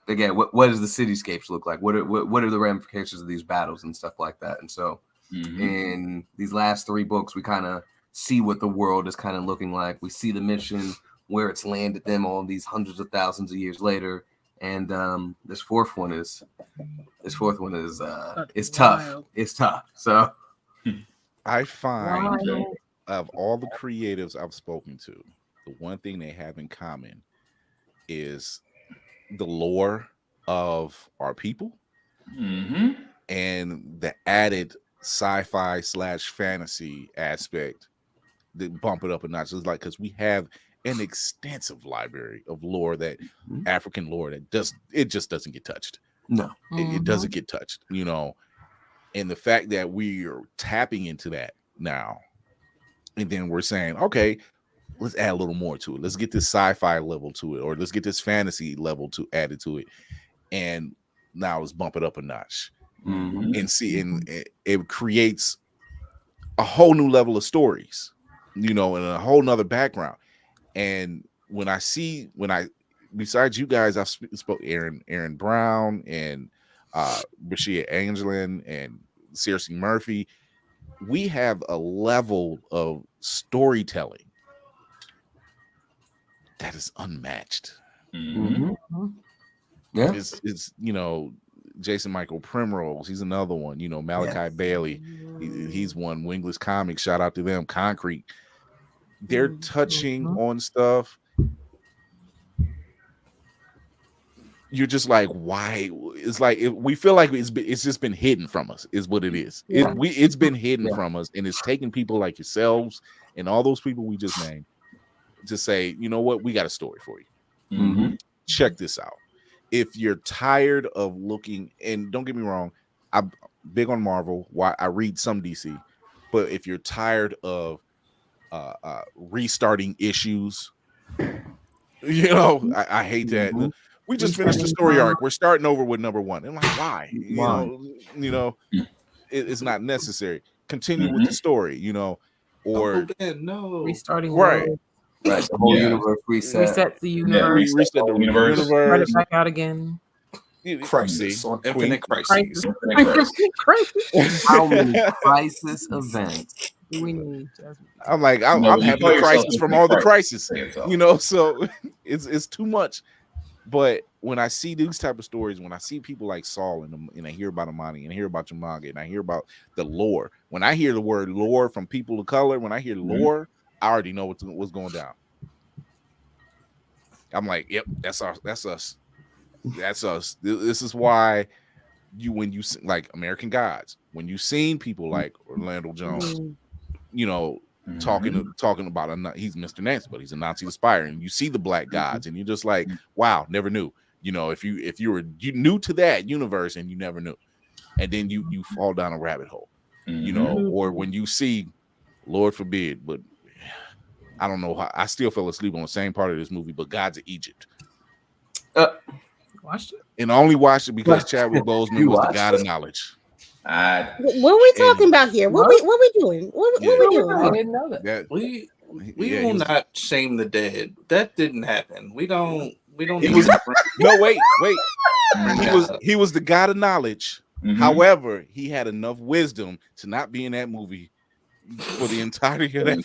again, what does the cityscapes look like? What are the ramifications of these battles and stuff like that? And so in these last 3 books, we kind of see what the world is kind of looking like. We see the mission, where it's landed them all these hundreds of thousands of years later. And this fourth one is tough. It's tough. So I find of all the creatives I've spoken to, the one thing they have in common is the lore of our people and the added sci-fi / fantasy aspect that bump it up a notch. It's like, because we have an extensive library of lore, that African lore that just doesn't get touched. No, it doesn't get touched, and the fact that we are tapping into that now, and then we're saying, okay, let's add a little more to it. Let's get this sci-fi level to it, or let's get this fantasy level added to it, and now let's bump it up a notch and see, and it creates a whole new level of stories, and a whole nother background. And besides you guys, I've spoke Aaron Brown and Rashida Angelin and Circe Murphy. We have a level of storytelling that is unmatched. Yeah, it's Jason Michael Primrose. He's another one. Malachi Bailey. He's one. Wingless Comics. Shout out to them. Concrete. They're touching on stuff. You're just like, why? It's like we feel like it's just been hidden from us, is what it is. It's been hidden from us, and it's taking people like yourselves and all those people we just named to say, you know what, we got a story for you. Check this out. if you're tired of looking, and don't get me wrong, I'm big on Marvel. Why I read some DC, but if you're tired of restarting issues, I hate that. We just finished the story arc. We're starting over with number one. And I'm like, why? It's not necessary. Continue with the story, or no restarting right. Right, the whole universe reset the universe, reset the universe, start it back out again. Crisis on Infinite Crises. How many crisis events do we need? I'm like, I'm having a crisis from all the crisis, so it's too much. But when I see these type of stories, when I see people like Saul and I hear about Amani and I hear about your manga and I hear about the lore, when I hear the word lore from people of color, when I hear lore, I already know what's going down. I'm like, yep, that's us. That's us. This is why when you like American Gods, when you seen people like Orlando Jones, talking about he's Mr. Nance, but he's a Nazi aspire, and you see the black gods, and you're just like, wow, never knew. If you were new to that universe and you never knew, and then you fall down a rabbit hole, or when you see, Lord forbid, but I don't know how I still fell asleep on the same part of this movie, but Gods of Egypt. Watched it? And I only watched it because Chadwick Boseman was the god of knowledge. What are we talking about here? What we doing? What we doing? I didn't know that. We will not shame the dead. That didn't happen. We don't. No, wait. He was the god of knowledge. However, he had enough wisdom to not be in that movie for the entirety of that movie.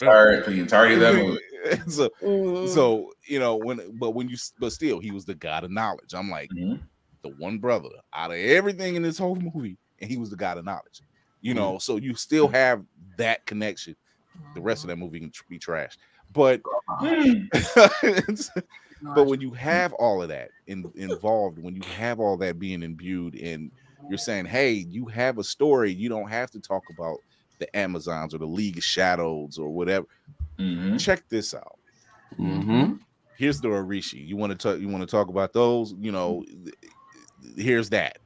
But still, he was the god of knowledge. I'm like, the one brother out of everything in this whole movie, and he was the god of knowledge. So you still have that connection. The rest of that movie can be trash, but but when you have all of that involved, when you have all that being imbued, and you're saying, hey, you have a story, you don't have to talk about the Amazons or the League of Shadows or whatever. Check this out. Here's the Orishi. You want to talk about those? Here's that.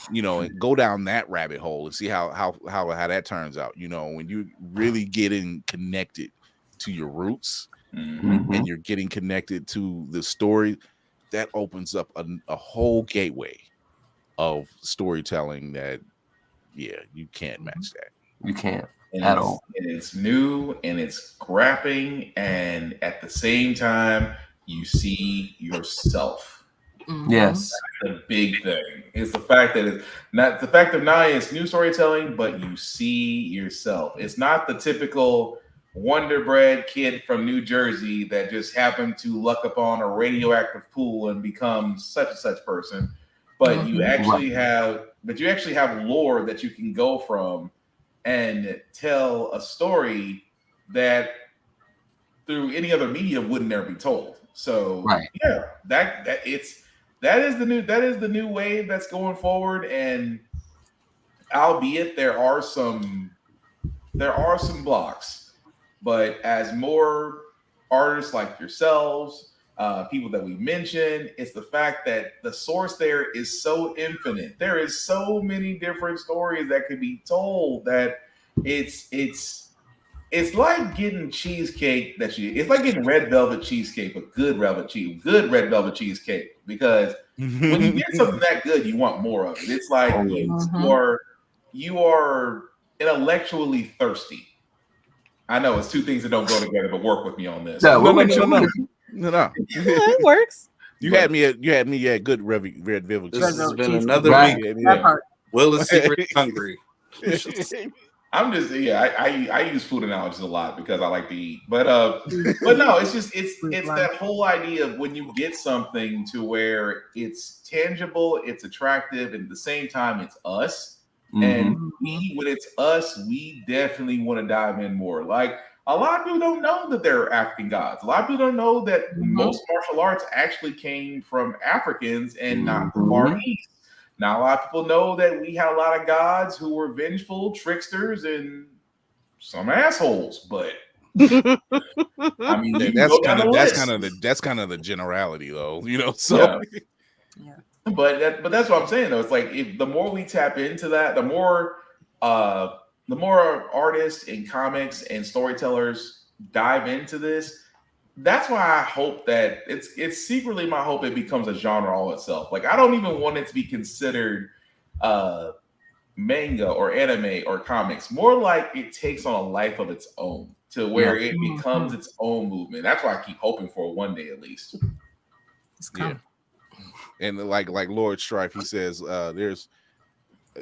And go down that rabbit hole and see how that turns out. When you really getting connected to your roots and you're getting connected to the story, that opens up a whole gateway of storytelling that, you can't match that. You can't at all. And it's new and it's grabbing, and at the same time, you see yourself. Yes, that's the big thing. It's the fact that it's not the fact of now it's new storytelling, but you see yourself. It's not the typical Wonder Bread kid from New Jersey that just happened to luck upon a radioactive pool and become such and such person. But you actually have lore that you can go from and tell a story that through any other media wouldn't ever be told. So that is the new wave that's going forward. And albeit there are some blocks, but as more artists like yourselves, people that we mentioned, it's the fact that the source there is so infinite. There is so many different stories that could be told that it's like getting cheesecake it's like getting red velvet cheesecake, but good red velvet cheesecake, because when you get something that good, you want more of it. It's like you are intellectually thirsty. I know it's two things that don't go together, but work with me on this. No. It works. You had me at good red velvet. This has been another week. Will is secret hungry. I'm just I use food analogies a lot because I like to eat, but no, it's that whole idea of when you get something to where it's tangible, it's attractive, and at the same time it's us. And when it's us, we definitely want to dive in more. Like, a lot of people don't know that they're African gods. A lot of people don't know that most martial arts actually came from Africans and not from Far East. Now, a lot of people know that we had a lot of gods who were vengeful, tricksters, and some assholes. But I mean, that's kind of the generality, though. So Yeah. But that's what I'm saying though. It's like if the more we tap into that, the more artists and comics and storytellers dive into this. That's why I hope that it's secretly my hope it becomes a genre all itself. Like I don't even want it to be considered manga or anime or comics. More like it takes on a life of its own to where it becomes its own movement. That's why I keep hoping for one day at least. Yeah. And like Lord Strife, he says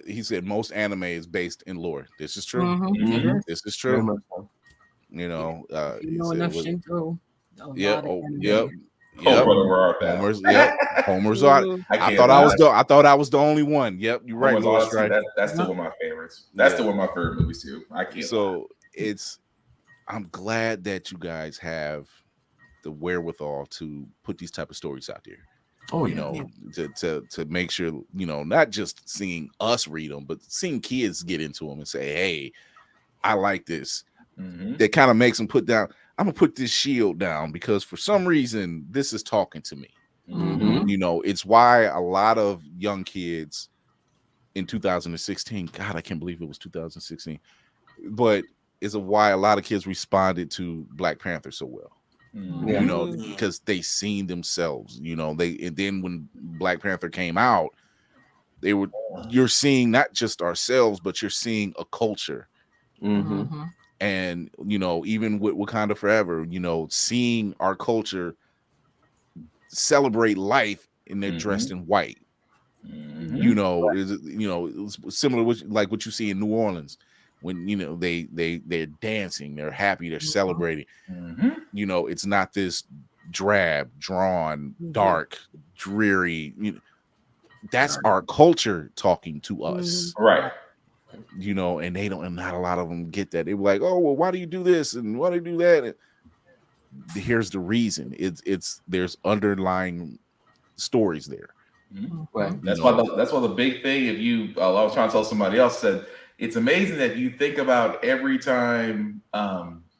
he said most anime is based in lore. This is true. This is true. You know, you know enough Shinto. Yep. Homer's art. I thought I was the only one. Yep, you're right, Lord Strife. That's still one of my favorites. That's still one of my favorite movies too. I can't. So I'm glad that you guys have the wherewithal to put these type of stories out there. Oh, you know, to make sure, you know, not just seeing us read them, but seeing kids get into them and say, hey, I like this. That kind of makes them put down, I'm gonna put this shield down because for some reason this is talking to me. You know, it's why a lot of young kids in 2016, God, I can't believe it was 2016, but it's why a lot of kids responded to Black Panther so well. You know, because they seen themselves, you know, and then when Black Panther came out, you're seeing not just ourselves, but you're seeing a culture. And, you know, even with Wakanda Forever, you know, seeing our culture celebrate life and they're dressed in white. You know, it's similar with like what you see in New Orleans when, you know, they're dancing, they're happy, they're celebrating. You know, it's not this drab, drawn, dark, dreary. You know, that's our culture talking to us, right? You know, and not a lot of them get that. They were like, oh, well, why do you do this and why do you do that? And here's the reason. There's underlying stories there. That's why the big thing. If you, I was trying to tell somebody else, said it's amazing that you think about every time,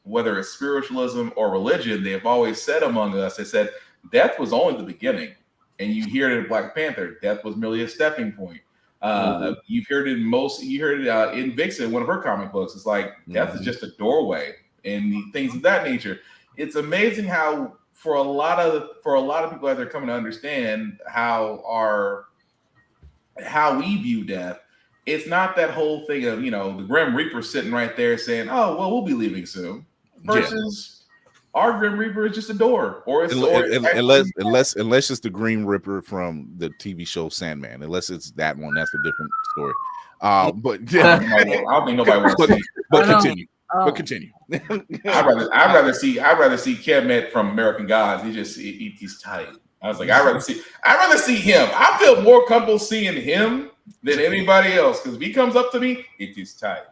whether it's spiritualism or religion, they've always said among us, they said death was only the beginning, and you hear it in Black Panther, death was merely a stepping point. You've heard it in Vixen, one of her comic books. It's like death is just a doorway and things of that nature. It's amazing how for a lot of people as they're coming to understand how we view death, it's not that whole thing of, you know, the Grim Reaper sitting right there saying, oh, well, we'll be leaving soon, versus our Grim Reaper is just a door, or it's unless it's the Green Reaper from the TV show Sandman, unless it's that one, that's a different story. But yeah, I don't think nobody wants to see. But continue. But continue. I'd rather see Kemet from American Gods. He's tight. I was like, I'd rather see him. I feel more comfortable seeing him than anybody else, because if he comes up to me, it is time.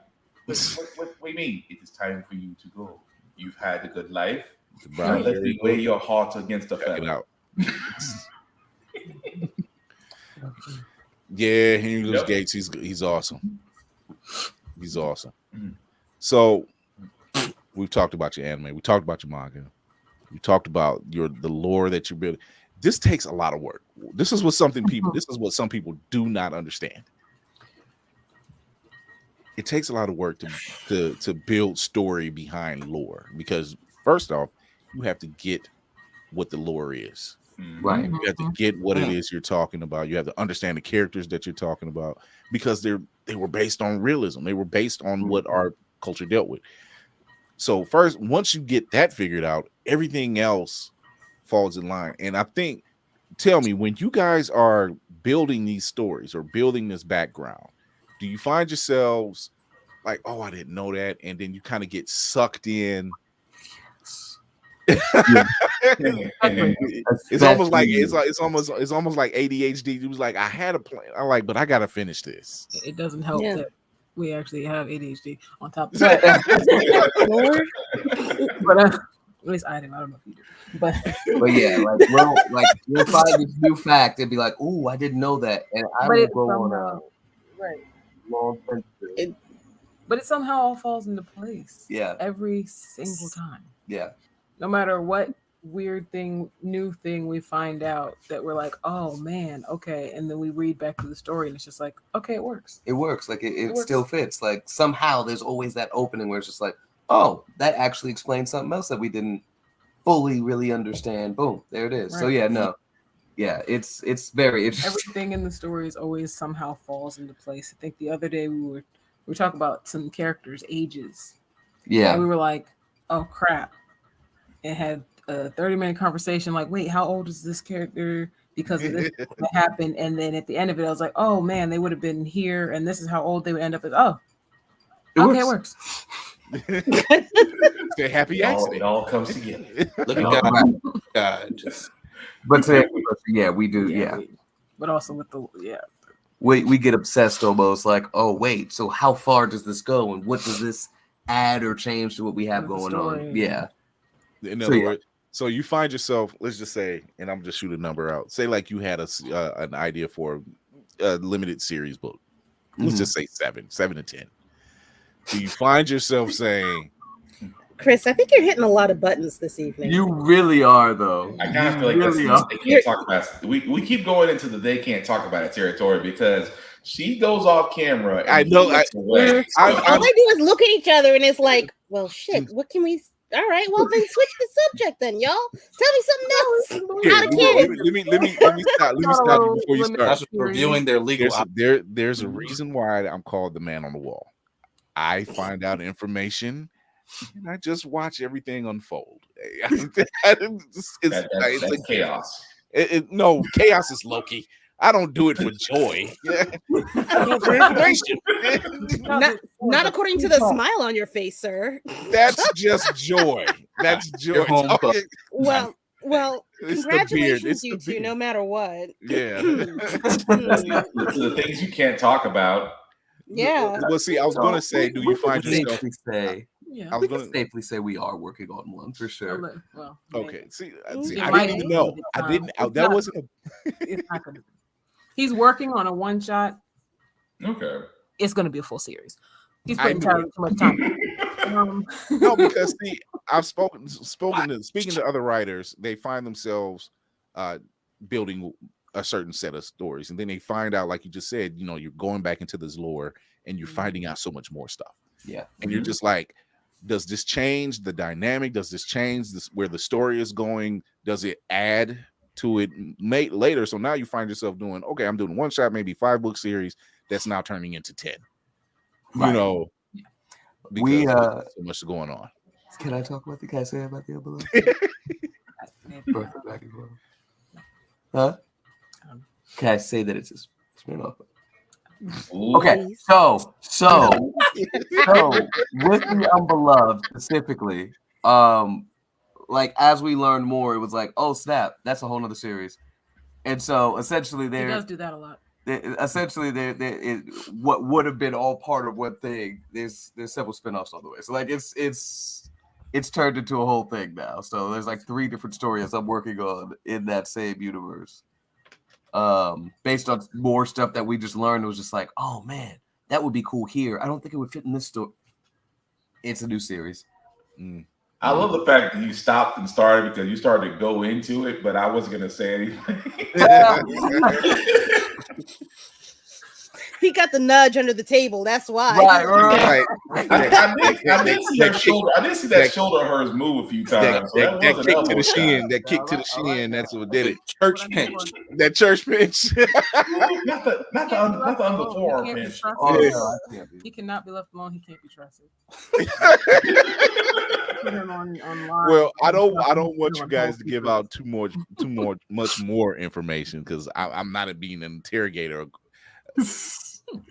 What do you mean? It is time for you to go. You've had a good life. Let me weigh your heart against the feather. Yeah, Henry Louis Gates, he's awesome. He's awesome. So we've talked about your anime, we talked about your manga, we talked about the lore that you're building. This takes a lot of work. This is what some people do not understand. It takes a lot of work to build story behind lore, because first off, you have to get what the lore is. Right. You have to get what it is you're talking about. You have to understand the characters that you're talking about, because they were based on realism. They were based on what our culture dealt with. So first, once you get that figured out, everything else falls in line. And I think, tell me, when you guys are building these stories or building this background, do you find yourselves like, oh, I didn't know that, and then you kind of get sucked in? It's almost like ADHD. It was like, I had a plan. I'm like, but I gotta finish this. It doesn't help that we actually have ADHD on top of that. But at least I do. I don't know if you do. But yeah, we'll find this new fact and be like, "Ooh, I didn't know that," and I will go on a long adventure. But it somehow all falls into place. Yeah, every single time. Yeah. No matter what weird thing, new thing we find out that we're like, oh man, okay, and then we read back to the story and it's just like, okay, it works. It works. Like it works. still fits. Like somehow there's always that opening where it's just like, oh, that actually explains something else that we didn't fully really understand. Boom, there it is. Right. So yeah, no. Yeah, it's very interesting. Everything in the stories always somehow falls into place. I think the other day we were talking about some characters' ages. Yeah. And we were like, oh crap. It had a 30-minute conversation like, wait, how old is this character? Because of this that happened. And then at the end of it, I was like, oh man, they would have been here, and this is how old they would end up as. Oh, it works. It's a happy accident. It all comes together. Look at God. Just. But yeah, we do. Yeah. But also with the we get obsessed almost like, oh wait, so how far does this go, and what does this add or change to what we have going on? Yeah. In other words, so you find yourself, let's just say, and I'm just shoot a number out. Say like you had an idea for a limited series book. Let's just say 7 to 10. Do you find yourself saying, Chris, I think you're hitting a lot of buttons this evening. You really are, though. I kind of feel like they can't talk about it. We keep going into the they can't talk about it territory because she goes off camera. And I know. All they do is look at each other, and it's like, well, shit. What can we? All right, well then switch the subject, then y'all. Tell me something else. Here, How to kids. let me stop you before you start. Reviewing their legal. There's a reason why I'm called the man on the wall. I find out information. And I just watch everything unfold. It's chaos. No, chaos is Loki. I don't do it for joy. I do it for information. Not according to the smile on your face, sir. That's just joy. That's joy. Well, it's congratulations, you two, no matter what. Yeah. The things you can't talk about. Yeah. Well, see, I was going to say, do you find yourself... I was going to safely say we are working on one for sure. Well, okay. See, I didn't even know. I didn't. That wasn't. It's not going to. He's working on a one shot. Okay. It's going to be a full series. He's putting too much time. No, because see, I've speaking to other writers, they find themselves building a certain set of stories, and then they find out, like you just said, you're going back into this lore, and you're finding out so much more stuff. Yeah, and you're just like, does this change the dynamic? Does this change where the story is going? Does it add to it later? So now you find yourself doing, okay, I'm doing one shot, maybe 5-book series that's now turning into 10. Right. Because there's so much going on. Can I talk about the guy saying about the envelope? Huh? Can I say that it's a spin-off? Okay, so with the Unbeloved specifically, like as we learned more, it was like, oh snap, that's a whole nother series. And so essentially he does do that a lot. Essentially, what would have been all part of one thing, there's several spin-offs on the way. So like it's turned into a whole thing now. So there's like 3 different stories I'm working on in that same universe. Based on more stuff that we just learned. It was just like, oh man, that would be cool here. I don't think it would fit in this story. It's a new series. I love the fact that you stopped and started because you started to go into it, but I wasn't going to say anything. He got the nudge under the table. That's why. Right. I did see that shoulder. I did see that shoulder of hers move a few times. That kick to the shin. That kick to the shin. That's what did it. Church pinch. That church pinch. not the underforearm pinch. He cannot be left alone. He can't be trusted. Well, I don't want you guys to give out much more information because I'm not being an interrogator.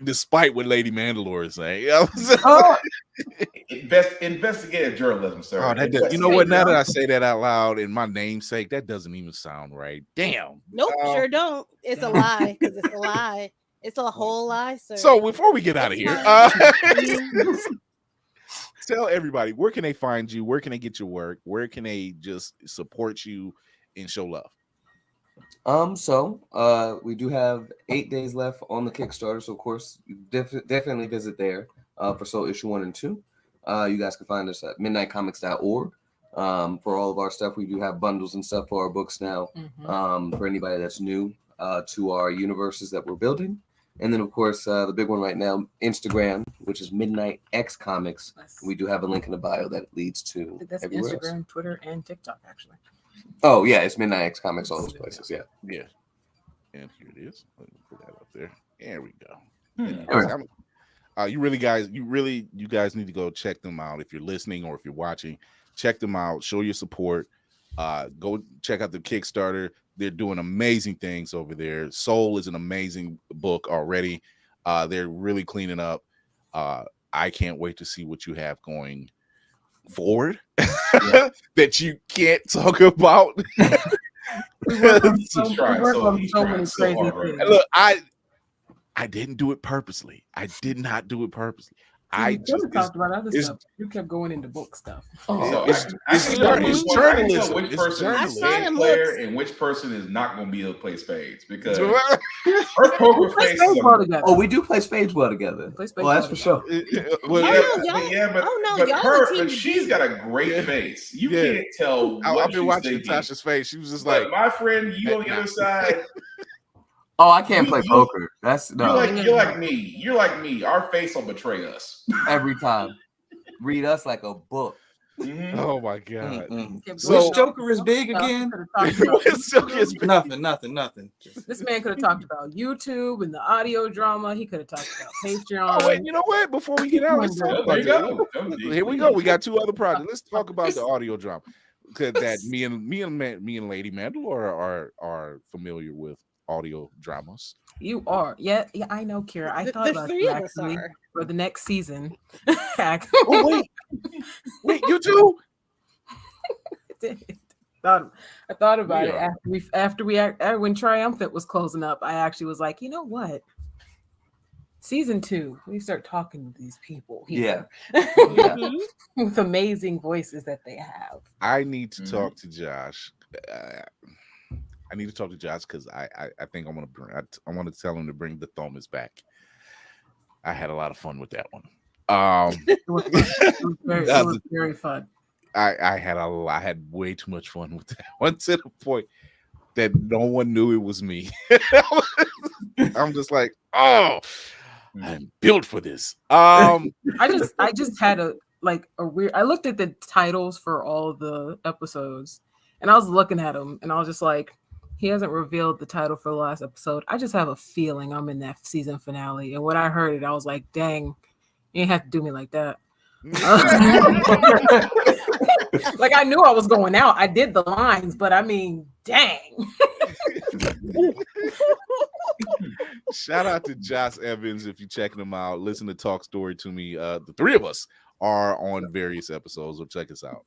Despite what Lady Mandalore is saying, investigative journalism, sir. You know what? Now that I say that out loud in my namesake, that doesn't even sound right. Damn. Nope, sure don't. It's a lie because it's a lie. It's a whole lie, sir. So before we get out of here, tell everybody, where can they find you? Where can they get your work? Where can they just support you and show love? We do have 8 days left on the Kickstarter, so of course definitely visit there for Soul Issue 1 and 2. You guys can find us at midnightcomics.org. for all of our stuff. We do have bundles and stuff for our books now. For anybody that's new to our universes that we're building. And then, of course, the big one right now, Instagram, which is Midnight X Comics. We do have a link in the bio that leads to That's everywhere Instagram, else. Twitter, and TikTok, actually. Oh, yeah, it's Midnight X Comics, all those places, yeah. Yeah. And here it is. Let me put that up there. There we go. You guys need to go check them out. If you're listening or if you're watching, check them out. Show your support. Go check out the Kickstarter. They're doing amazing things over there. Soul is an amazing book already. They're really cleaning up. I can't wait to see what you have going forward that you can't talk about. So many crazy things. Look, I didn't do it purposely. I did not do it purposely. I just talked about other stuff. You kept going into book stuff. It's journalism. Which person is a spades player and which person is not going to be able to play spades because her poker face. Oh, we do play spades well together. Well, that's for sure. But she's got a great face. You can't tell. I've been watching Natasha's face. She was just like, my friend, you on the other side. Oh, I can't play poker. That's no. You're like me. You're like me. Our face will betray us every time. Read us like a book. Oh my god! So, which Joker is big again? Nothing. This man could have talked about YouTube and the audio drama. He could have talked about Patreon. Oh wait, you know what? Before we get out, let's talk about here we go. We got two other projects. Let's talk about the audio drama that me and Lady Mandalore are familiar with. Audio dramas. You are, yeah. I know, Kira. I thought about you actually for the next season. Oh wait, you too. I thought about it after when Triumphant was closing up. I actually was like, you know what? Season 2, we start talking to these people here. With amazing voices that they have. I need to talk to Josh. I need to talk to Josh because I think I want to tell him to bring the Thomas back. I had a lot of fun with that one. It was very fun. I had way too much fun with that one to the point that no one knew it was me. I'm just like, oh, I'm built for this. I just had a weird. I looked at the titles for all the episodes, and I was looking at them, and I was just like. He hasn't revealed the title for the last episode. I just have a feeling I'm in that season finale. And when I heard it, I was like, dang, you ain't have to do me like that. Like I knew I was going out. I did the lines, but I mean, dang. Shout out to Josh Evans if you're checking him out. Listen to Talk Story to Me. The three of us are on various episodes, so check us out.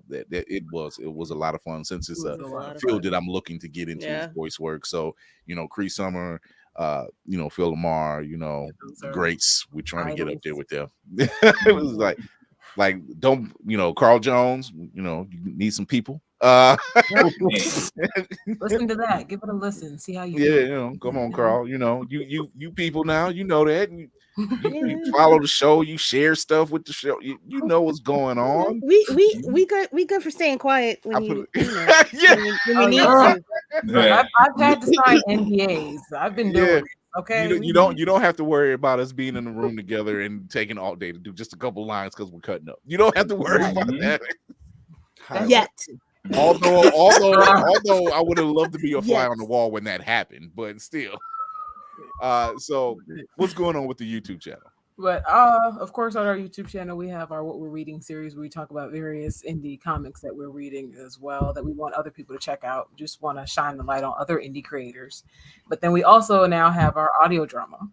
It was a lot of fun since it's a field that I'm looking to get into voice work. So Cree Summer, Phil Lamar, the greats. We're trying to get up there with them. It was like don't Carl Jones. You need some people. Listen to that. Give it a listen. See how you do. Come on, Carl. You people now. You know that. You follow the show. You share stuff with the show. You know what's going on. We good for staying quiet when you need to. I've had to sign NDAs. I've been doing it. Okay. You don't have to worry about us being in the room together and taking all day to do just a couple lines because we're cutting up. You don't have to worry about that. Yet. Although I would have loved to be a fly on the wall when that happened, but still. So what's going on with the YouTube channel? But of course, on our YouTube channel, we have our What We're Reading series where we talk about various indie comics that we're reading as well that we want other people to check out. Just want to shine the light on other indie creators. But then we also now have our audio drama,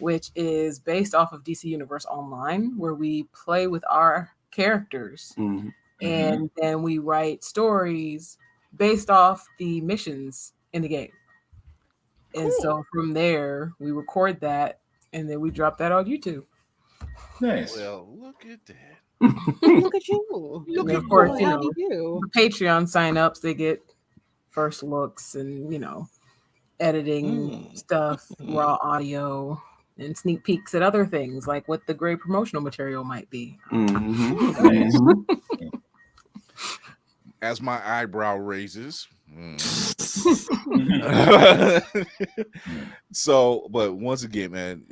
which is based off of DC Universe Online, where we play with our characters. And then we write stories based off the missions in the game. And so from there, we record that, and then we drop that on YouTube. Nice. Well, look at that. Look at you. Look at of course, you. The Patreon signups, they get first looks and, editing stuff, raw audio, and sneak peeks at other things, like what the great promotional material might be. As my eyebrow raises. So, but once again, man,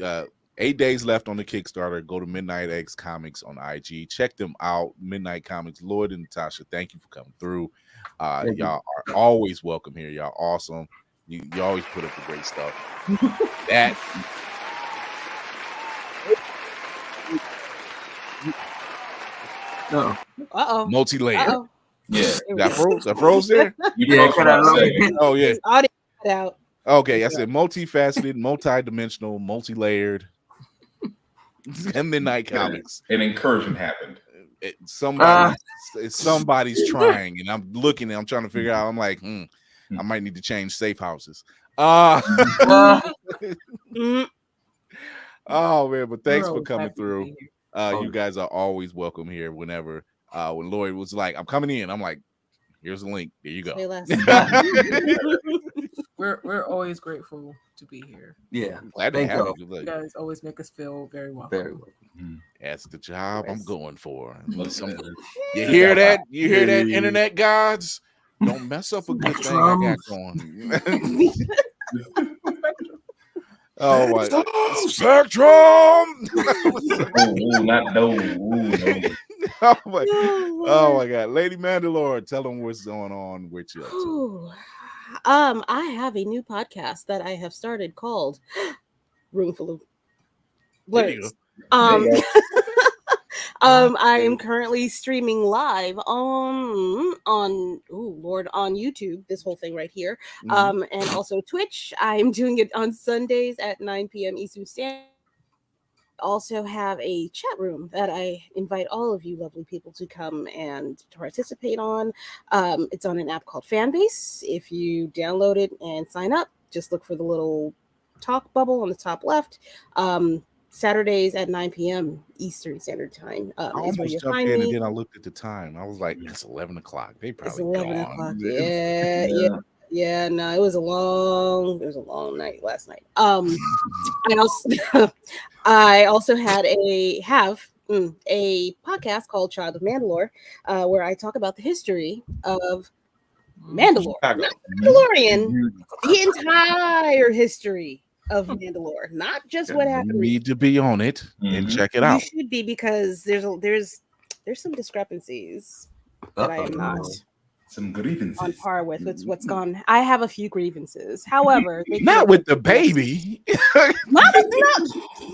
8 days left on the Kickstarter. Go to Midnight X Comics on IG. Check them out. Midnight Comics. Lloyd and Natasha, thank you for coming through. Y'all are always welcome here. Y'all awesome. You always put up the great stuff. That multi-layered. Yeah, that froze there. Oh yeah. Audio cut out. Okay, I said multifaceted, multi-dimensional, multi-layered. And Midnight Comics. An incursion happened. Somebody's trying, and I'm looking and I'm trying to figure out. I'm like, I might need to change safe houses. Oh man, but thanks for coming through. You guys are always welcome here whenever. When Lloyd was like, I'm coming in, I'm like, here's the link. There you go. We're always grateful to be here. Yeah, glad to have you. You guys always make us feel very welcome. Very welcome. That's the job I'm going for. You hear that? You hear that, internet gods? Don't mess up a good thing I got going. Oh my Spectrum! Not no. Oh my God, Lady Mandalore, tell them what's going on with you. I have a new podcast that I have started called Roomful of Words. I am currently streaming live on YouTube, this whole thing right here. And also Twitch. I'm doing it on Sundays at 9 p.m. Eastern Standard. Also have a chat room that I invite all of you lovely people to come and to participate on. It's on an app called Fanbase. If you download it and sign up, just look for the little talk bubble on the top left. Saturdays at 9 p.m. Eastern Standard Time. I almost jumped in and then I looked at the time. I was like, it's 11 o'clock. They probably it's 11 o'clock. Yeah. No, it was a long night last night. I also have a podcast called Child of Mandalore, where I talk about the history of Mandalore, not Mandalorian, the entire history of Mandalore, not just what happened. You need to be on it and check it out. You should be, because there's some discrepancies that I am not some grievances on par with. What's gone. I have a few grievances. However, not with the baby. No,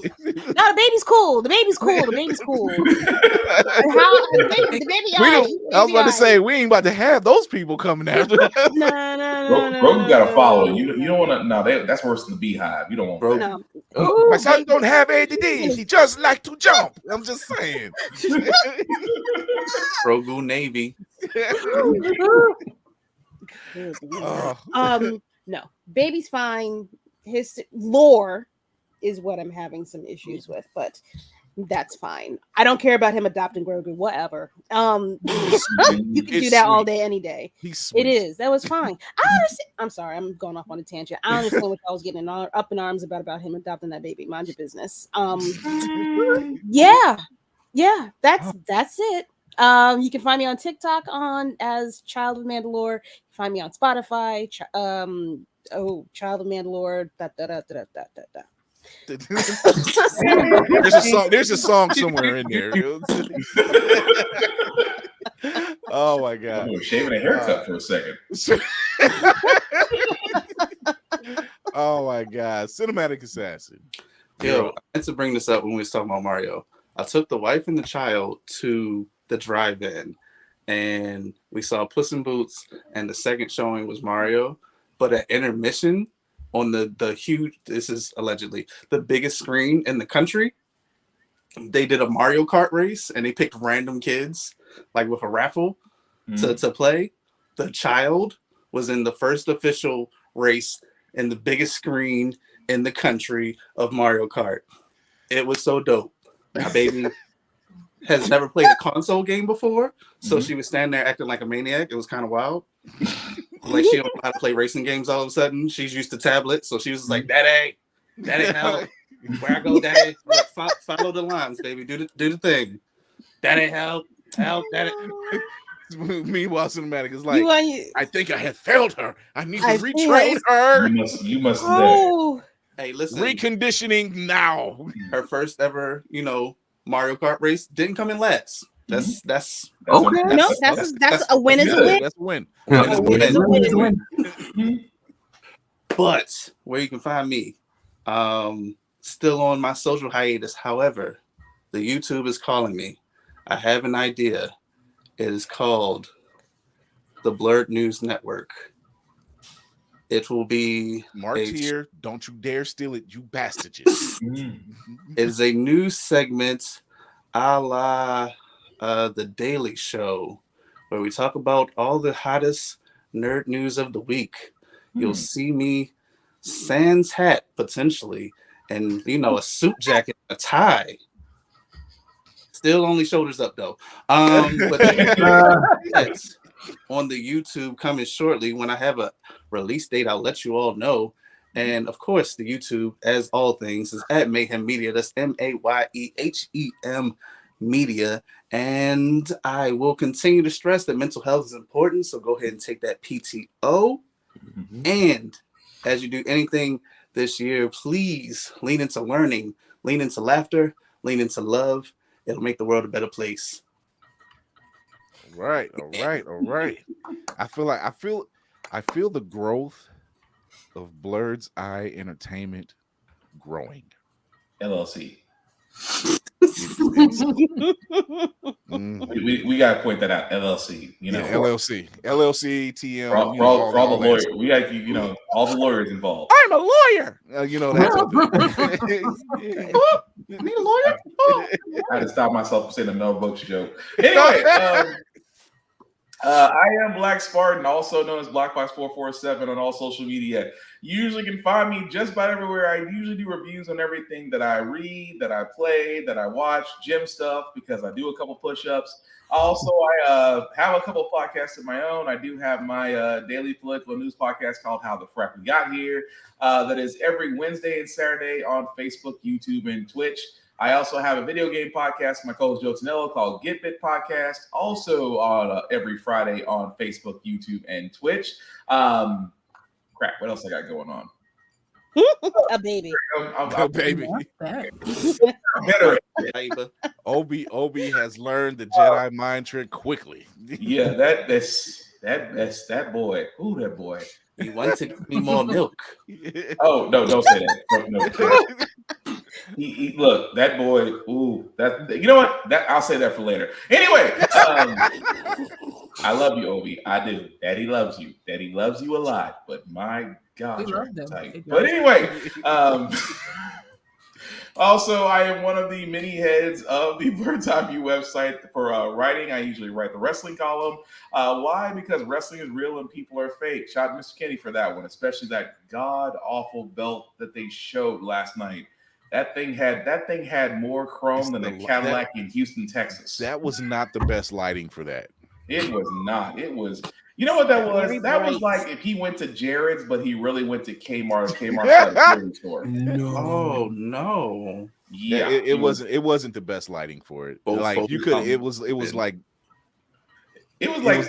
the baby's cool. The baby's cool. The baby's cool. I was about to say, we ain't about to have those people coming after. Bro, you gotta follow. You don't want to. No, that's worse than the beehive. You don't want. Bro, no. My son don't have ADD. He just like to jump. I'm just saying. Grogu Navy. No, baby's fine. His lore is what I'm having some issues with, but that's fine. I don't care about him adopting Grogu. Whatever. You can do that all day, any day. It is. That was fine. I understand. I'm sorry. I'm going off on a tangent. I understand what I was getting up in arms about him adopting that baby. Mind your business. Yeah. That's it. You can find me on TikTok as Child of Mandalore. You can find me on Spotify. Child of Mandalore. There's a song somewhere in there. Oh my God! I'm shaving a haircut for a second. Oh my God! Cinematic Assassin. Yo, I meant to bring this up when we was talking about Mario. I took the wife and the child to the drive-in, and we saw Puss in Boots, and the second showing was Mario. But at intermission, on the huge, this is allegedly the biggest screen in the country, they did a Mario Kart race, and they picked random kids, like with a raffle, to play. The child was in the first official race in the biggest screen in the country of Mario Kart. It was so dope. My baby has never played a console game before, so she was standing there acting like a maniac. It was kind of wild. Like, she don't know how to play racing games all of a sudden. She's used to tablets, so she was like, Daddy, help. Where I go, Daddy? Like, follow the lines, baby. Do the thing. Daddy, help, Daddy. Meanwhile, cinematic is like, You want- I think I have failed her. I need to I think retrain her. You must do that. Oh, Hey, listen. Reconditioning now. Her first ever, Mario Kart race didn't come in last. That's Okay. no, that's a win is a win. That's a win. A win is a win. But where you can find me, still on my social hiatus. However, the YouTube is calling me. I have an idea. It is called the Blurred News Network. It will be Mark's here. Don't you dare steal it, you bastards. It is a news segment a la The Daily Show, where we talk about all the hottest nerd news of the week. You'll see me sans hat, potentially, and, a suit jacket, a tie. Still only shoulders up, though. But that's on the YouTube coming shortly. When I have a release date, I'll let you all know. And of course, the YouTube, as all things, is at Mayhem Media. That's MAYEHEM Media. And I will continue to stress that mental health is important. So go ahead and take that PTO. And as you do anything this year, please lean into learning, lean into laughter, lean into love. It'll make the world a better place. All right. I feel the growth of Blurred's Eye Entertainment growing. LLC. We gotta point that out. LLC. LLC, TM. For all the lawyers, we got all the lawyers involved. I'm a lawyer. That's You need a lawyer? I had to stop myself from saying a no books joke. Anyway, I am Black Spartan, also known as BlackBox447 on all social media. You usually can find me just about everywhere. I usually do reviews on everything that I read, that I play, that I watch, gym stuff, because I do a couple push-ups. Also, I have a couple podcasts of my own. I do have my daily political news podcast called How the Frack We Got Here. That is every Wednesday and Saturday on Facebook, YouTube, and Twitch. I also have a video game podcast, my co-host Joe Tonello, called Get Bit Podcast, also on every Friday on Facebook, YouTube, and Twitch. Crap, what else I got going on? A baby. A baby. Obi has learned the Jedi mind trick quickly. Yeah, that's that boy. Ooh, that boy. He wants to give me more milk. Oh no! Don't say that. No. Look, that boy. Ooh, that. You know what? That I'll say that for later. Anyway, I love you, Obi. I do. Daddy loves you. Daddy loves you a lot. But my God, you're tight. But anyway, also, I am one of the many heads of the Bird's Eye View website for writing. I usually write the wrestling column. Why? Because wrestling is real and people are fake. Shout out Mr. Kenny for that one, especially that god-awful belt that they showed last night. That thing had more chrome than a Cadillac in Houston, Texas. That was not the best lighting for that. It was not. It was. You know what that was? That was like if he went to Jared's, but he really went to Kmart. Kmart store. No. Oh no. Yeah, it wasn't the best lighting for it. Like you could. It was like. It was like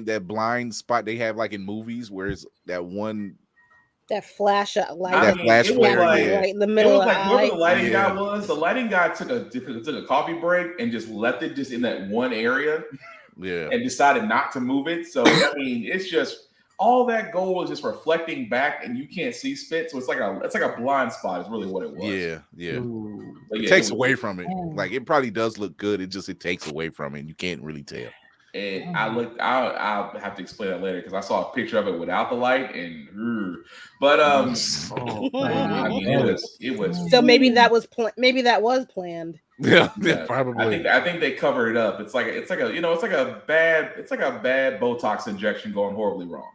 that blind spot they have like in movies, where it's that one. That flash light. That flash flare, right in the middle of the eye. Whoever the lighting guy was, the lighting guy took a coffee break and just left it just in that one area. Yeah. And decided not to move it. So I mean, it's just all that gold is just reflecting back, and you can't see spit. So it's like a blind spot. Is really what it was. Yeah. But it takes away from it. Like it probably does look good. It takes away from it. And you can't really tell. And I'll have to explain that later because I saw a picture of it without the light, and I mean it was. So maybe that was planned. Yeah, probably. I think they covered it up. It's like a bad Botox injection going horribly wrong.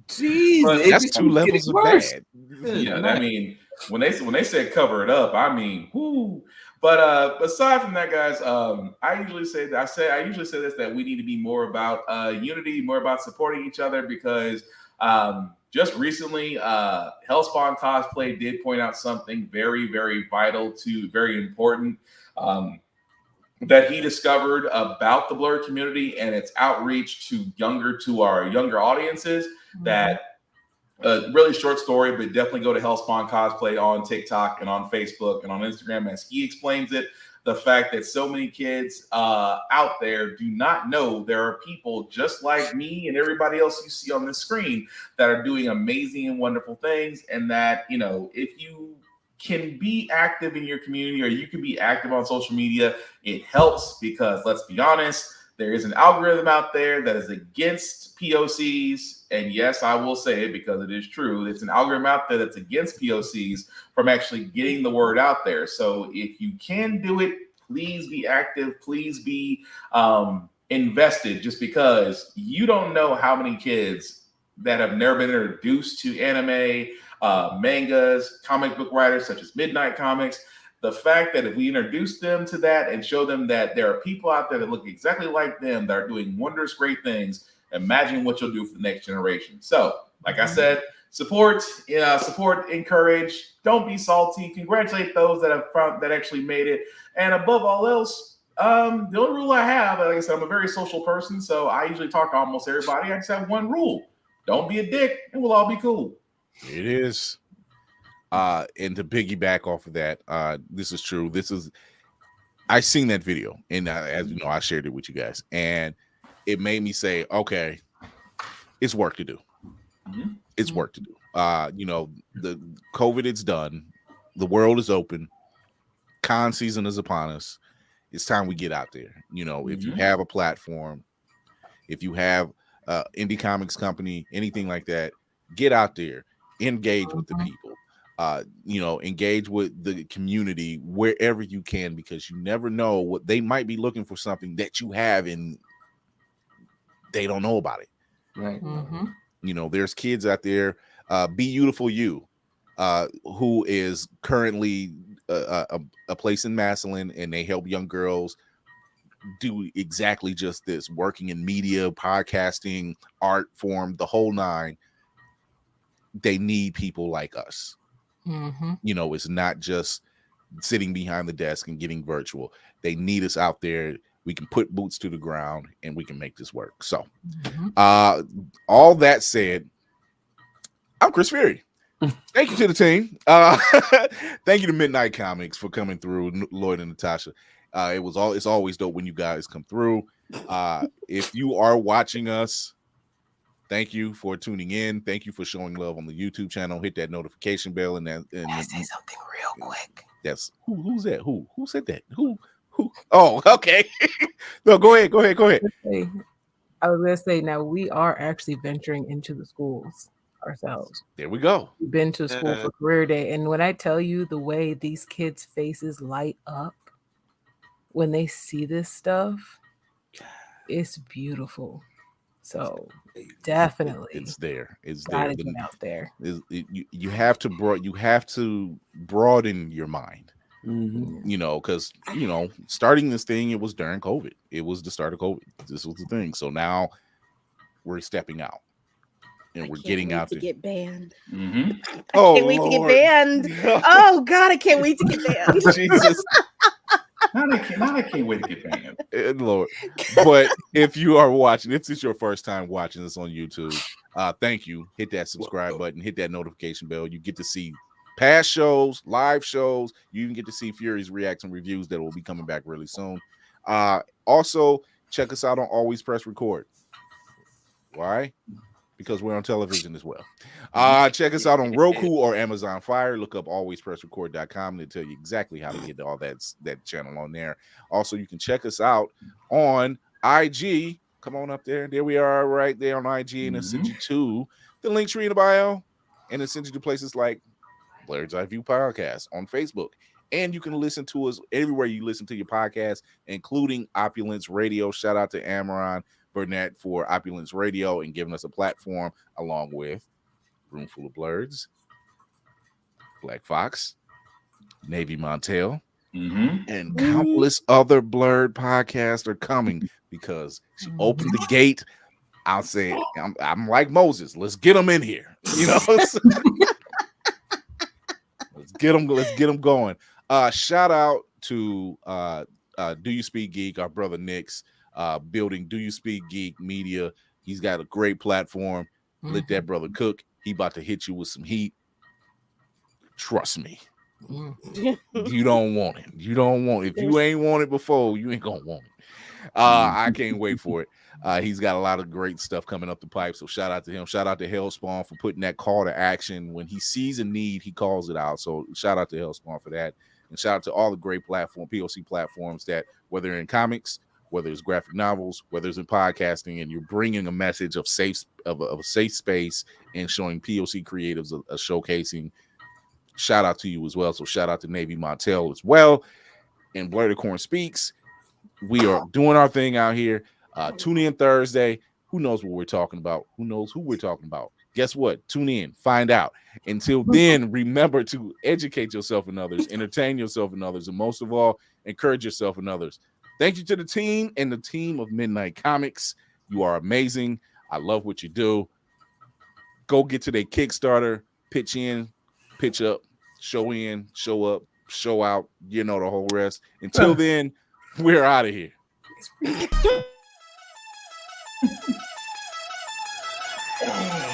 Jeez, that's two levels of bad. Yeah, I mean when they said cover it up, I mean, whoo. But aside from that, guys, I usually say this, that we need to be more about unity, more about supporting each other, because just recently, Hellspawn Cosplay did point out something very, very vital very important. that he discovered about the blurred community and its outreach to our younger audiences. That really short story, but definitely go to Hellspawn Cosplay on TikTok and on Facebook and on Instagram as he explains it. The fact that so many kids out there do not know there are people just like me and everybody else you see on the screen that are doing amazing and wonderful things. And that, you know, if you can be active in your community or you can be active on social media, it helps because let's be honest, there is an algorithm out there that is against POCs. And yes, I will say it because it is true. There's an algorithm out there that's against POCs from actually getting the word out there. So if you can do it, please be active. Please be invested, just because you don't know how many kids that have never been introduced to anime, mangas, comic book writers such as Midnight Comics. The fact that if we introduce them to that and show them that there are people out there that look exactly like them that are doing wondrous great things, imagine what you'll do for the next generation. So, like I said, support, encourage, don't be salty, congratulate those that actually made it. And above all else, the only rule I have, like I said, I'm a very social person, so I usually talk to almost everybody. I just have one rule: don't be a dick, and we'll all be cool. It is. And to piggyback off of that, this is true. I seen that video, and as you know, I shared it with you guys, and it made me say, okay, it's work to do. It's work to do. You know, the COVID is done. The world is open. Con season is upon us. It's time we get out there. You know, if you have a platform, if you have indie comics company, anything like that, get out there, engage with the people. You know, engage with the community wherever you can, because you never know what they might be looking for, something that you have and they don't know about it. Right. You know, there's kids out there, Be Beautiful You, who is currently a place in Massillon, and they help young girls do exactly just this, working in media, podcasting, art form, the whole nine. They need people like us. You know, it's not just sitting behind the desk and getting virtual. They need us out there. We can put boots to the ground and we can make this work. So all that said, I'm Chris Fury. Thank you to the team. Thank you to Midnight Comics for coming through, Lloyd and Natasha. It's always dope when you guys come through. If you are watching us, thank you for tuning in. Thank you for showing love on the YouTube channel. Hit that notification bell and say something real quick. That's who's that? Who said that? Who? Oh, okay. No, go ahead. I was gonna say, now we are actually venturing into the schools ourselves. There we go. We've been to school for career day, and when I tell you the way these kids' faces light up when they see this stuff, it's beautiful. So definitely, it's there. It's gotta there. get out there. You have to broaden your mind. You know, because starting this thing, it was during COVID. It was the start of COVID. This was the thing. So now we're stepping out, and we're getting out to there. get banned. I Can't wait to get banned. Oh God, I can't wait to get banned. Jesus. Now I can't wait to get banned. Lord. But if you are watching, if this is your first time watching this on YouTube, thank you. Hit that subscribe button, hit that notification bell. You get to see past shows, live shows. You even get to see Fury's reaction reviews that will be coming back really soon. Also, check us out on Always Press Record. Why? Because we're on television as well. Check us out on Roku or Amazon Fire. Look up alwayspressrecord.com. They'll tell you exactly how to get all that channel on there. Also, you can check us out on IG. Come on up there. There we are right there on IG, and it sends you to the link tree in the bio, and it sends you to places like Blurred's Eye View Podcast on Facebook. And you can listen to us everywhere you listen to your podcast, including Opulence Radio. Shout out to Amaron Burnett for Opulence Radio and giving us a platform, along with Roomful of Blurs, Black Fox, Navy Montel, and countless other Blurred podcasts are coming because she opened the gate. I'll say, I'm like Moses. Let's get them in here. You know, let's get them going. Shout out to Do You Speak Geek, our brother Nick's building Do You Speak Geek Media. He's got a great platform. Let that brother cook. He about to hit you with some heat. Trust me. You don't want it. You don't want it. If you ain't want it before, you ain't gonna want it. I can't wait for it. He's got a lot of great stuff coming up the pipe. So shout out to him. Shout out to Hellspawn for putting that call to action. When he sees a need, he calls it out. So shout out to Hellspawn for that. And shout out to all the great POC platforms that, whether in comics, whether it's graphic novels, whether it's in podcasting, and you're bringing a message of a safe space and showing POC creatives a showcasing. Shout out to you as well. So shout out to Navy Montel as well. And Blurred Corn Speaks. We are doing our thing out here. Tune in Thursday. Who knows what we're talking about? Who knows who we're talking about? Guess what? Tune in, find out. Until then, remember to educate yourself and others, entertain yourself and others, and most of all, encourage yourself and others. Thank you to the team and the team of Midnight Comics. You are amazing. I love what you do. Go get to their Kickstarter, pitch in, pitch up, show in, show up, show out. You know the whole rest. Until then, we're out of here. Oh.